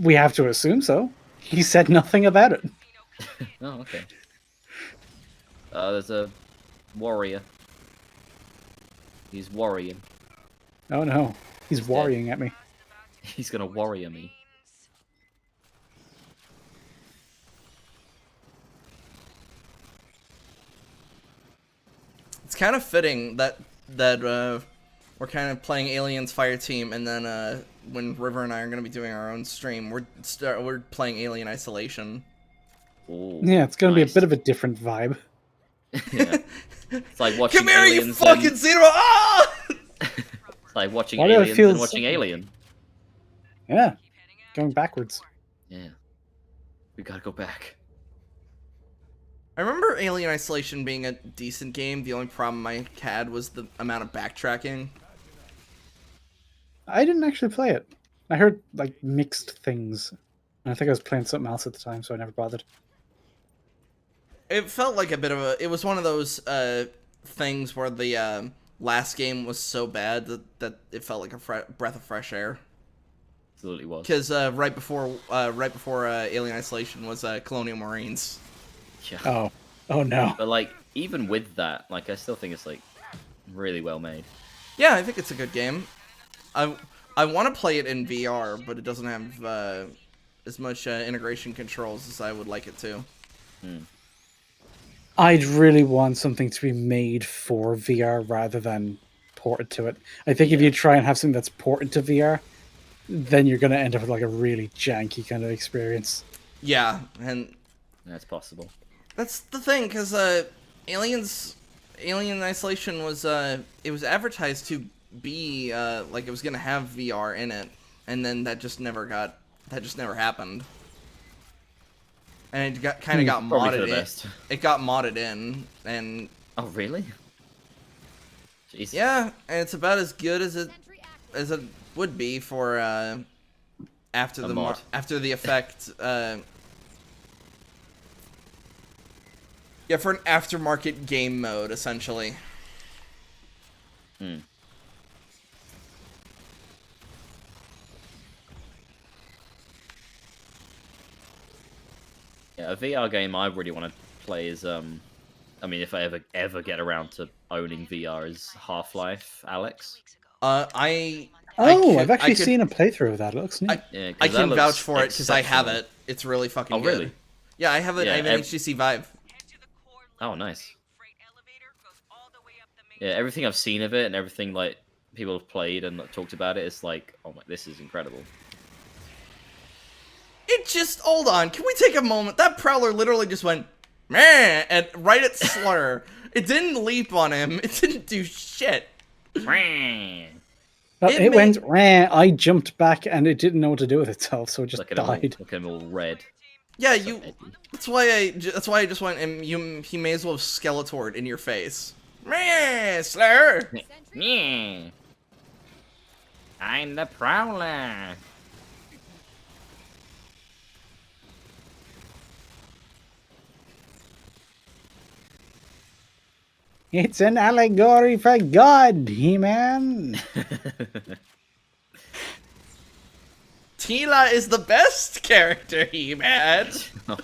We have to assume so. He said nothing about it. Oh, okay. There's a warrior. He's worrying. Oh no. He's dead. worrying at me. He's gonna warrior me. It's kind of fitting that we're kind of playing Aliens Fireteam, and then when River and I are going to be doing our own stream, we're playing Alien Isolation. Ooh, Yeah, it's going to be a nice. bit of a different vibe. Yeah. It's like watching Come here, aliens. you fucking and... cinema! Ah! It's like watching Why do I aliens feel and watching so- Alien. Yeah. Going backwards. Yeah. We gotta go back. I remember Alien Isolation being a decent game. The only problem I had was the amount of backtracking. I didn't actually play it. I heard like mixed things. And I think I was playing something else at the time, so I never bothered. It felt like a bit of a... It was one of those things where the last game was so bad that it felt like a breath of fresh air. Absolutely was. Because right before Alien Isolation was Colonial Marines. Yeah. Oh no. But like, even with that, like, I still think it's like really well made. Yeah, I think it's a good game. I want to play it in VR, but it doesn't have as much integration controls as I would like it to. I'd really want something to be made for VR rather than ported to it. I think if you try and have something that's ported to VR, then you're going to end up with like a really janky kind of experience. Yeah, and That's possible. that's the thing, because Alien Isolation was it was advertised to be like it was gonna have VR in it, and then that just never happened. And it got Probably for modded the in. best. It got modded in, and Oh, really? Jeez. yeah, and it's about as good as it would be for after A the mod. after the effect. Yeah, for an aftermarket game mode, essentially. Yeah, a VR game I really want to play is I mean, if I ever get around to owning VR, is Half-Life, Alex. I've actually seen a playthrough of that. It looks neat. Yeah, 'cause I that can looks vouch for it because I have exceptional. it. It's really fucking Oh, good. really? Yeah, I have it. Yeah, I have an HTC Vive. Head to the core Oh, level. nice. Freight elevator goes all the way up the main Yeah, everything I've seen of it and everything like people have played and talked about it, it's like, oh my, this is incredible. It just hold on. Can we take a moment? That Prowler literally just went meh and right at Slur. It didn't leap on him. It didn't do shit. But it it made- went, "Rah," I jumped back and it didn't know what to do with itself, so it just Look at him, died. look at him all red. Yeah, So you. Eddie. That's why I just went and he may as well have Skeletor in your face. Meh, Slayer. Yeah. I'm the Prowler. It's an allegory for God, He-Man. Tila is the best character he had. Oh,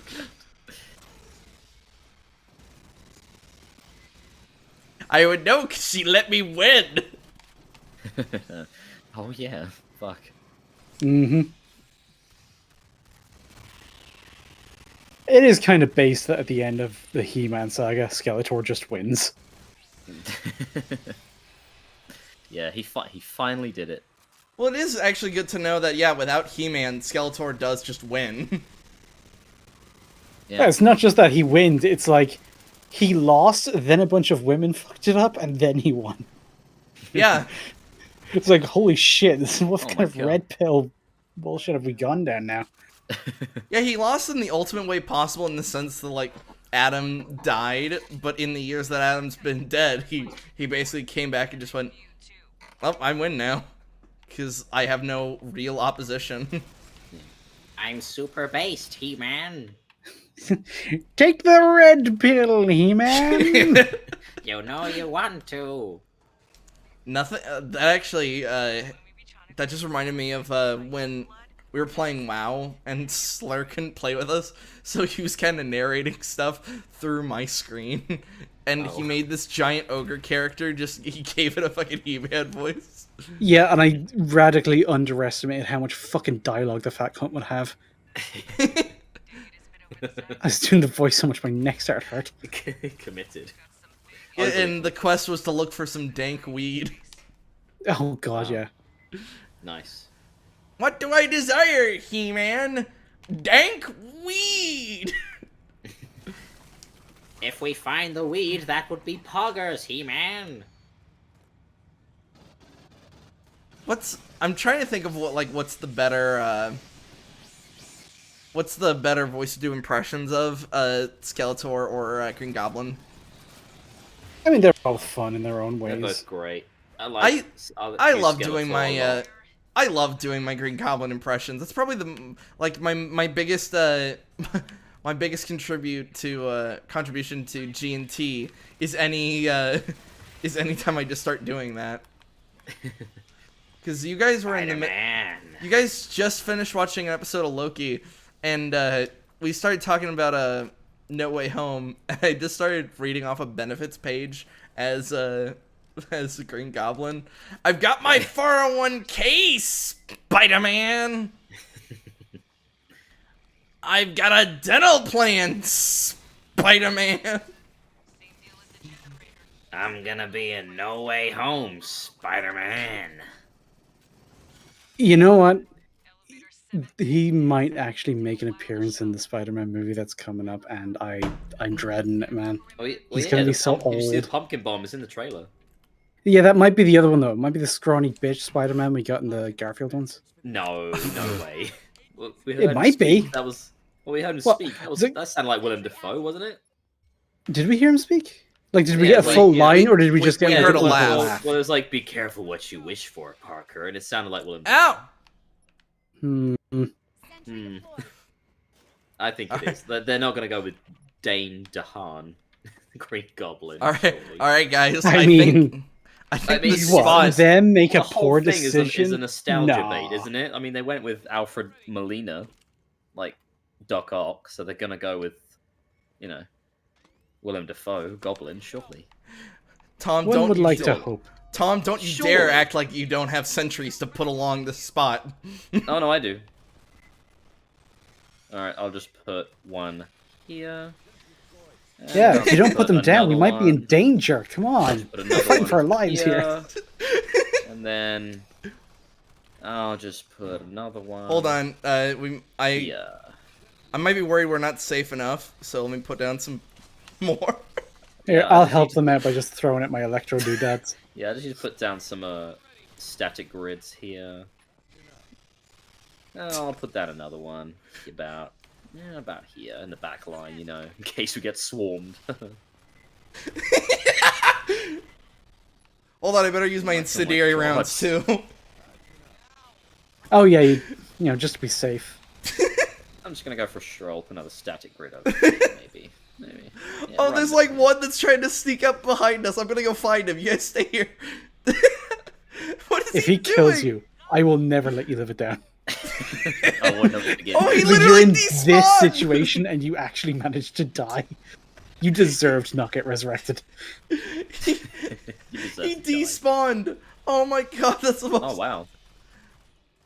I would know because she let me win. oh yeah, fuck. Mm-hmm. It is kind of based that at the end of the He-Man saga, Skeletor just wins. Yeah, he finally did it. Well, it is actually good to know that, yeah, without He-Man, Skeletor does just win. Yeah, it's not just that he wins, it's like he lost, then a bunch of women fucked it up, and then he won. Yeah. It's like, holy shit, this is what Oh kind my of God. red pill bullshit have we gone down now? Yeah, he lost in the ultimate way possible in the sense that, like, Adam died, but in the years that Adam's been dead, he basically came back and just went, well, I win now. Because I have no real opposition. I'm super based, He-Man. Take the red pill, He-Man! You know you want to. Nothing, that actually, that just reminded me of, when we were playing WoW, and Slur couldn't play with us, so he was kind of narrating stuff through my screen, and he made this giant ogre character, he gave it a fucking He-Man voice. Yeah, and I radically underestimated how much fucking dialogue the fat cunt would have. I was doing the voice so much my neck started hurt. Committed. And the quest was to look for some dank weed. Oh god, yeah. Nice. What do I desire, He-Man? Dank weed! If we find the weed, that would be poggers, He-Man. I'm trying to think of what's the better voice to do impressions of, Skeletor or Green Goblin? I mean, they're both fun in their own They're ways. both great. I love doing my I love doing my Green Goblin impressions. That's probably my biggest my biggest contribution to G&T is anytime I just start doing that. Because you guys were in the you guys just finished watching an episode of Loki, and we started talking about No Way Home. And I just started reading off a benefits page as the Green Goblin. I've got my 401k, Spider-Man. I've got a dental plan, Spider-Man. I'm gonna be in No Way Home, Spider-Man. You know what? He might actually make an appearance in the Spider-Man movie that's coming up, and I'm dreading it, man. He's gonna be so You see the old. pumpkin bomb is in the trailer. Yeah, that might be the other one though. It might be the scrawny bitch Spider-Man we got in the Garfield ones. No, no way. Well, we heard It him might speak. be. That was. Well, we heard him Well, speak. the- That sounded like Willem Dafoe, wasn't it? Did we hear him speak? Like, did we Yeah, get a like, full yeah, line, or did we just get we like, heard a an laugh. laugh? Well, it was like, "Be careful what you wish for, Parker," and it sounded like Willem. Dafoe. Ow! Hmm. I think it is. They're not gonna go with Dane DeHaan, Green Goblin. All right, surely. all right, guys. I mean, I think mean, the what? spot. Them make The a whole poor thing is decision? a nostalgia Nah. bait, isn't it? I mean, they went with Alfred Molina, like Doc Ock, so they're gonna go with, Willem Dafoe, Goblin, surely. Tom, One don't would you like to dare- hope. Tom, don't you Sure. dare act like you don't have sentries to put along the spot. Oh no, I do. All right, I'll just put one here. And Yeah, I'll if you don't put them down, we another might be in one. danger. Come on. Put We're another fighting one for our lives here. And then I'll just put another one. Hold on, I might be worried we're not safe enough, so let me put down some more. Here, Yeah, I'll I just help need them out by just throwing at my electro doodads. Yeah, I just need to put down some static grids here. Oh, I'll put down another one. About Yeah, about here in the back line, you know, in case we get swarmed. Hold on, I better use my incendiary God. rounds too. Oh yeah, you know, just to be safe. I'm just gonna go for a stroll, put another static grid over here, maybe. Maybe. Yeah, Oh, run there's this like way. one that's trying to sneak up behind us. I'm gonna go find him. You guys stay here. What is If he he kills doing? you, I will never let you live it down. I will never forget. Oh, he When you're literally in this despawned! situation and you actually manage to die, you deserve to not get resurrected. You deserve He to die. despawned. Oh my god, that's the most. Oh wow.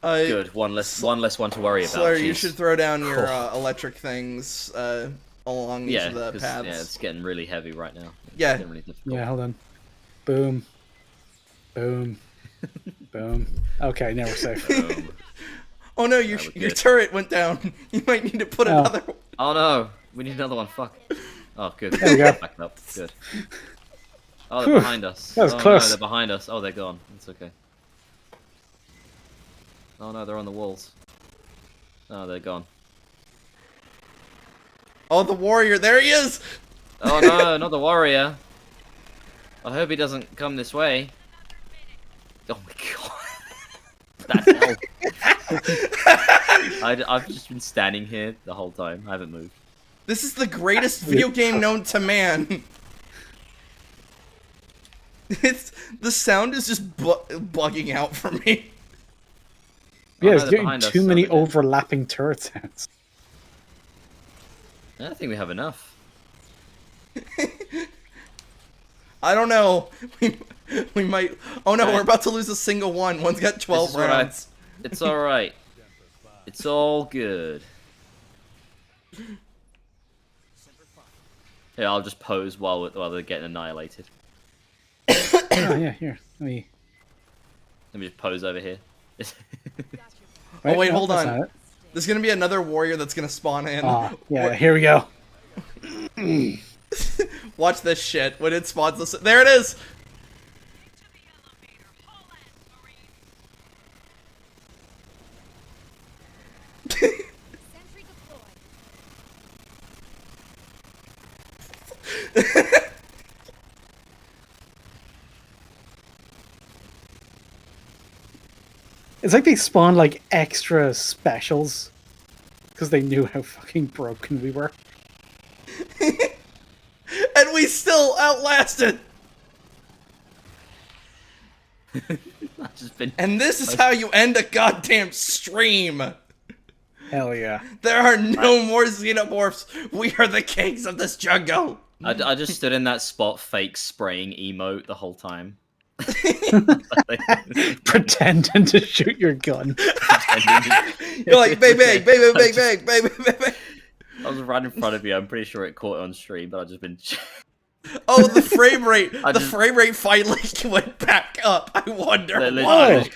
I- Good. One less one to worry about. Slayer, you Jeez. should throw down your Oh. electric things along each Yeah, of the 'cause, paths. yeah, it's getting really heavy right now. It's Yeah. getting really difficult. Yeah, hold on. Boom. Boom. Boom. Okay, now we're safe. Oh no, your That was your good. turret went down. You might need to put Oh. another. Oh no, we need another one. Fuck. Oh, good. There we go. Back up. Good. Oh, they're Whew, behind us. that was oh, close. No, they're behind us. Oh, they're gone. It's okay. Oh no, they're on the walls. Oh, they're gone. Oh, the warrior, there he is. Oh no, not the warrior. I hope he doesn't come this way. Oh my god. That's hell. I've just been standing here the whole time. I haven't moved. This is the greatest video game known to man. It's the sound is just bugging out for me. Yeah, no, it's they're getting behind us too many over there. overlapping turret sounds. I don't think we have enough. I don't know. We might. Oh no, Right. we're about to lose a single one. One's got 12 This is what I- rounds. It's alright. It's all good. Yeah, I'll just pose while they're getting annihilated. Oh yeah, here. Let me. just pose over here. Oh wait, no, hold that's on. not it. There's gonna be another warrior that's gonna spawn in. Ah, yeah, here we go. Watch this shit when it spawns. This, there it is. Into the elevator. Haul ass, Marines. Sentry deployed. It's like they spawned like extra specials because they knew how fucking broken we were. And we still outlasted. I've just been. And this is how you end a goddamn stream. Hell yeah. There are no more xenomorphs. We are the kings of this jungle. I just stood in that spot, fake spraying emote the whole time. Pretending to shoot your gun. You're like, bang, bang, bang, bang, bang, bang, bang, bang, bang. I was right in front of you. I'm pretty sure it caught it on stream, but I've just been. Oh, the frame rate. I The just- frame rate finally went back up. I wonder Look, why. just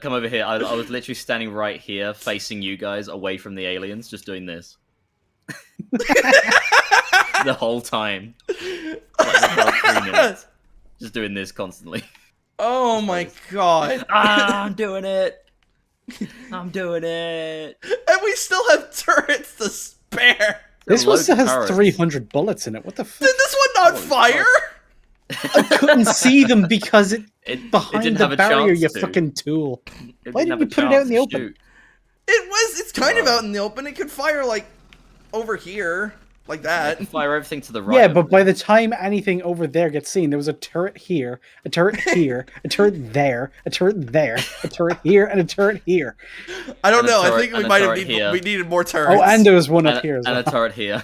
come over here. I was literally standing right here, facing you guys, away from the aliens, just doing this. The whole time. Like the past 3 minutes. Just doing this constantly. Oh my god. I'm doing it! I'm doing it! And we still have turrets to spare. This one loads still of has turrets. 300 bullets in it. What the fuck? Did this one not Holy fire? I couldn't see them because It behind didn't the have a barrier, chance you to. fucking tool. It Why didn't didn't have you a put it out in chance the to open? shoot. It's kind of Wow. out in the open. It could fire like over here, like I that. can fire everything to the right. Yeah, of but it. by the time anything over there gets seen, there was a turret here, a turret here, a turret there, a turret there, a turret here, and a turret here. I don't And a know. I turret- think we and a might have turret need, here. we needed more turrets. Oh, and there was one and, up here as and well. a turret here.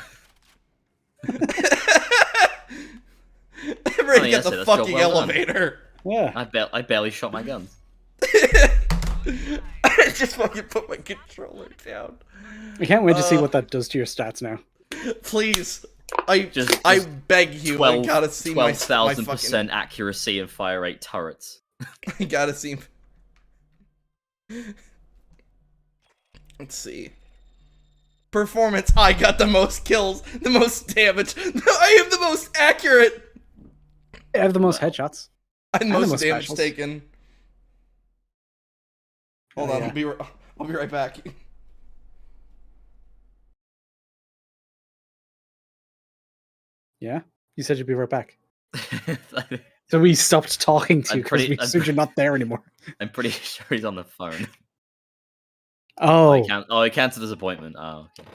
I'm ready Oh, to yes, get the that's job fucking well done. elevator. Yeah. I barely shot my guns. I just fucking put my controller down. I can't wait to see what that does to your stats now. Please. I Just beg you. I gotta see my 12,000% fucking. accuracy and fire rate turrets. I gotta see. Let's see. Performance. I got the most kills, the most damage. I am the most accurate. I have the most headshots. And the most most damage specials. taken. Hold Oh, on, yeah. I'll be right back. Yeah? You said you'd be right back. So we stopped talking to you because we assumed you're not there anymore. I'm pretty sure he's on the phone. Oh, He canceled his appointment. Oh, okay.